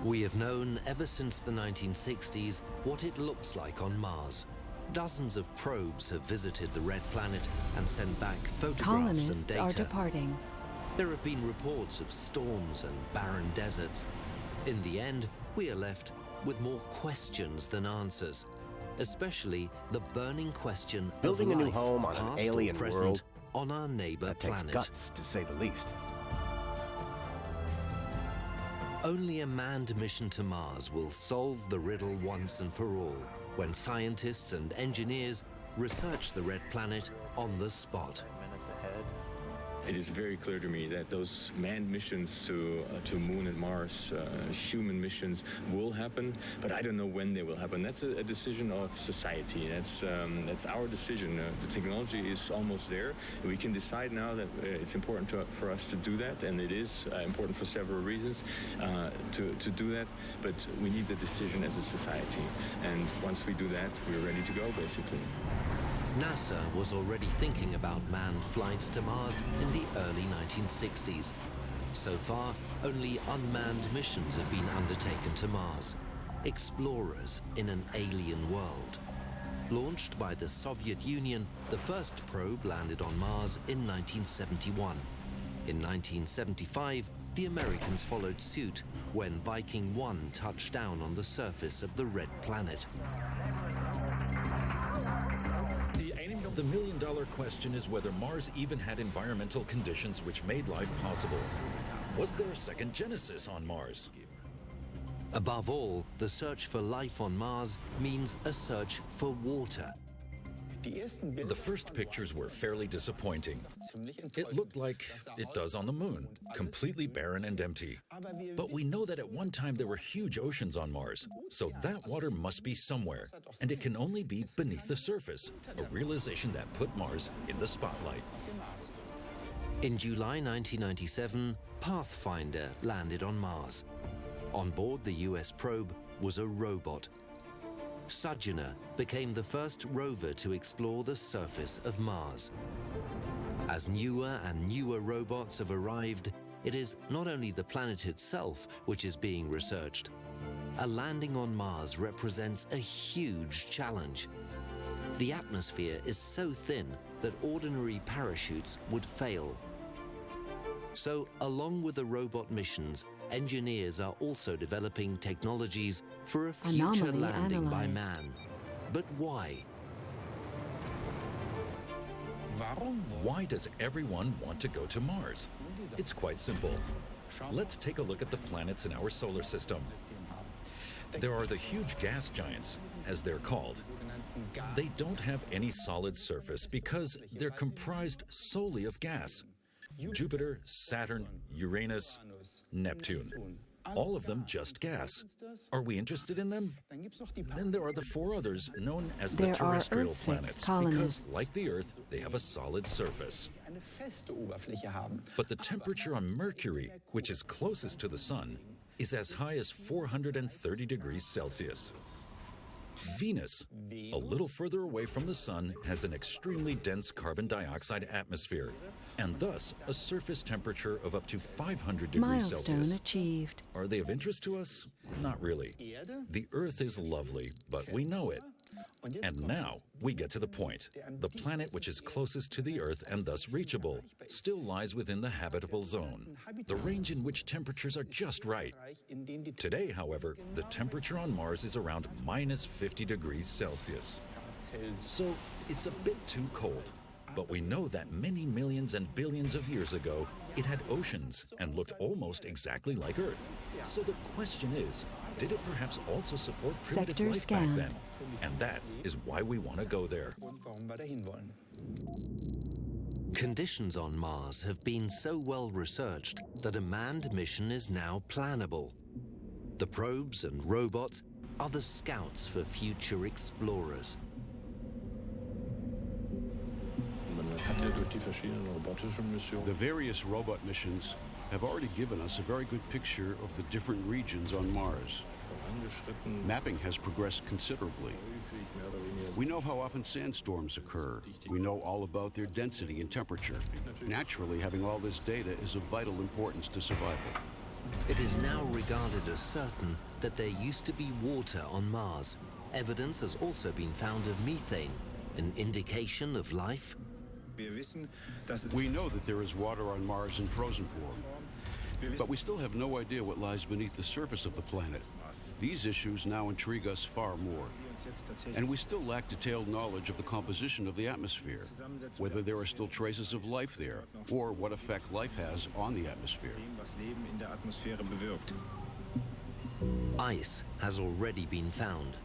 We have known ever since the 1960s what it looks like on Mars. Dozens of probes have visited the Red Planet and sent back photographs Colonists and data. are departing. There have been reports of storms and barren deserts. In the end, we are left with more questions than answers, especially the burning question Building of a new life, home on an past alien or present, world on our neighbor takes planet. guts, to say the least. Only a manned mission to Mars will solve the riddle once and for all, when scientists and engineers research the Red Planet on the spot. It is very clear to me that those manned missions to Moon and Mars, human missions, will happen, but I don't know when they will happen. That's a decision of society. That's our decision. The technology is almost there. We can decide now that it's important for us to do that, and it is important for several reasons to do that, but we need the decision as a society. And once we do that, we're ready to go, basically. NASA was already thinking about manned flights to Mars in the early 1960s. So far, only unmanned missions have been undertaken to Mars. Explorers in an alien world. Launched by the Soviet Union, the first probe landed on Mars in 1971. In 1975, the Americans followed suit when Viking 1 touched down on the surface of the Red Planet. The million-dollar question is whether Mars even had environmental conditions which made life possible. Was there a second Genesis on Mars? Above all, the search for life on Mars means a search for water. The first pictures were fairly disappointing. It looked like it does on the Moon, completely barren and empty. But we know that at one time there were huge oceans on Mars, so that water must be somewhere, and it can only be beneath the surface, a realization that put Mars in the spotlight. In July 1997, Pathfinder landed on Mars. On board the US probe was a robot. Sojourner became the first rover to explore the surface of Mars. As newer and newer robots have arrived, it is not only the planet itself which is being researched. A landing on Mars represents a huge challenge. The atmosphere is so thin that ordinary parachutes would fail. So, along with the robot missions, engineers are also developing technologies for a future landing by man. But why? Why does everyone want to go to Mars? It's quite simple. Let's take a look at the planets in our solar system. There are the huge gas giants, as they're called. They don't have any solid surface because they're comprised solely of gas. Jupiter, Saturn, Uranus, Neptune. All of them just gas. Are we interested in them? Then there are the four others known as the terrestrial planets, because, like the Earth, they have a solid surface. But the temperature on Mercury, which is closest to the Sun, is as high as 430 degrees Celsius. Venus, a little further away from the Sun, has an extremely dense carbon dioxide atmosphere, and thus a surface temperature of up to 500 degrees Celsius. Milestone achieved. Are they of interest to us? Not really. The Earth is lovely, but we know it. And now we get to the point. The planet which is closest to the Earth and thus reachable still lies within the habitable zone, the range in which temperatures are just right. Today, however, the temperature on Mars is around minus 50 degrees Celsius. So it's a bit too cold. But we know that many millions and billions of years ago, it had oceans and looked almost exactly like Earth. So the question is, did it perhaps also support primitive Sector life scanned. back then? And that is why we want to go there. Conditions on Mars have been so well researched that a manned mission is now plannable. The probes and robots are the scouts for future explorers. The various robot missions have already given us a very good picture of the different regions on Mars. Mapping has progressed considerably. We know how often sandstorms occur. We know all about their density and temperature. Naturally, having all this data is of vital importance to survival. It is now regarded as certain that there used to be water on Mars. Evidence has also been found of methane, an indication of life. We know that there is water on Mars in frozen form, but we still have no idea what lies beneath the surface of the planet. These issues now intrigue us far more, and we still lack detailed knowledge of the composition of the atmosphere, whether there are still traces of life there, or what effect life has on the atmosphere. Ice has already been found.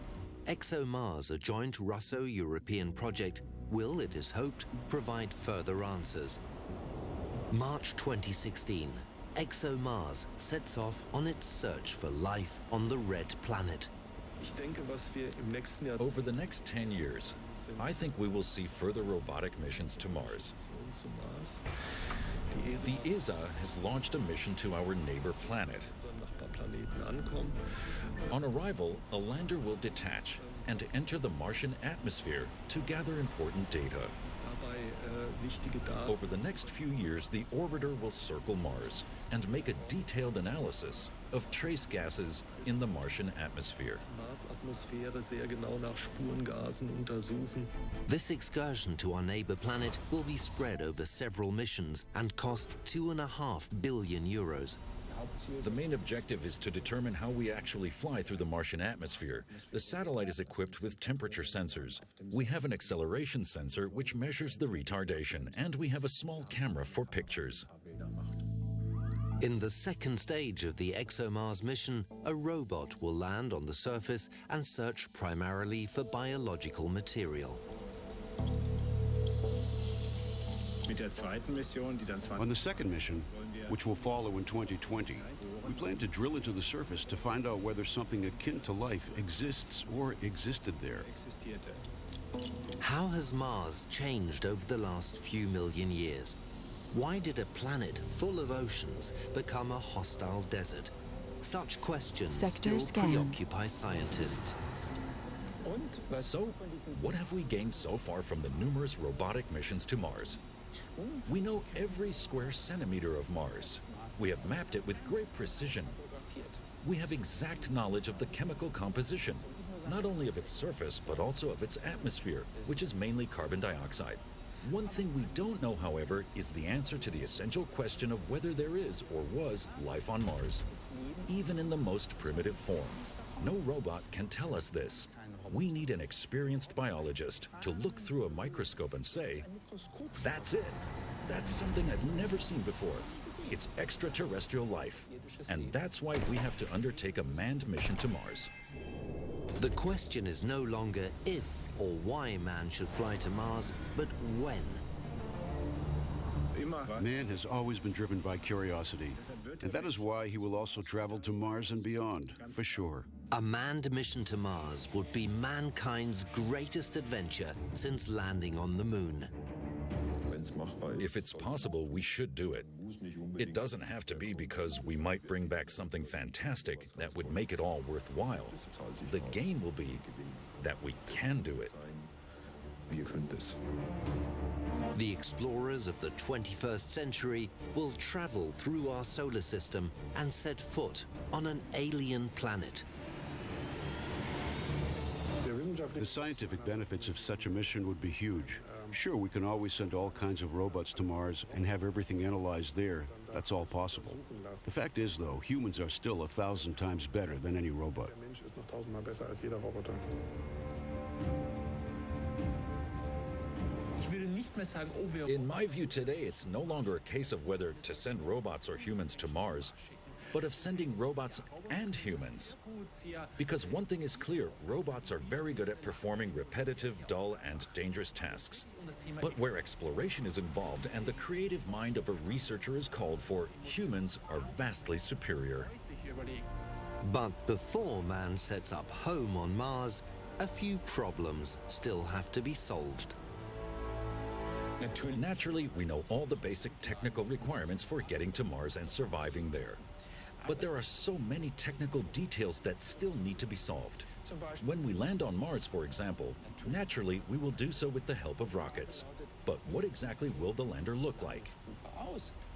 ExoMars, a joint Russo-European project, will, it is hoped, provide further answers. March 2016, ExoMars sets off on its search for life on the Red Planet. Over the next 10 years, I think we will see further robotic missions to Mars. The ESA has launched a mission to our neighbor planet. On arrival, a lander will detach and enter the Martian atmosphere to gather important data. Over the next few years, the orbiter will circle Mars and make a detailed analysis of trace gases in the Martian atmosphere. This excursion to our neighbor planet will be spread over several missions and cost €2.5 billion. The main objective is to determine how we actually fly through the Martian atmosphere. The satellite is equipped with temperature sensors. We have an acceleration sensor which measures the retardation, and we have a small camera for pictures. In the second stage of the ExoMars mission, a robot will land on the surface and search primarily for biological material. On the second mission, which will follow in 2020, we plan to drill into the surface to find out whether something akin to life exists or existed there. How has Mars changed over the last few million years? Why did a planet full of oceans become a hostile desert? Such questions still preoccupy scientists. So, what have we gained so far from the numerous robotic missions to Mars? We know every square centimeter of Mars. We have mapped it with great precision. We have exact knowledge of the chemical composition, not only of its surface, but also of its atmosphere, which is mainly carbon dioxide. One thing we don't know, however, is the answer to the essential question of whether there is or was life on Mars, even in the most primitive form. No robot can tell us this. we need an experienced biologist to look through a microscope and say, that's it. That's something I've never seen before. It's extraterrestrial life. And that's why we have to undertake a manned mission to Mars. The question is no longer if or why man should fly to Mars, but when. Man has always been driven by curiosity, and that is why he will also travel to Mars and beyond, for sure. A manned mission to Mars would be mankind's greatest adventure since landing on the moon. If it's possible, we should do it. It doesn't have to be because we might bring back something fantastic that would make it all worthwhile. The gain will be that we can do it. The explorers of the 21st century will travel through our solar system and set foot on an alien planet. The scientific benefits of such a mission would be huge. Sure, we can always send all kinds of robots to Mars and have everything analyzed there. That's all possible. The fact is, though, humans are still 1,000 times better than any robot. In my view today, it's no longer a case of whether to send robots or humans to Mars, but of sending robots and humans. Because one thing is clear, robots are very good at performing repetitive, dull, and dangerous tasks. But where exploration is involved and the creative mind of a researcher is called for, humans are vastly superior. But before man sets up home on Mars, a few problems still have to be solved. Naturally, we know all the basic technical requirements for getting to Mars and surviving there. But there are so many technical details that still need to be solved. When we land on Mars, for example, naturally we will do so with the help of rockets. But what exactly will the lander look like?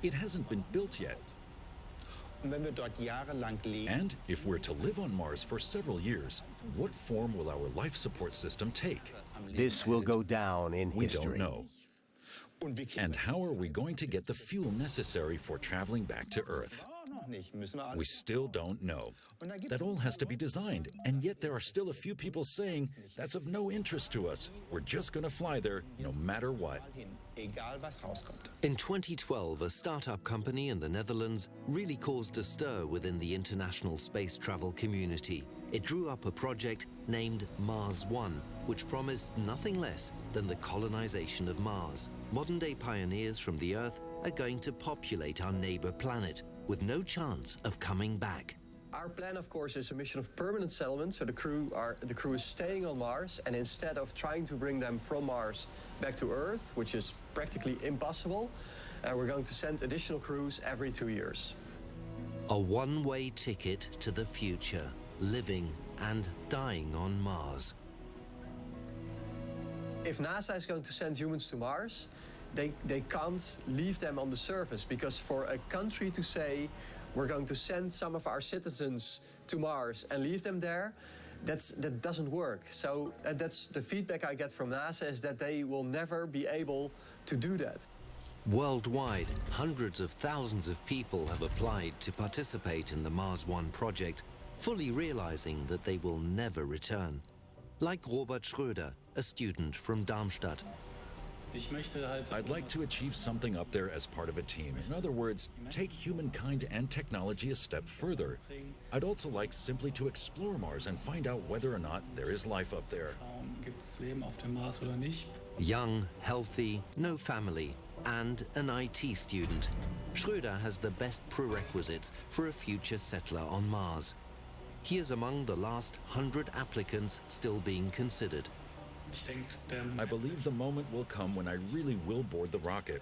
It hasn't been built yet. And if we're to live on Mars for several years, what form will our life support system take? This will go down in history. We don't know. And how are we going to get the fuel necessary for traveling back to Earth? We still don't know. That all has to be designed, and yet there are still a few people saying that's of no interest to us. We're just going to fly there no matter what. In 2012, a startup company in the Netherlands really caused a stir within the international space travel community. It drew up a project named Mars One, which promised nothing less than the colonization of Mars. Modern-day pioneers from the Earth are going to populate our neighbor planet with no chance of coming back. Our plan, of course, is a mission of permanent settlement, so the crew is staying on Mars, and instead of trying to bring them from Mars back to Earth, which is practically impossible, we're going to send additional crews every 2 years. A one-way ticket to the future, living and dying on Mars. If NASA is going to send humans to Mars, they can't leave them on the surface, because for a country to say we're going to send some of our citizens to Mars and leave them there, that doesn't work. So that's the feedback I get from NASA, is that they will never be able to do that. Worldwide, hundreds of thousands of people have applied to participate in the Mars One project, fully realizing that they will never return. Like Robert Schröder, a student from Darmstadt. I'd like to achieve something up there as part of a team. In other words, take humankind and technology a step further. I'd also like simply to explore Mars and find out whether or not there is life up there. Young, healthy, no family, and an IT student, Schröder has the best prerequisites for a future settler on Mars. He is among the last 100 applicants still being considered. I believe the moment will come when I really will board the rocket.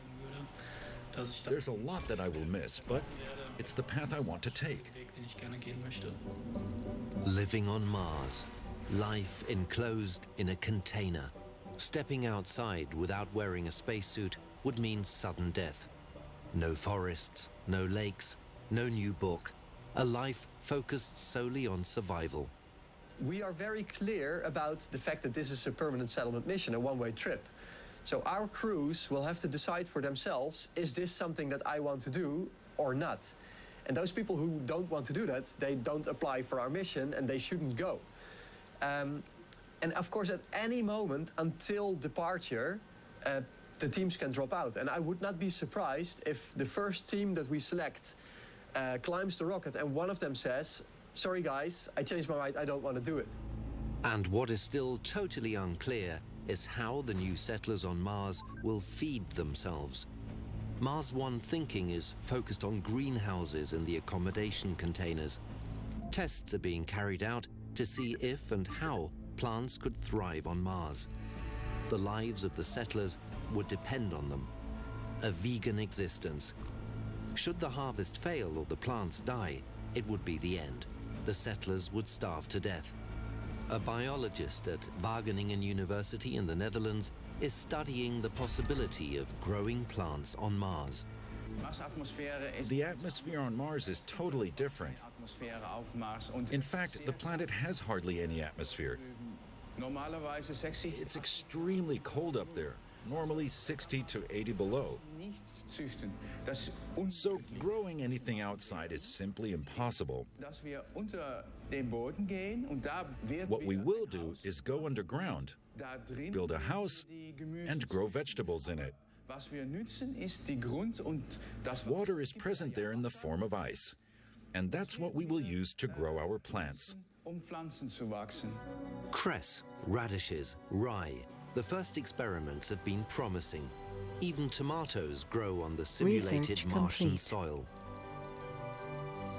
There's a lot that I will miss, but it's the path I want to take. Living on Mars, life enclosed in a container. Stepping outside without wearing a spacesuit would mean sudden death. No forests, no lakes, no new book. A life focused solely on survival. We are very clear about the fact that this is a permanent settlement mission, a one-way trip. So our crews will have to decide for themselves, is this something that I want to do or not? And those people who don't want to do that, they don't apply for our mission and they shouldn't go. And And of course, at any moment until departure, the teams can drop out. And I would not be surprised if the first team that we select climbs the rocket and one of them says, sorry guys, I changed my mind, I don't want to do it. And what is still totally unclear is how the new settlers on Mars will feed themselves. Mars One thinking is focused on greenhouses and the accommodation containers. Tests are being carried out to see if and how plants could thrive on Mars. The lives of the settlers would depend on them. A vegan existence. Should the harvest fail or the plants die, it would be the end. The settlers would starve to death. A biologist at Wageningen University in the Netherlands is studying the possibility of growing plants on Mars. The atmosphere on Mars is totally different. In fact, the planet has hardly any atmosphere. It's extremely cold up there, normally 60 to 80 below. So growing anything outside is simply impossible. What we will do is go underground, build a house, and grow vegetables in it. Water is present there in the form of ice, and that's what we will use to grow our plants. Cress, radishes, rye. The first experiments have been promising. Even tomatoes grow on the simulated Martian soil.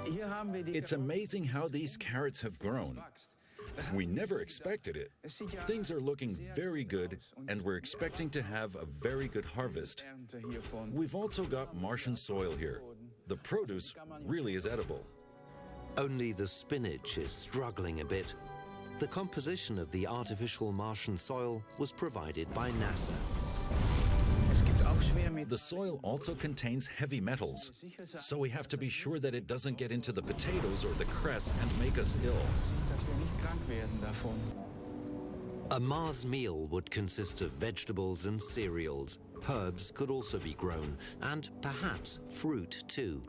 It's amazing how these carrots have grown. We never expected it. Things are looking very good, and we're expecting to have a very good harvest. We've also got Martian soil here. The produce really is edible. Only the spinach is struggling a bit. The composition of the artificial Martian soil was provided by NASA. The soil also contains heavy metals, so we have to be sure that it doesn't get into the potatoes or the cress and make us ill. A Mars meal would consist of vegetables and cereals. Herbs could also be grown, and perhaps fruit too.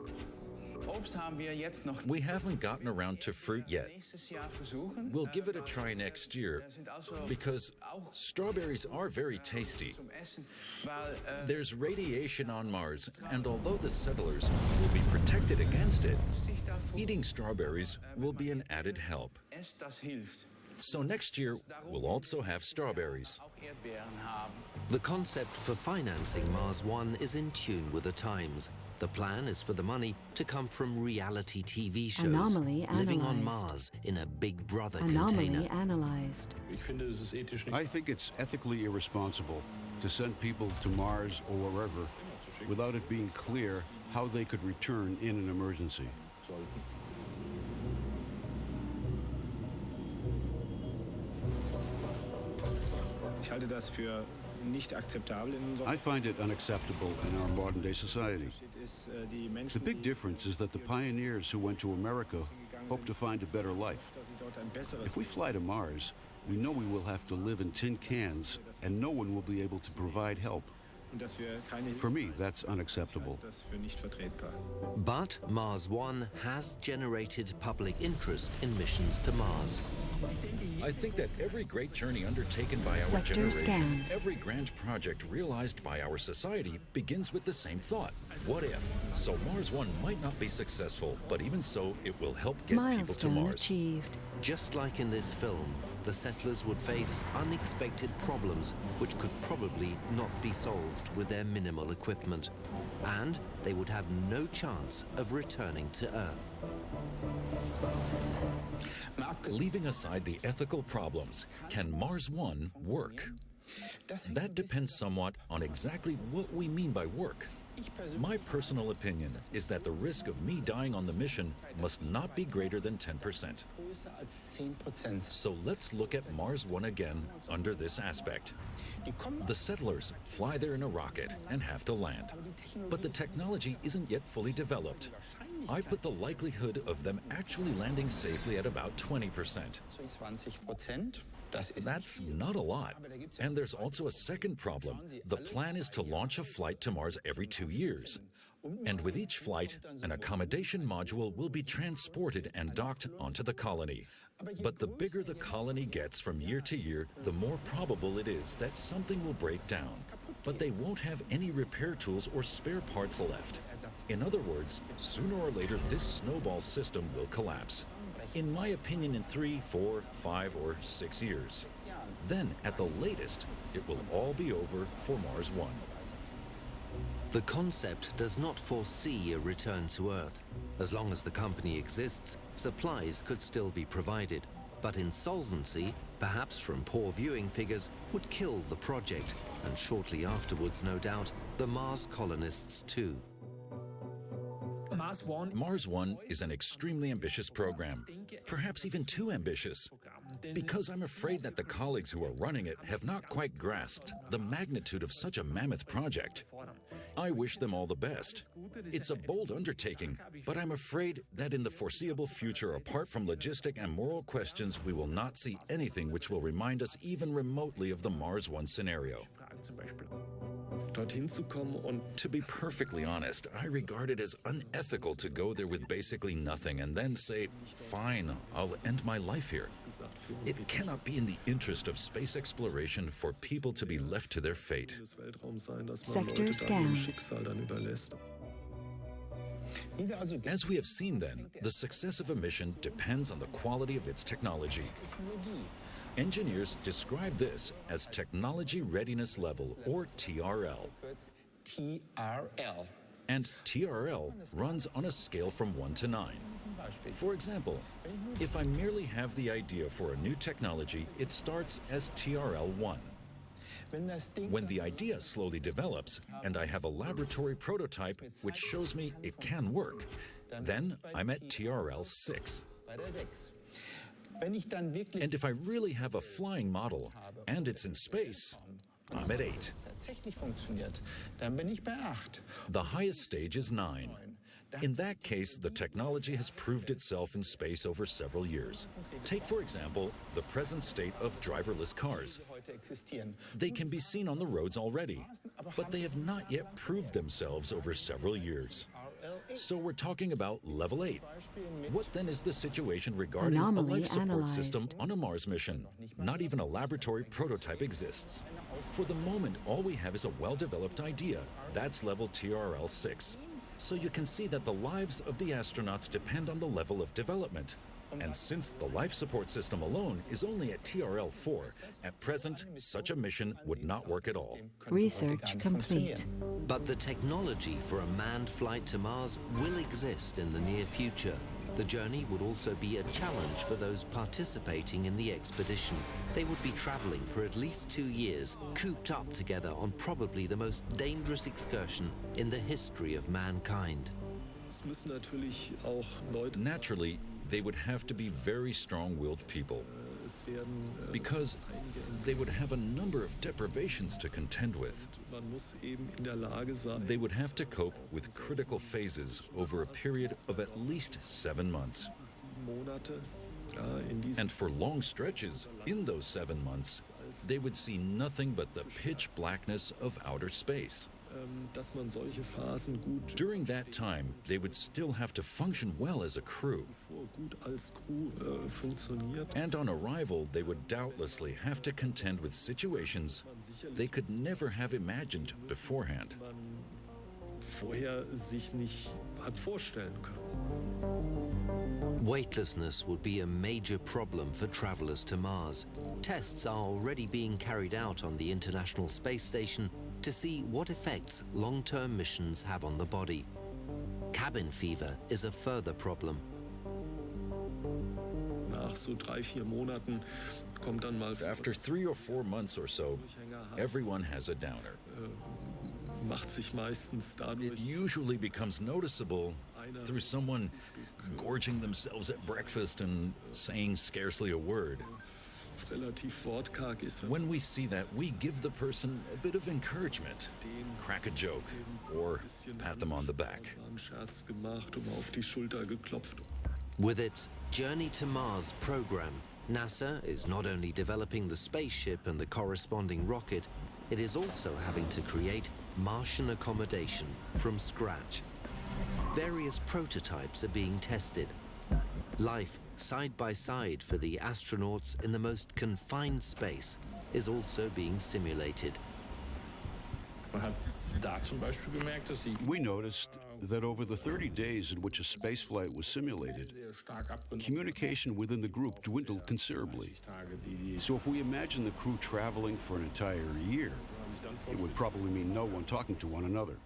We haven't gotten around to fruit yet. We'll give it a try next year, because strawberries are very tasty. There's radiation on Mars, and although the settlers will be protected against it, eating strawberries will be an added help. So next year, we'll also have strawberries. The concept for financing Mars One is in tune with the times. The plan is for the money to come from reality TV shows, living on Mars in a Big Brother container. Analyzed. I think it's ethically irresponsible to send people to Mars or wherever without it being clear how they could return in an emergency. I find it unacceptable in our modern-day society. The big difference is that the pioneers who went to America hope to find a better life. If we fly to Mars, we know we will have to live in tin cans, and no one will be able to provide help. For me, that's unacceptable. But Mars One has generated public interest in missions to Mars. I think that every great journey undertaken by our generation, every grand project realized by our society begins with the same thought. What if? So Mars One might not be successful, but even so, it will help get people to Mars. Achieved. Just like in this film, the settlers would face unexpected problems which could probably not be solved with their minimal equipment. And they would have no chance of returning to Earth. Leaving aside the ethical problems, can Mars One work? That depends somewhat on exactly what we mean by work. My personal opinion is that the risk of me dying on the mission must not be greater than 10%. So let's look at Mars One again under this aspect. The settlers fly there in a rocket and have to land. But the technology isn't yet fully developed. I put the likelihood of them actually landing safely at about 20%. That's not a lot. And there's also a second problem. The plan is to launch a flight to Mars every 2 years. And with each flight, an accommodation module will be transported and docked onto the colony. But the bigger the colony gets from year to year, the more probable it is that something will break down. But they won't have any repair tools or spare parts left. In other words, sooner or later, this snowball system will collapse. In my opinion, in 3, 4, 5, or 6 years. Then, at the latest, it will all be over for Mars 1. The concept does not foresee a return to Earth. As long as the company exists, supplies could still be provided. But insolvency, perhaps from poor viewing figures, would kill the project, and shortly afterwards, no doubt, the Mars colonists too. Mars 1 is an extremely ambitious program, perhaps even too ambitious, because I'm afraid that the colleagues who are running it have not quite grasped the magnitude of such a mammoth project. I wish them all the best. It's a bold undertaking, but I'm afraid that in the foreseeable future, apart from logistic and moral questions, we will not see anything which will remind us even remotely of the Mars 1 scenario. To be perfectly honest, I regard it as unethical to go there with basically nothing and then say, fine, I'll end my life here. It cannot be in the interest of space exploration for people to be left to their fate. Sector scan. As we have seen then, the success of a mission depends on the quality of its technology. Engineers describe this as Technology Readiness Level, or TRL. And TRL runs on a scale from 1 to 9. For example, if I merely have the idea for a new technology, it starts as TRL 1. When the idea slowly develops, and I have a laboratory prototype which shows me it can work, then I'm at TRL 6. And if I really have a flying model, and it's in space, I'm at 8. The highest stage is 9. In that case, the technology has proved itself in space over several years. Take, for example, the present state of driverless cars. They can be seen on the roads already, but they have not yet proved themselves over several years. So we're talking about level 8. What then is the situation regarding a life support system on a Mars mission? Not even a laboratory prototype exists. For the moment, all we have is a well-developed idea. That's level TRL 6. So you can see that the lives of the astronauts depend on the level of development. And since the life support system alone is only at TRL 4, at present, such a mission would not work at all. Research complete. But the technology for a manned flight to Mars will exist in the near future. The journey would also be a challenge for those participating in the expedition. They would be traveling for at least 2 years, cooped up together on probably the most dangerous excursion in the history of mankind. Naturally, they would have to be very strong-willed people, because they would have a number of deprivations to contend with. They would have to cope with critical phases over a period of at least 7 months. And for long stretches, in those 7 months, they would see nothing but the pitch blackness of outer space. During that time, they would still have to function well as a crew. And on arrival, they would doubtlessly have to contend with situations they could never have imagined beforehand. Weightlessness would be a major problem for travelers to Mars. Tests are already being carried out on the International Space Station to see what effects long-term missions have on the body. Cabin fever is a further problem. After 3 or 4 months or so, everyone has a downer. It usually becomes noticeable through someone gorging themselves at breakfast and saying scarcely a word. When we see that, we give the person a bit of encouragement, crack a joke, or pat them on the back. With its Journey to Mars program, NASA is not only developing the spaceship and the corresponding rocket, it is also having to create Martian accommodation from scratch. Various prototypes are being tested. Life side by side for the astronauts in the most confined space is also being simulated. We noticed that over the 30 days in which a spaceflight was simulated, communication within the group dwindled considerably. So if we imagine the crew traveling for an entire year, it would probably mean no one talking to one another.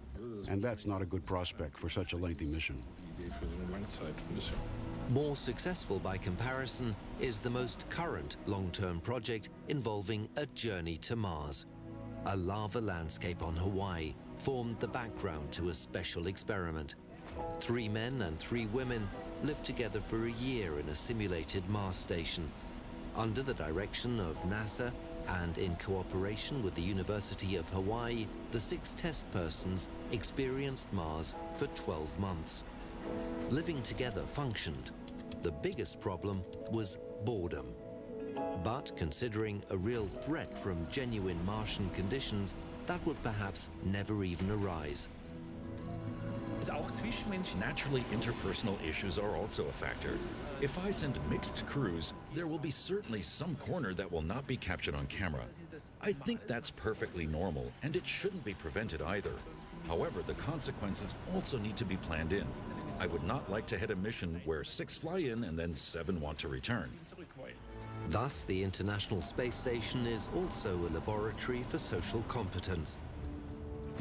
And that's not a good prospect for such a lengthy mission. More successful by comparison is the most current long-term project involving a journey to Mars. A lava landscape on Hawaii formed the background to a special experiment. 3 men and 3 women lived together for a year in a simulated Mars station. Under the direction of NASA and in cooperation with the University of Hawaii, the 6 test persons experienced Mars for 12 months. Living together functioned. The biggest problem was boredom. But considering a real threat from genuine Martian conditions, that would perhaps never even arise. Naturally, interpersonal issues are also a factor. If I send mixed crews, there will be certainly some corner that will not be captured on camera. I think that's perfectly normal, and it shouldn't be prevented either. However, the consequences also need to be planned in. I would not like to head a mission where 6 fly in and then 7 want to return. Thus, the International Space Station is also a laboratory for social competence.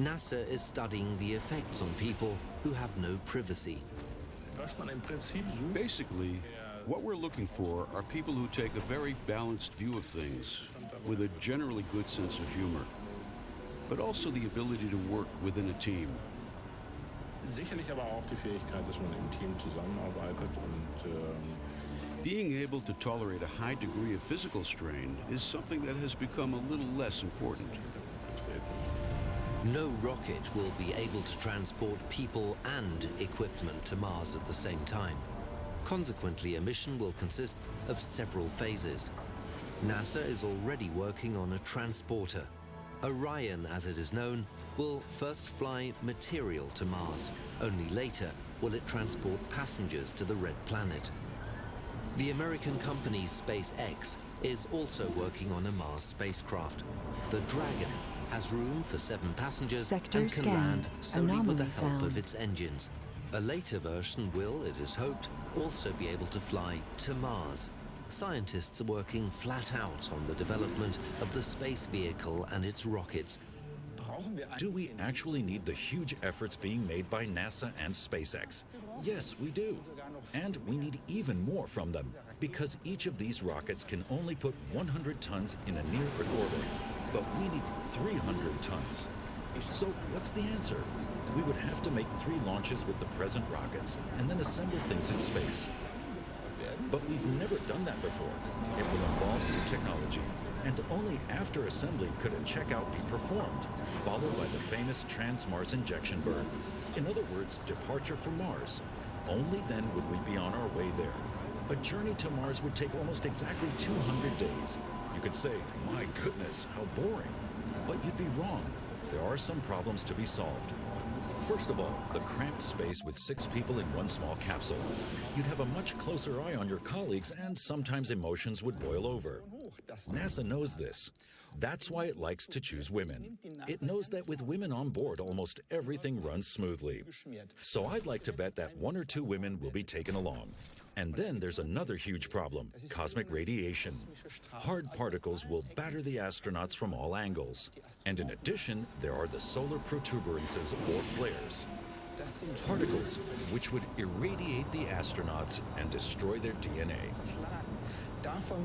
NASA is studying the effects on people who have no privacy. Basically, what we're looking for are people who take a very balanced view of things, with a generally good sense of humor, but also the ability to work within a team. Sicherlich aber auch die Fähigkeit, dass man im Team zusammenarbeitet und being able to tolerate a high degree of physical strain is something that has become a little less important. No rocket will be able to transport people and equipment to Mars at the same time. Consequently, a mission will consist of several phases. NASA is already working on a transporter. Orion, as it is known, will first fly material to Mars. Only later will it transport passengers to the Red Planet. The American company SpaceX is also working on a Mars spacecraft. The Dragon has room for 7 passengers Sector and can scan. land solely with the Anomaly help of found. its engines. A later version will, it is hoped, also be able to fly to Mars. Scientists are working flat out on the development of the space vehicle and its rockets. Do we actually need the huge efforts being made by NASA and SpaceX? Yes, we do. And we need even more from them, because each of these rockets can only put 100 tons in a near-Earth orbit, but we need 300 tons. So what's the answer? We would have to make 3 launches with the present rockets, and then assemble things in space. But we've never done that before. It will involve new technology, and only after assembly could a checkout be performed, followed by the famous trans-Mars injection burn. In other words, departure from Mars. Only then would we be on our way there. A journey to Mars would take almost exactly 200 days. You could say, my goodness, how boring. But you'd be wrong. There are some problems to be solved. First of all, the cramped space with 6 people in one small capsule. You'd have a much closer eye on your colleagues, and sometimes emotions would boil over. NASA knows this. That's why it likes to choose women. It knows that with women on board, almost everything runs smoothly. So I'd like to bet that 1 or 2 women will be taken along. And then there's another huge problem, cosmic radiation. Hard particles will batter the astronauts from all angles. And in addition, there are the solar protuberances or flares. Particles which would irradiate the astronauts and destroy their DNA.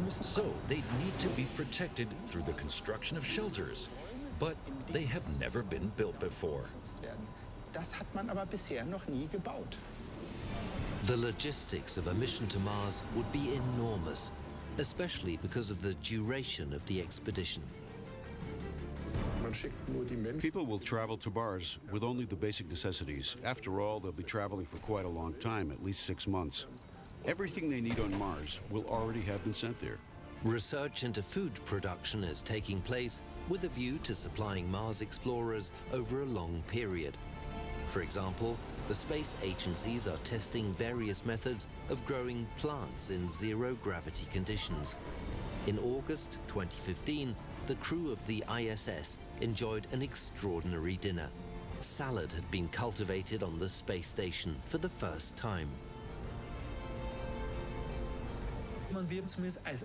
So they'd need to be protected through the construction of shelters. But they have never been built before. Das hat man aber bisher noch nie gebaut. The logistics of a mission to Mars would be enormous, especially because of the duration of the expedition. People will travel to Mars with only the basic necessities. After all, they'll be traveling for quite a long time, at least 6 months. Everything they need on Mars will already have been sent there. Research into food production is taking place with a view to supplying Mars explorers over a long period. For example, the space agencies are testing various methods of growing plants in zero-gravity conditions. In August 2015, the crew of the ISS enjoyed an extraordinary dinner. Salad had been cultivated on the space station for the first time.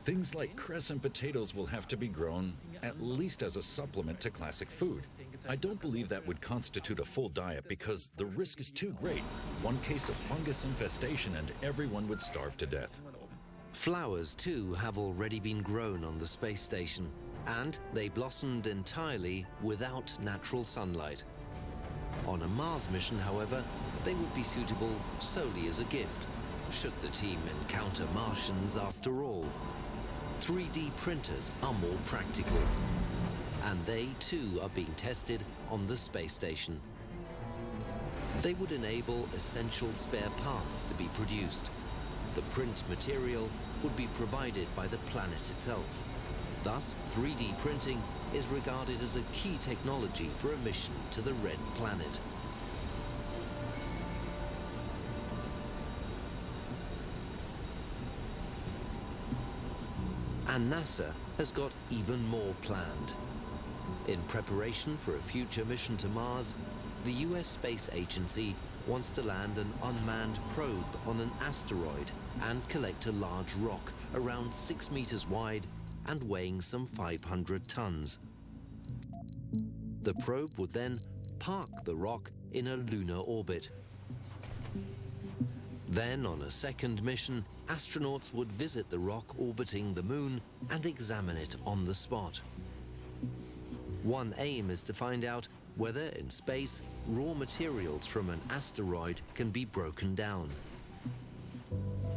Things like cress and potatoes will have to be grown, at least as a supplement to classic food. I don't believe that would constitute a full diet because the risk is too great. One case of fungus infestation and everyone would starve to death. Flowers, too, have already been grown on the space station, and they blossomed entirely without natural sunlight. On a Mars mission, however, they would be suitable solely as a gift, should the team encounter Martians after all. 3D printers are more practical, and they too are being tested on the space station. They would enable essential spare parts to be produced. The print material would be provided by the planet itself. Thus, 3D printing is regarded as a key technology for a mission to the Red Planet. And NASA has got even more planned. In preparation for a future mission to Mars, the US Space Agency wants to land an unmanned probe on an asteroid and collect a large rock around 6 meters wide and weighing some 500 tons. The probe would then park the rock in a lunar orbit. Then, on a second mission, astronauts would visit the rock orbiting the moon and examine it on the spot. One aim is to find out whether in space raw materials from an asteroid can be broken down.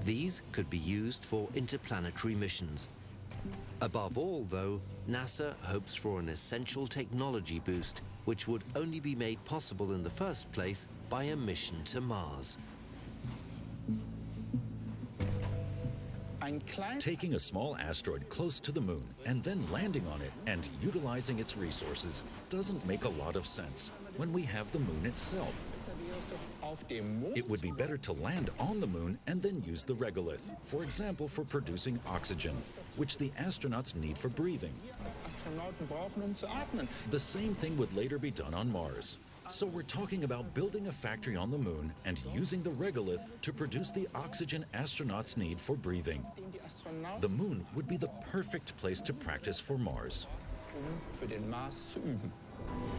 These could be used for interplanetary missions. Above all, though, NASA hopes for an essential technology boost, which would only be made possible in the first place by a mission to Mars. Taking a small asteroid close to the moon and then landing on it and utilizing its resources doesn't make a lot of sense when we have the moon itself. It would be better to land on the moon and then use the regolith, for example, for producing oxygen, which the astronauts need for breathing. The same thing would later be done on Mars. So we're talking about building a factory on the moon and using the regolith to produce the oxygen astronauts need for breathing. The moon would be the perfect place to practice for Mars.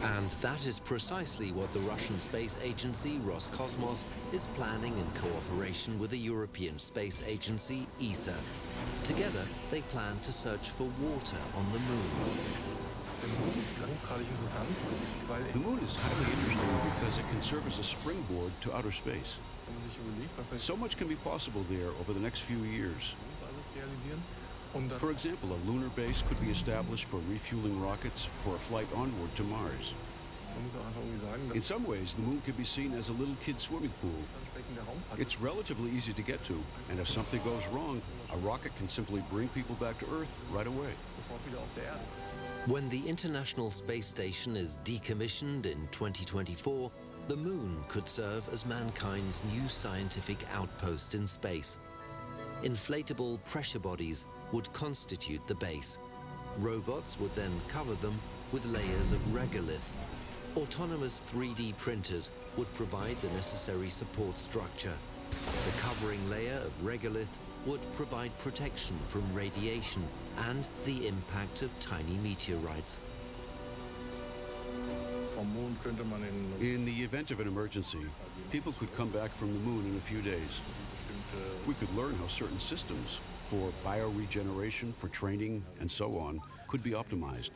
And that is precisely what the Russian space agency Roscosmos is planning in cooperation with the European space agency ESA. Together, they plan to search for water on the moon. The moon is highly interesting because it can serve as a springboard to outer space. So much can be possible there over the next few years. For example, a lunar base could be established for refueling rockets for a flight onward to Mars. In some ways, the moon could be seen as a little kid's swimming pool. It's relatively easy to get to, and if something goes wrong, a rocket can simply bring people back to Earth right away. When the International Space Station is decommissioned in 2024, the moon could serve as mankind's new scientific outpost in space. Inflatable pressure bodies would constitute the base. Robots would then cover them with layers of regolith. Autonomous 3D printers would provide the necessary support structure. The covering layer of regolith would provide protection from radiation and the impact of tiny meteorites. In the event of an emergency, people could come back from the moon in a few days. We could learn how certain systems for bioregeneration, for training, and so on, could be optimized.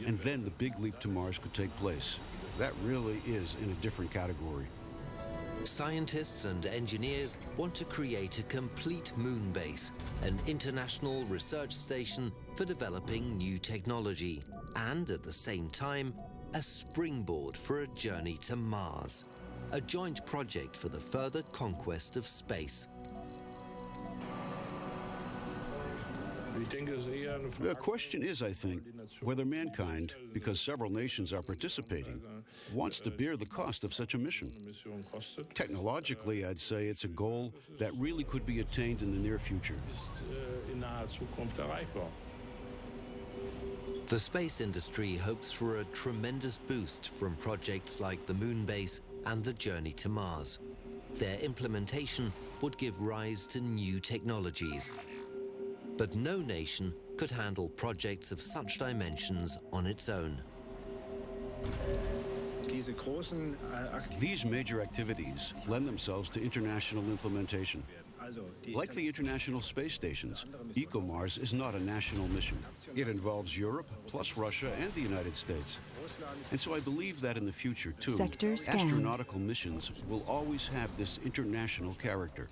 And then the big leap to Mars could take place. That really is in a different category. Scientists and engineers want to create a complete moon base, an international research station for developing new technology, and at the same time, a springboard for a journey to Mars, a joint project for the further conquest of space. The question is, I think, whether mankind, because several nations are participating, wants to bear the cost of such a mission. Technologically, I'd say it's a goal that really could be attained in the near future. The space industry hopes for a tremendous boost from projects like the Moon Base and the Journey to Mars. Their implementation would give rise to new technologies. But no nation could handle projects of such dimensions on its own. These major activities lend themselves to international implementation. Like the International Space Stations, EcoMars is not a national mission. It involves Europe, plus Russia and the United States. And so I believe that in the future, too, astronautical missions will always have this international character.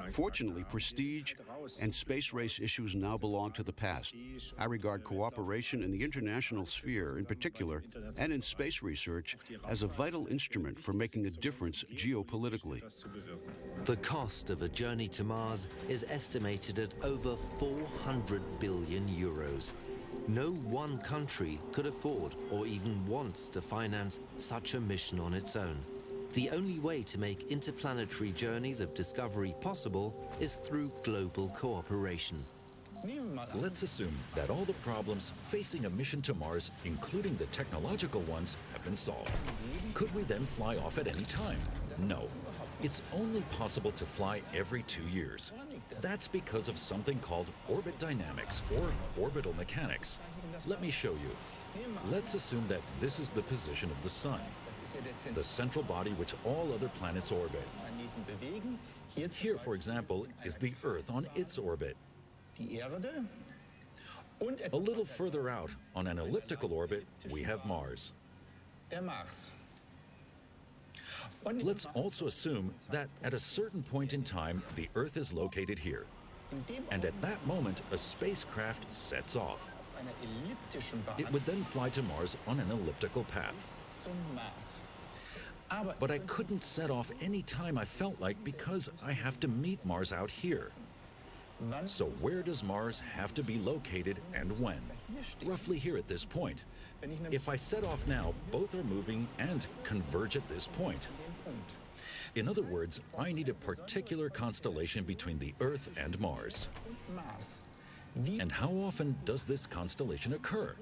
Fortunately, prestige and space race issues now belong to the past. I regard cooperation in the international sphere in particular, and in space research, as a vital instrument for making a difference geopolitically. The cost of a journey to Mars is estimated at over 400 billion euros. No one country could afford or even wants to finance such a mission on its own. The only way to make interplanetary journeys of discovery possible is through global cooperation. Let's assume that all the problems facing a mission to Mars, including the technological ones, have been solved. Could we then fly off at any time? No. It's only possible to fly every 2 years. That's because of something called orbit dynamics or orbital mechanics. Let me show you. Let's assume that this is the position of the Sun, the central body which all other planets orbit. Here, for example, is the Earth on its orbit. A little further out, on an elliptical orbit, we have Mars. Let's also assume that at a certain point in time, the Earth is located here. And at that moment, a spacecraft sets off. It would then fly to Mars on an elliptical path. But I couldn't set off any time I felt like because I have to meet Mars out here. So where does Mars have to be located and when? Roughly here at this point. If I set off now, both are moving and converge at this point. In other words, I need a particular constellation between the Earth and Mars. And how often does this constellation occur?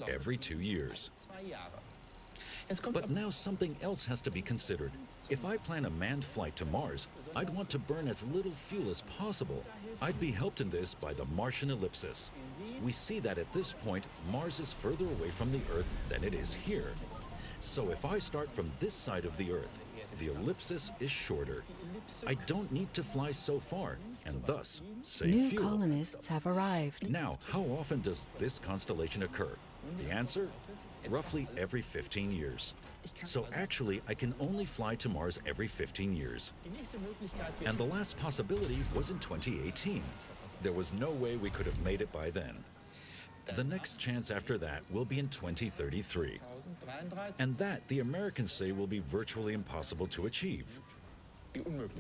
Every 2 years. But now something else has to be considered. If I plan a manned flight to Mars, I'd want to burn as little fuel as possible. I'd be helped in this by the Martian ellipsis. We see that at this point, Mars is further away from the Earth than it is here. So if I start from this side of the Earth, the ellipsis is shorter. I don't need to fly so far, and thus save New fuel. colonists have arrived. Now, how often does this constellation occur? The answer? Roughly every 15 years. So actually, I can only fly to Mars every 15 years. And the last possibility was in 2018. There was no way we could have made it by then. The next chance after that will be in 2033. And that, the Americans say, will be virtually impossible to achieve.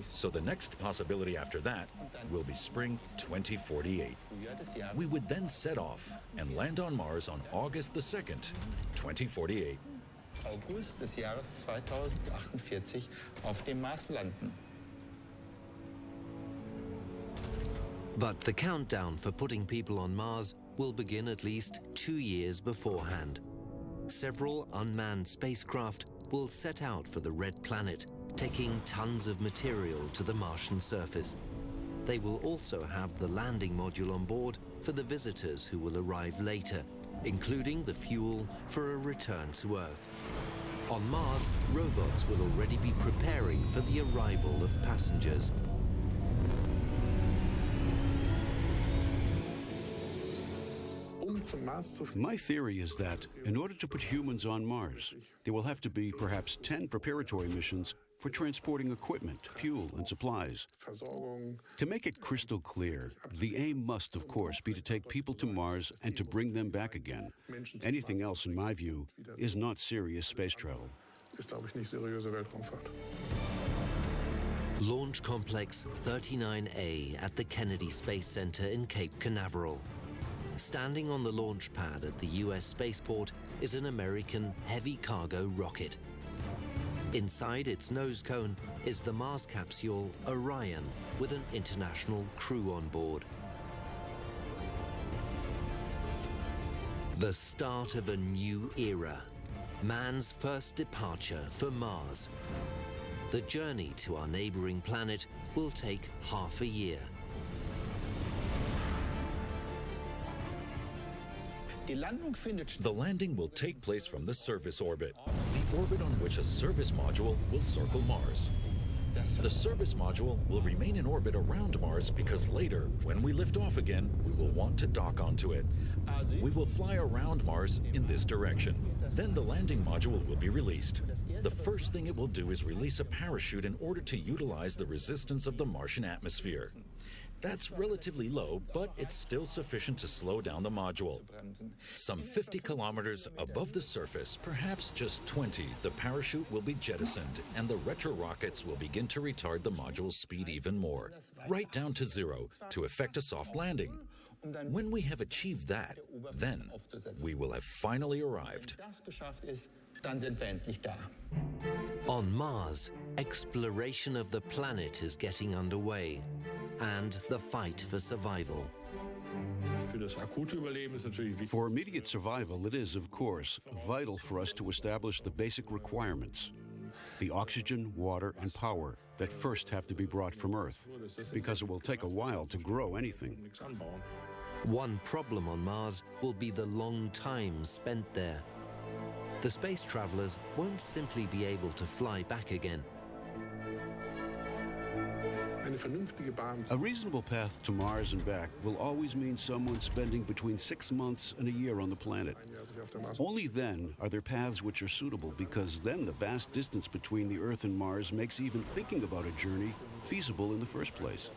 So the next possibility after that will be spring 2048. We would then set off and land on Mars on August the 2nd, 2048. August des Jahres 2048 auf dem Mars landen. But the countdown for putting people on Mars will begin at least 2 years beforehand. Several unmanned spacecraft will set out for the Red Planet, taking tons of material to the Martian surface. They will also have the landing module on board for the visitors who will arrive later, including the fuel for a return to Earth. On Mars, robots will already be preparing for the arrival of passengers. My theory is that in order to put humans on Mars, there will have to be perhaps 10 preparatory missions for transporting equipment, fuel, and supplies. To make it crystal clear, the aim must, of course, be to take people to Mars and to bring them back again. Anything else, in my view, is not serious space travel. Launch Complex 39A at the Kennedy Space Center in Cape Canaveral. Standing on the launch pad at the US spaceport is an American heavy cargo rocket. Inside its nose cone is the Mars capsule Orion with an international crew on board. The start of a new era. Man's first departure for Mars. The journey to our neighboring planet will take half a year. The landing will take place from the surface orbit, the orbit on which a service module will circle Mars. The service module will remain in orbit around Mars because later, when we lift off again, we will want to dock onto it. We will fly around Mars in this direction. Then the landing module will be released. The first thing it will do is release a parachute in order to utilize the resistance of the Martian atmosphere. That's relatively low, but it's still sufficient to slow down the module. Some 50 kilometers above the surface, perhaps just 20, the parachute will be jettisoned and the retro rockets will begin to retard the module's speed even more, right down to 0, to effect a soft landing. When we have achieved that, then we will have finally arrived. On Mars, exploration of the planet is getting underway, and the fight for survival. For immediate survival, it is, of course, vital for us to establish the basic requirements. The oxygen, water, and power that first have to be brought from Earth, because it will take a while to grow anything. One problem on Mars will be the long time spent there. The space travelers won't simply be able to fly back again. A reasonable path to Mars and back will always mean someone spending between 6 months and a year on the planet. Only then are there paths which are suitable, because then the vast distance between the Earth and Mars makes even thinking about a journey feasible in the first place.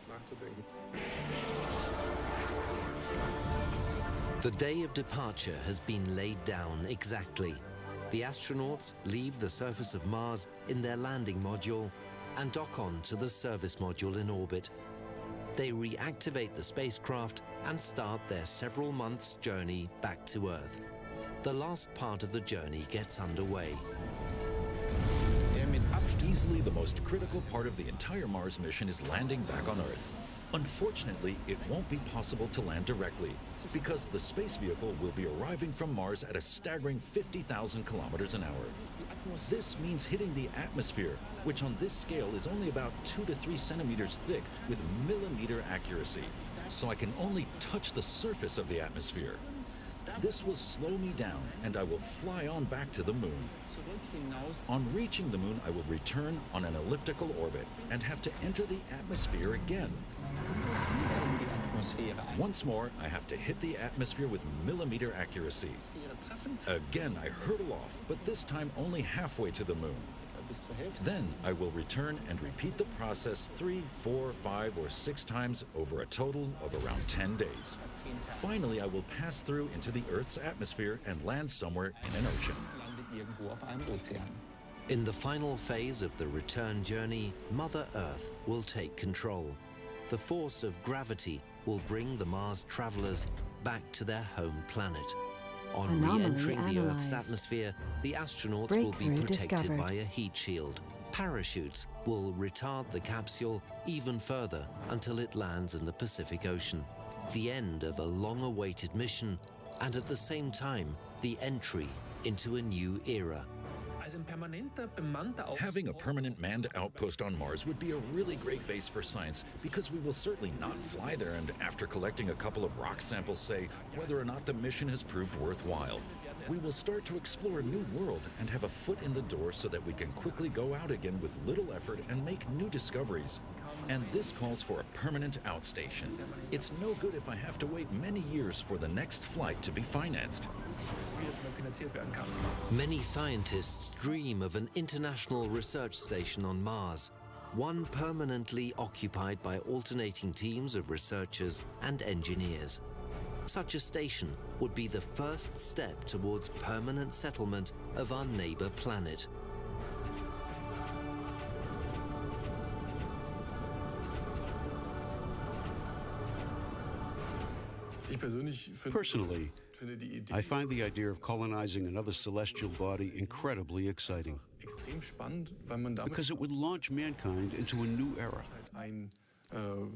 The day of departure has been laid down exactly. The astronauts leave the surface of Mars in their landing module and dock on to the service module in orbit. They reactivate the spacecraft and start their several months' journey back to Earth. The last part of the journey gets underway. Easily the most critical part of the entire Mars mission is landing back on Earth. Unfortunately, it won't be possible to land directly because the space vehicle will be arriving from Mars at a staggering 50,000 kilometers an hour. This means hitting the atmosphere, which on this scale is only about 2 to 3 centimeters thick with millimeter accuracy. So I can only touch the surface of the atmosphere. This will slow me down and I will fly on back to the moon. On reaching the moon, I will return on an elliptical orbit and have to enter the atmosphere again. Once more, I have to hit the atmosphere with millimeter accuracy. Again, I hurtle off, but this time only halfway to the moon. Then I will return and repeat the process 3, 4, 5, or 6 times over a total of around 10 days. Finally, I will pass through into the Earth's atmosphere and land somewhere in an ocean. In the final phase of the return journey, Mother Earth will take control. The force of gravity will bring the Mars travelers back to their home planet. On re-entering the Earth's atmosphere, the astronauts will be protected by a heat shield. Parachutes will retard the capsule even further until it lands in the Pacific Ocean. The end of a long-awaited mission, and at the same time, the entry into a new era. Having a permanent manned outpost on Mars would be a really great base for science, because we will certainly not fly there and, after collecting a couple of rock samples, say whether or not the mission has proved worthwhile. We will start to explore a new world and have a foot in the door so that we can quickly go out again with little effort and make new discoveries. And this calls for a permanent outstation. It's no good if I have to wait many years for the next flight to be financed. Many scientists dream of an international research station on Mars, one permanently occupied by alternating teams of researchers and engineers. Such a station would be the first step towards permanent settlement of our neighbor planet. Personally, I find the idea of colonizing another celestial body incredibly exciting, because it would launch mankind into a new era. Then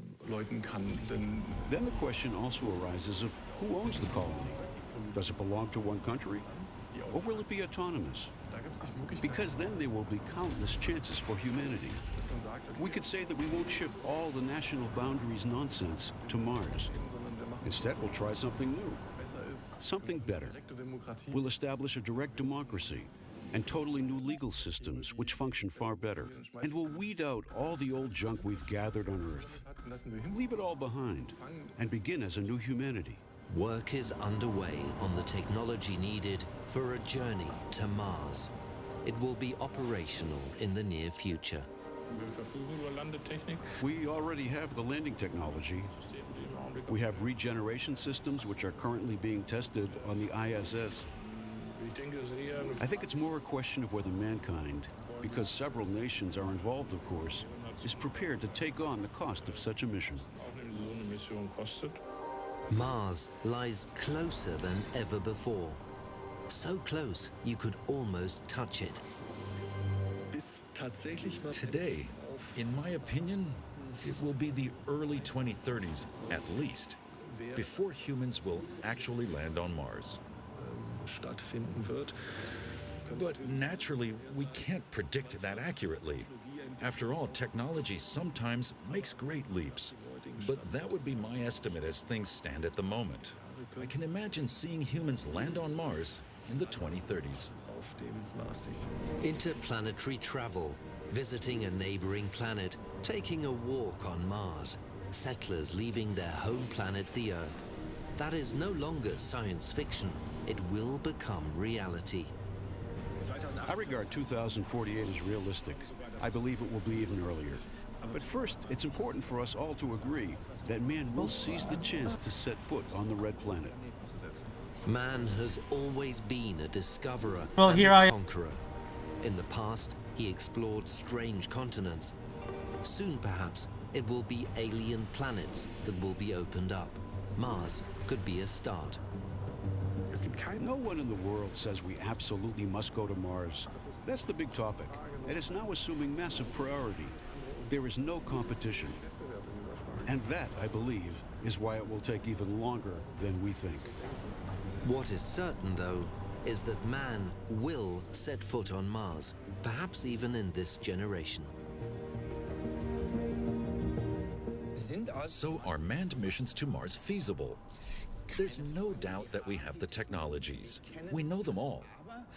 the question also arises of who owns the colony. Does it belong to one country, or will it be autonomous? Because then there will be countless chances for humanity. We could say that we won't ship all the national boundaries nonsense to Mars. Instead, we'll try something new, something better. We'll establish a direct democracy and totally new legal systems which function far better. And we'll weed out all the old junk we've gathered on Earth. Leave it all behind and begin as a new humanity. Work is underway on the technology needed for a journey to Mars. It will be operational in the near future. We already have the landing technology. We have regeneration systems which are currently being tested on the ISS. I think it's more a question of whether mankind, because several nations are involved, of course, is prepared to take on the cost of such a mission. Mars lies closer than ever before. So close, you could almost touch it. Today, in my opinion, it will be the early 2030s, at least, before humans will actually land on Mars. But naturally, we can't predict that accurately. After all, technology sometimes makes great leaps. But that would be my estimate as things stand at the moment. I can imagine seeing humans land on Mars in the 2030s. Interplanetary travel, visiting a neighboring planet, taking a walk on Mars, settlers leaving their home planet, the Earth. That is no longer science fiction. It will become reality. I regard 2048 as realistic. I believe it will be even earlier. But first, it's important for us all to agree that man will seize the chance to set foot on the Red Planet. Man has always been a discoverer Well, and here a I- conqueror. In the past, he explored strange continents. Soon, perhaps, it will be alien planets that will be opened up. Mars could be a start. No one in the world says we absolutely must go to Mars. That's the big topic, and it's now assuming massive priority. There is no competition. And that, I believe, is why it will take even longer than we think. What is certain, though, is that man will set foot on Mars, perhaps even in this generation. So are manned missions to Mars feasible? There's no doubt that we have the technologies. We know them all.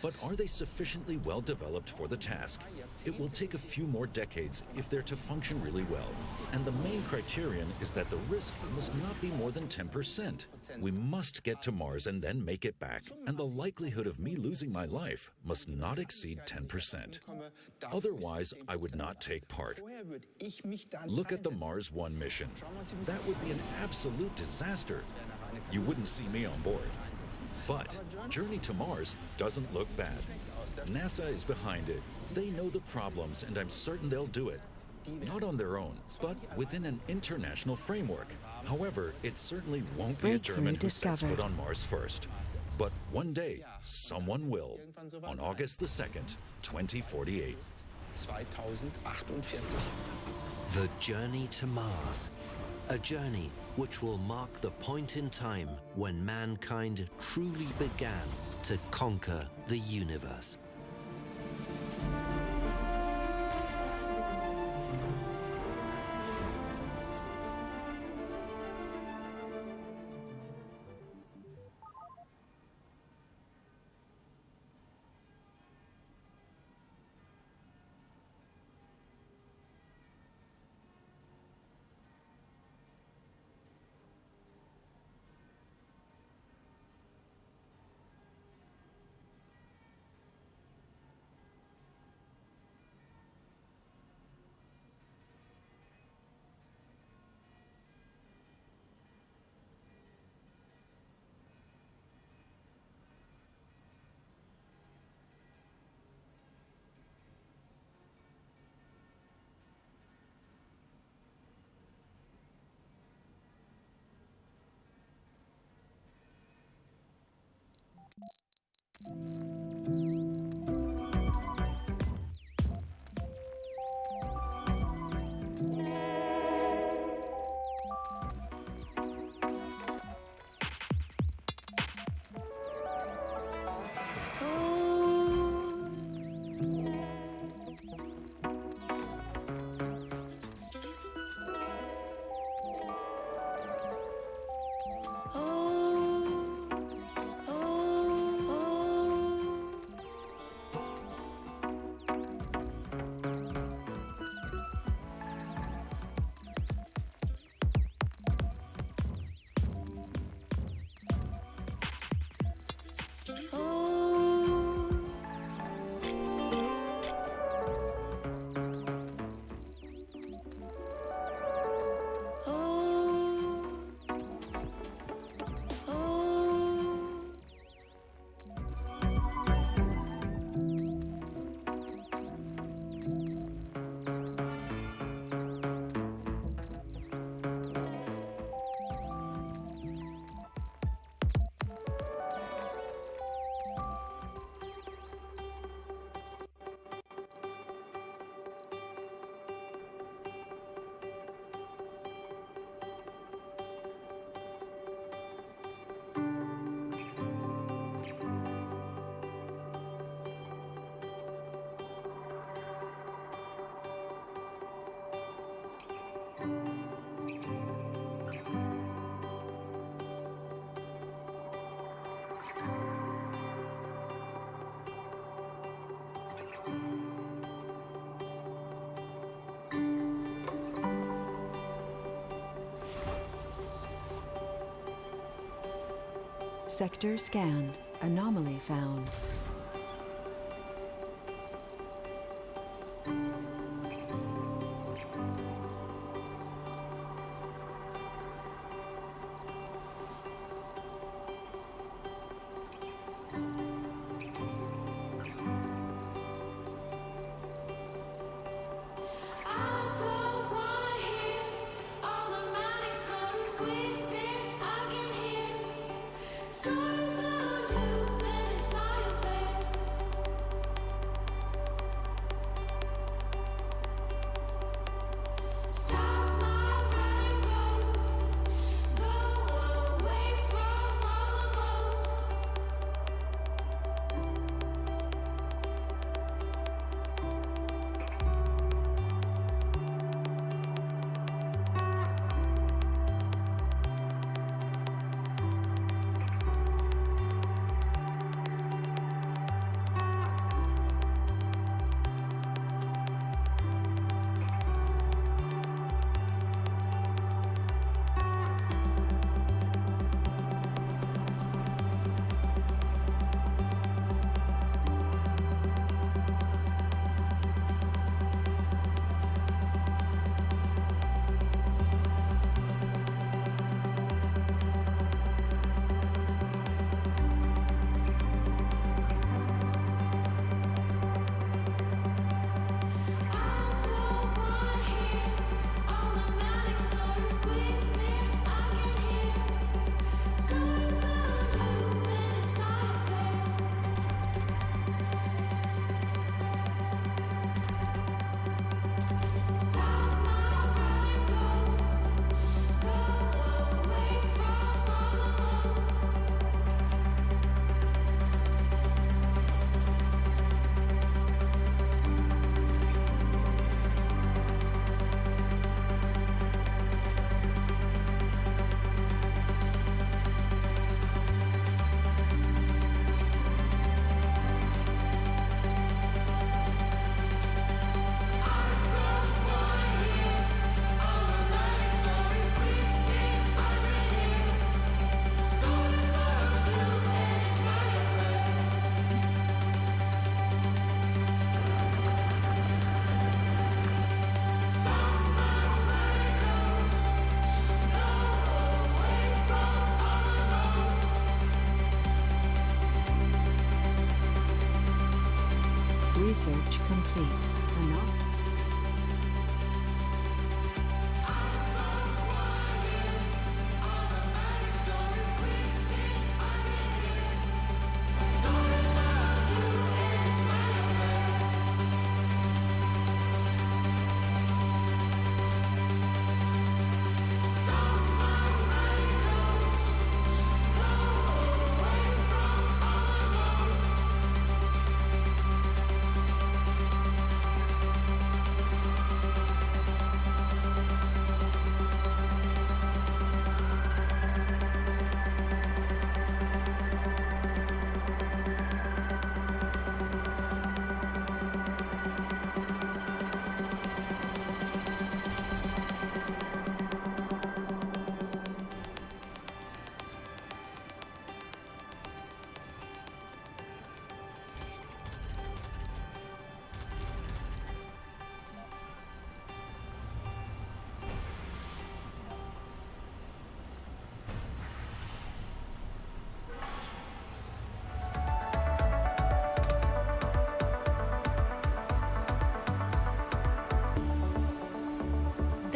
But are they sufficiently well developed for the task? It will take a few more decades if they're to function really well. And the main criterion is that the risk must not be more than 10%. We must get to Mars and then make it back. And the likelihood of me losing my life must not exceed 10%. Otherwise, I would not take part. Look at the Mars 1 mission. That would be an absolute disaster. You wouldn't see me on board. But Journey to Mars doesn't look bad. NASA is behind it. They know the problems, and I'm certain they'll do it. Not on their own, but within an international framework. However, it certainly won't be a German who sets foot on Mars first. But one day, someone will. On August the 2nd, 2048. The journey to Mars. A journey which will mark the point in time when mankind truly began to conquer the universe. Sector scanned. Anomaly found. Research complete. Enough.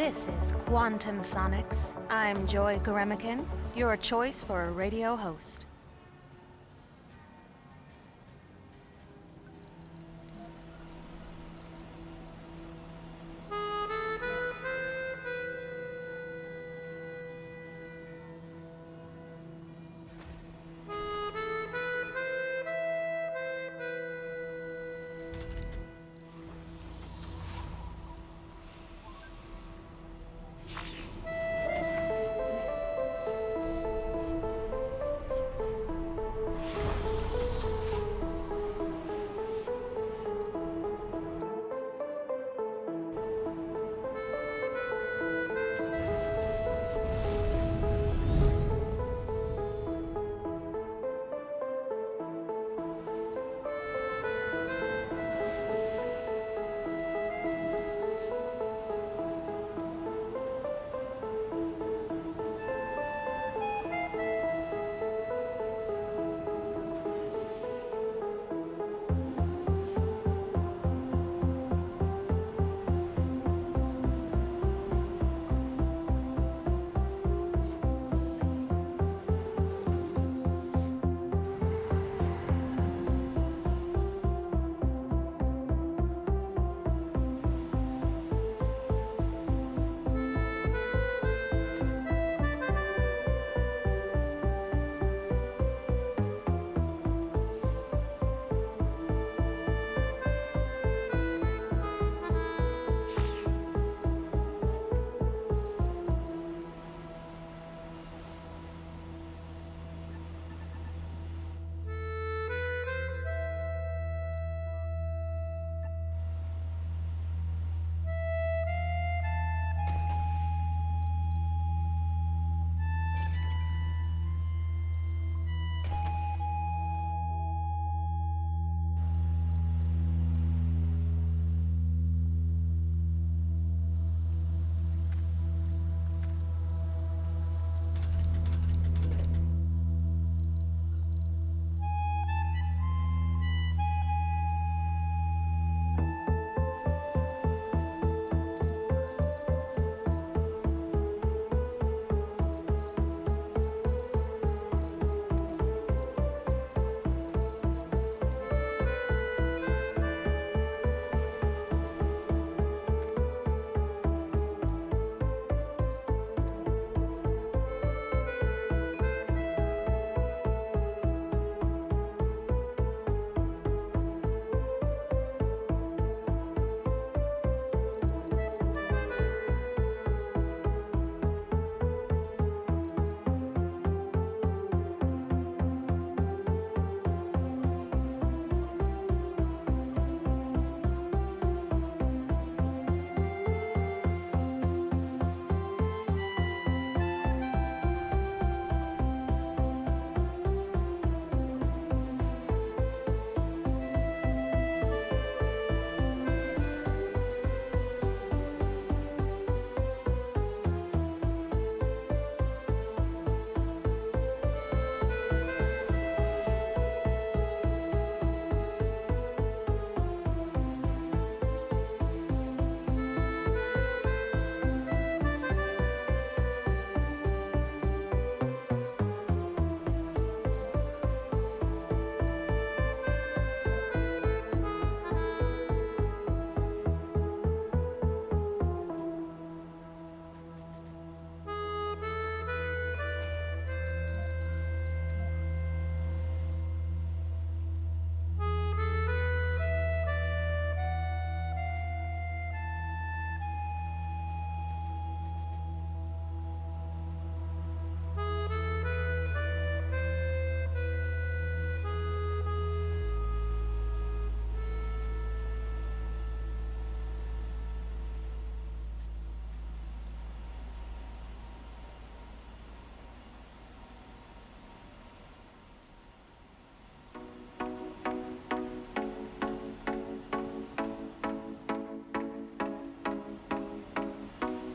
This is Quantum Sonics. I'm Joy Garemican, your choice for a radio host.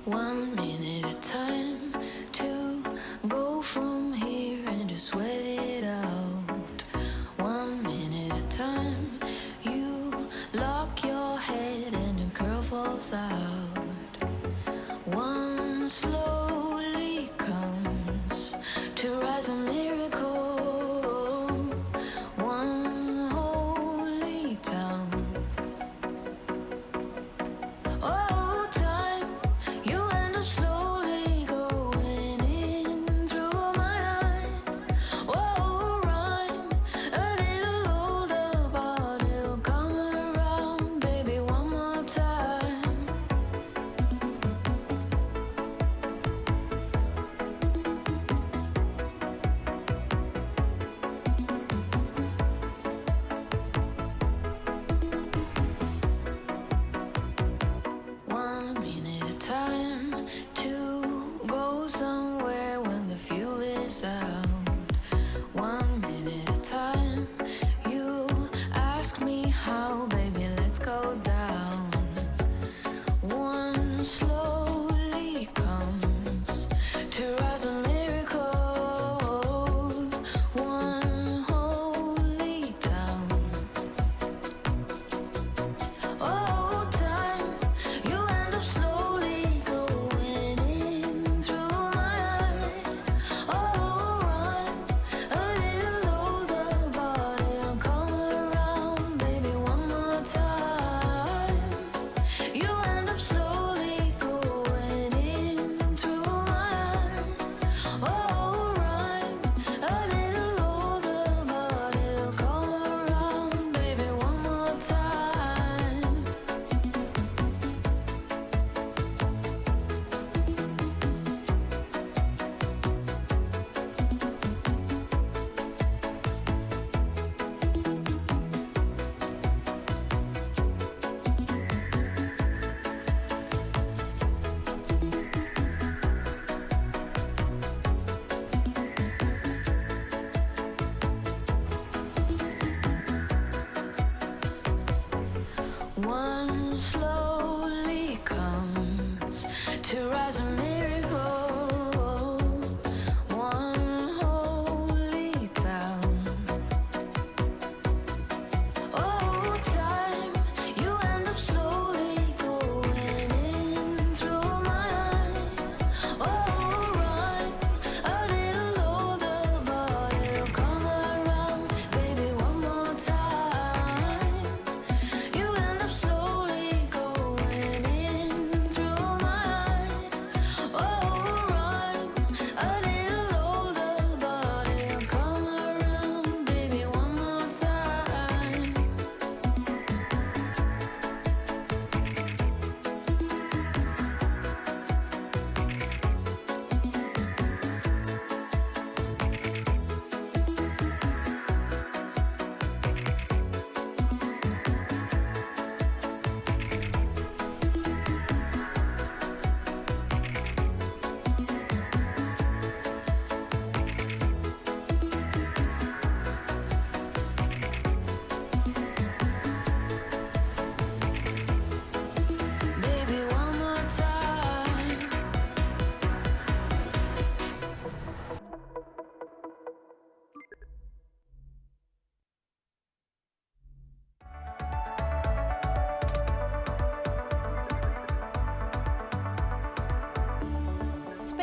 One minute at a time to go from here and just sweat it out. 1 minute at a time, you lock your head and your curl falls out.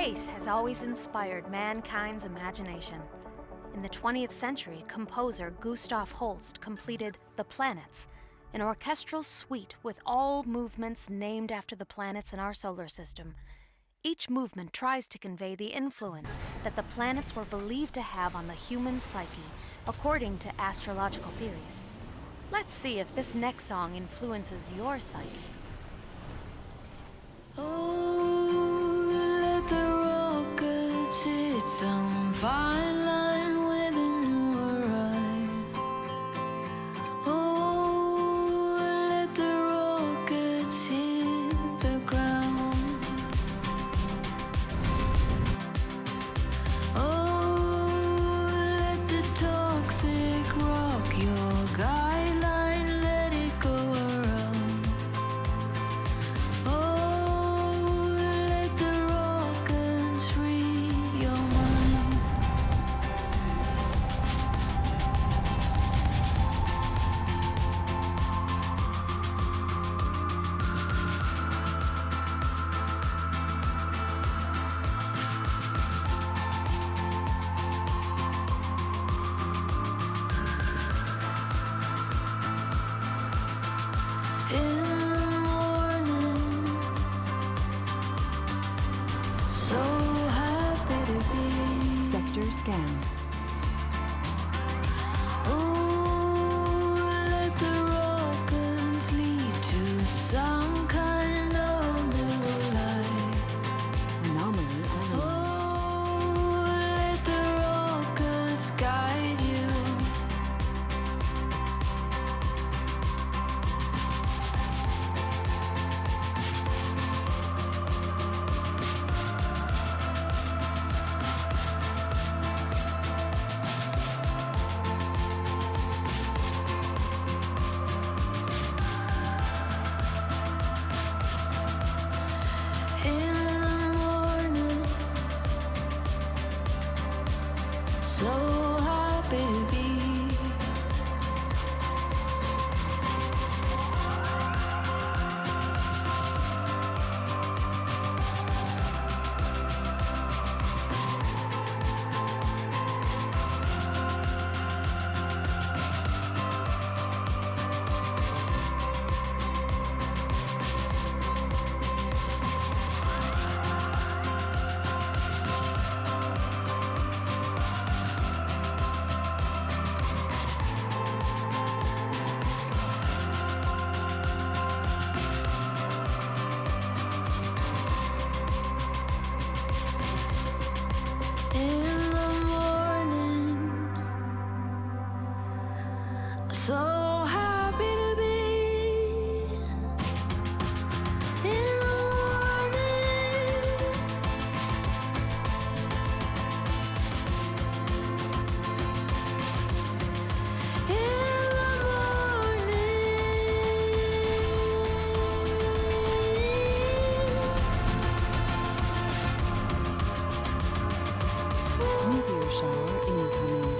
Space has always inspired mankind's imagination. In the 20th century, composer Gustav Holst completed The Planets, an orchestral suite with all movements named after the planets in our solar system. Each movement tries to convey the influence that the planets were believed to have on the human psyche, according to astrological theories. Let's see if this next song influences your psyche. Oh, let the rockets hit some fine line with a new arrive. Oh, let the rockets hit the ground. Oh, let the toxic rock your guideline, let it go around. Oh, let the rockets free your mind. In the morning, so happy to be. Sector scanned. Oh, let the rockets lead to some kind of new life. Anomaly analyzed. Oh, let the rockets guide you. In the morning, so happy to be. In the morning, so happy to be. In the morning, in the Meteor shower incoming.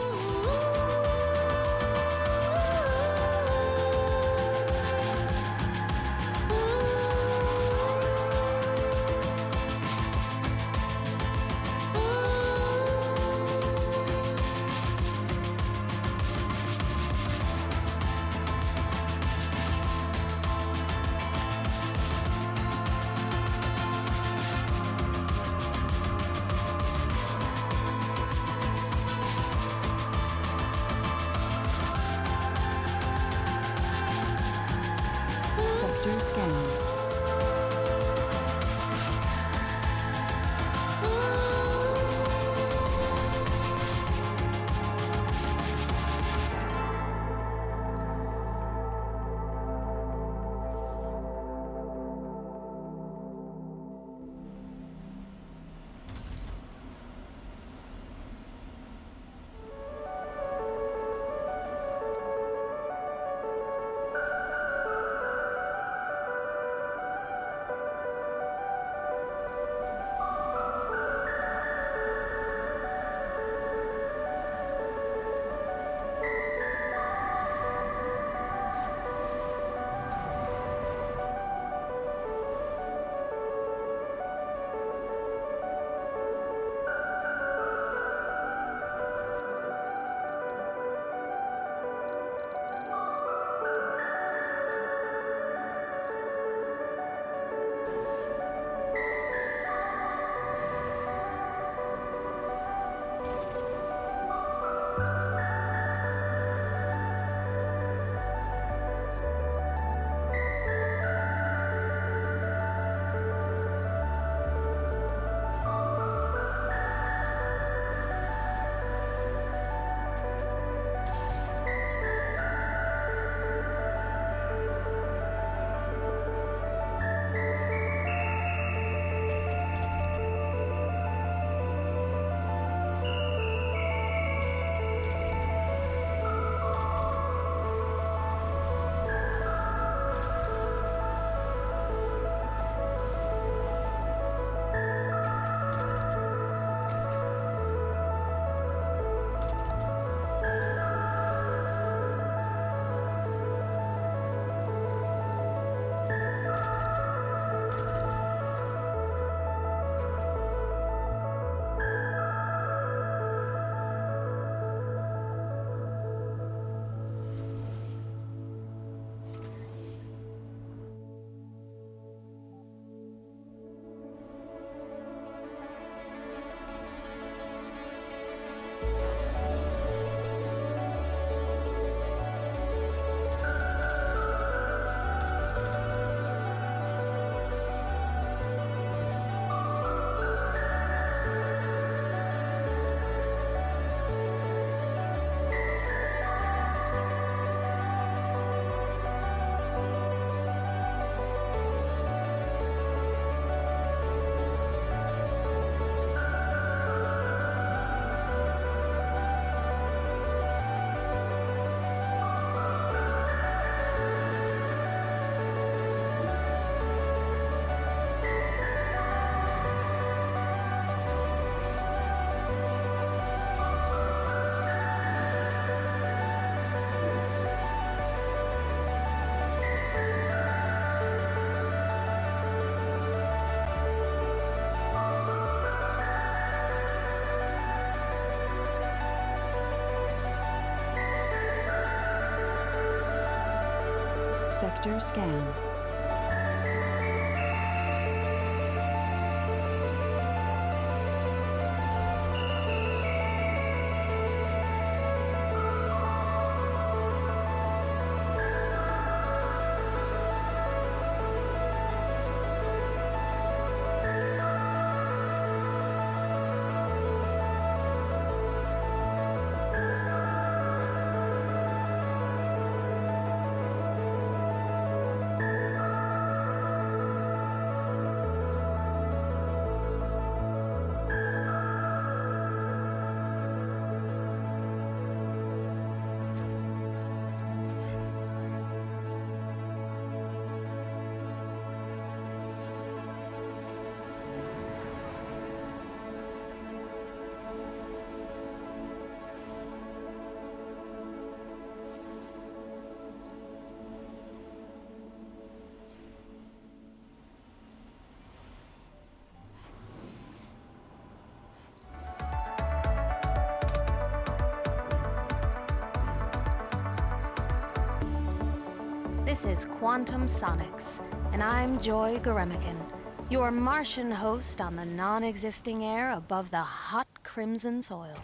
Sector scanned. This is Quantum Sonics, and I'm Joy Goremican, your Martian host on the non-existing air above the hot crimson soil.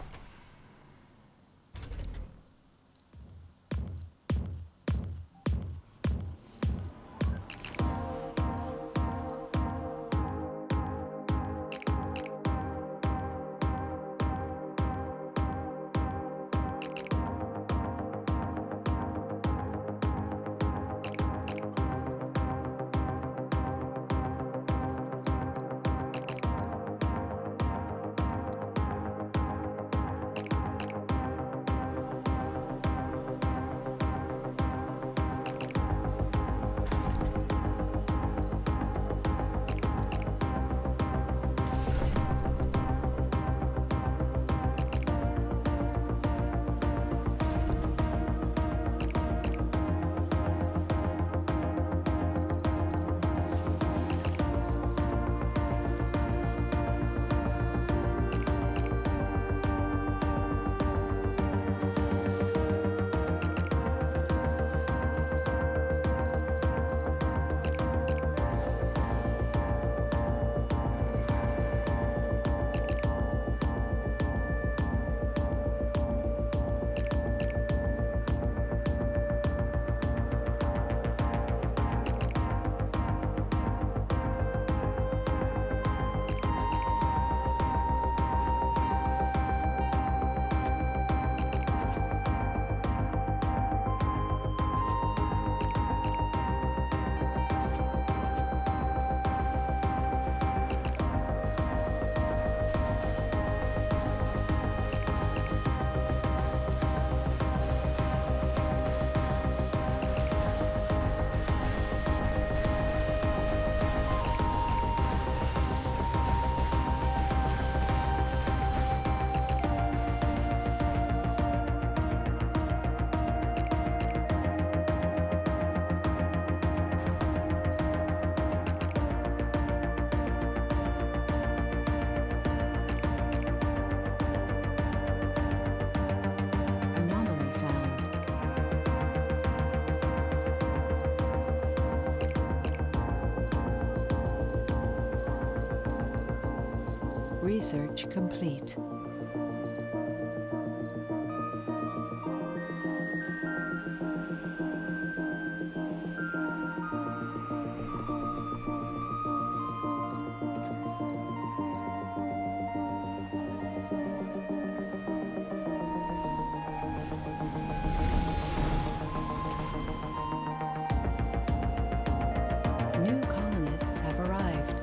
Research complete. New colonists have arrived.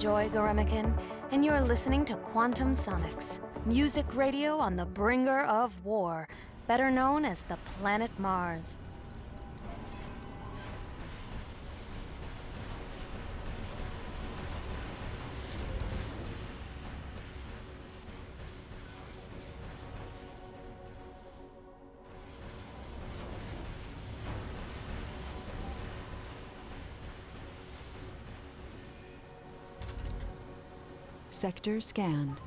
Joy Goremican, and you're listening to Quantum Sonics, music radio on the bringer of war, better known as the planet Mars. Sector scanned.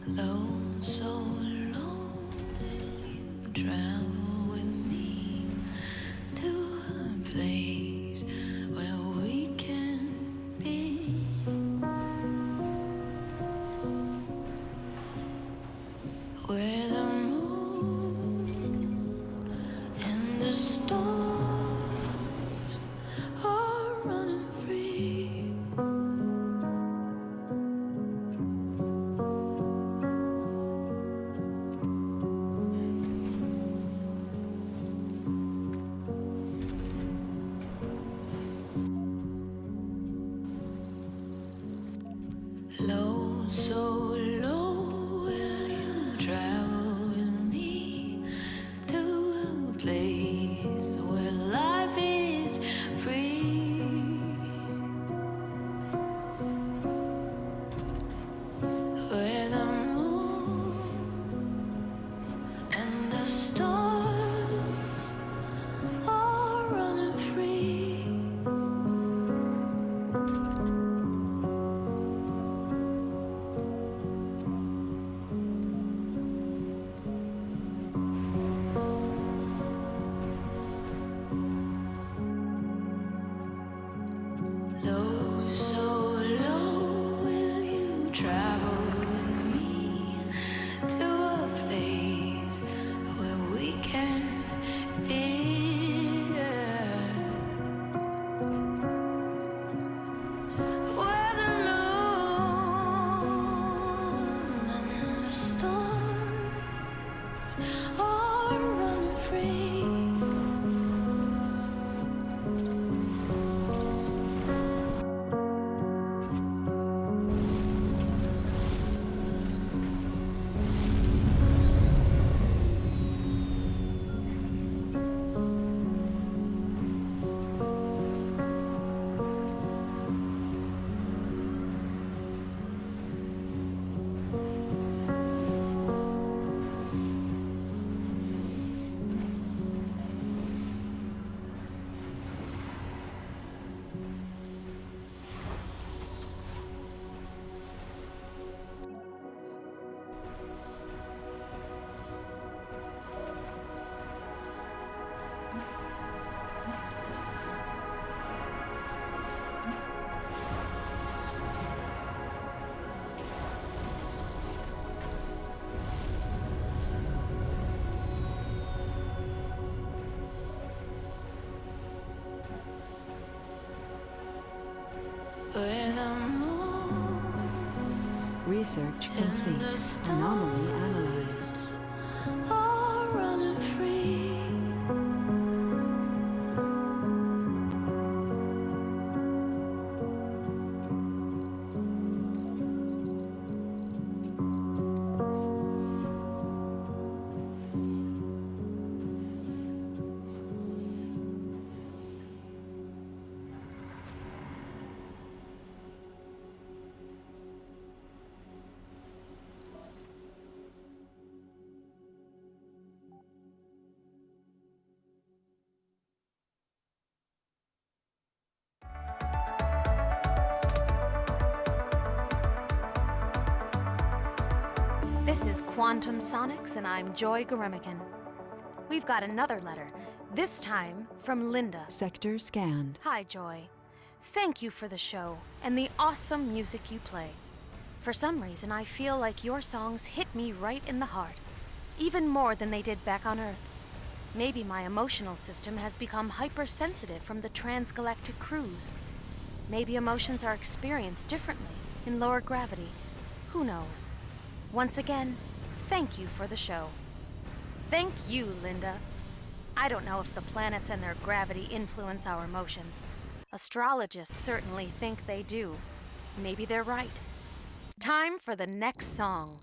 Low, so low, will you travel with me to a place where we can be? Where the moon and the stars are running free. Low, so low, will you travel with me to a place where life is free? Where the moon and the stars are running free. Low, so low, will you travel with me to a place where we can be? Where the moon and the stars are running free. Where the moon Research and complete. the stars Anomaly analyzed. are running free. This is Quantum Sonics, and I'm Joy Goremican. We've got another letter, this time from Linda. Sector scanned. Hi, Joy. Thank you for the show and the awesome music you play. For some reason, I feel like your songs hit me right in the heart, even more than they did back on Earth. Maybe my emotional system has become hypersensitive from the transgalactic cruise. Maybe emotions are experienced differently in lower gravity. Who knows? Once again, thank you for the show. Thank you, Linda. I don't know if the planets and their gravity influence our emotions. Astrologists certainly think they do. Maybe they're right. Time for the next song.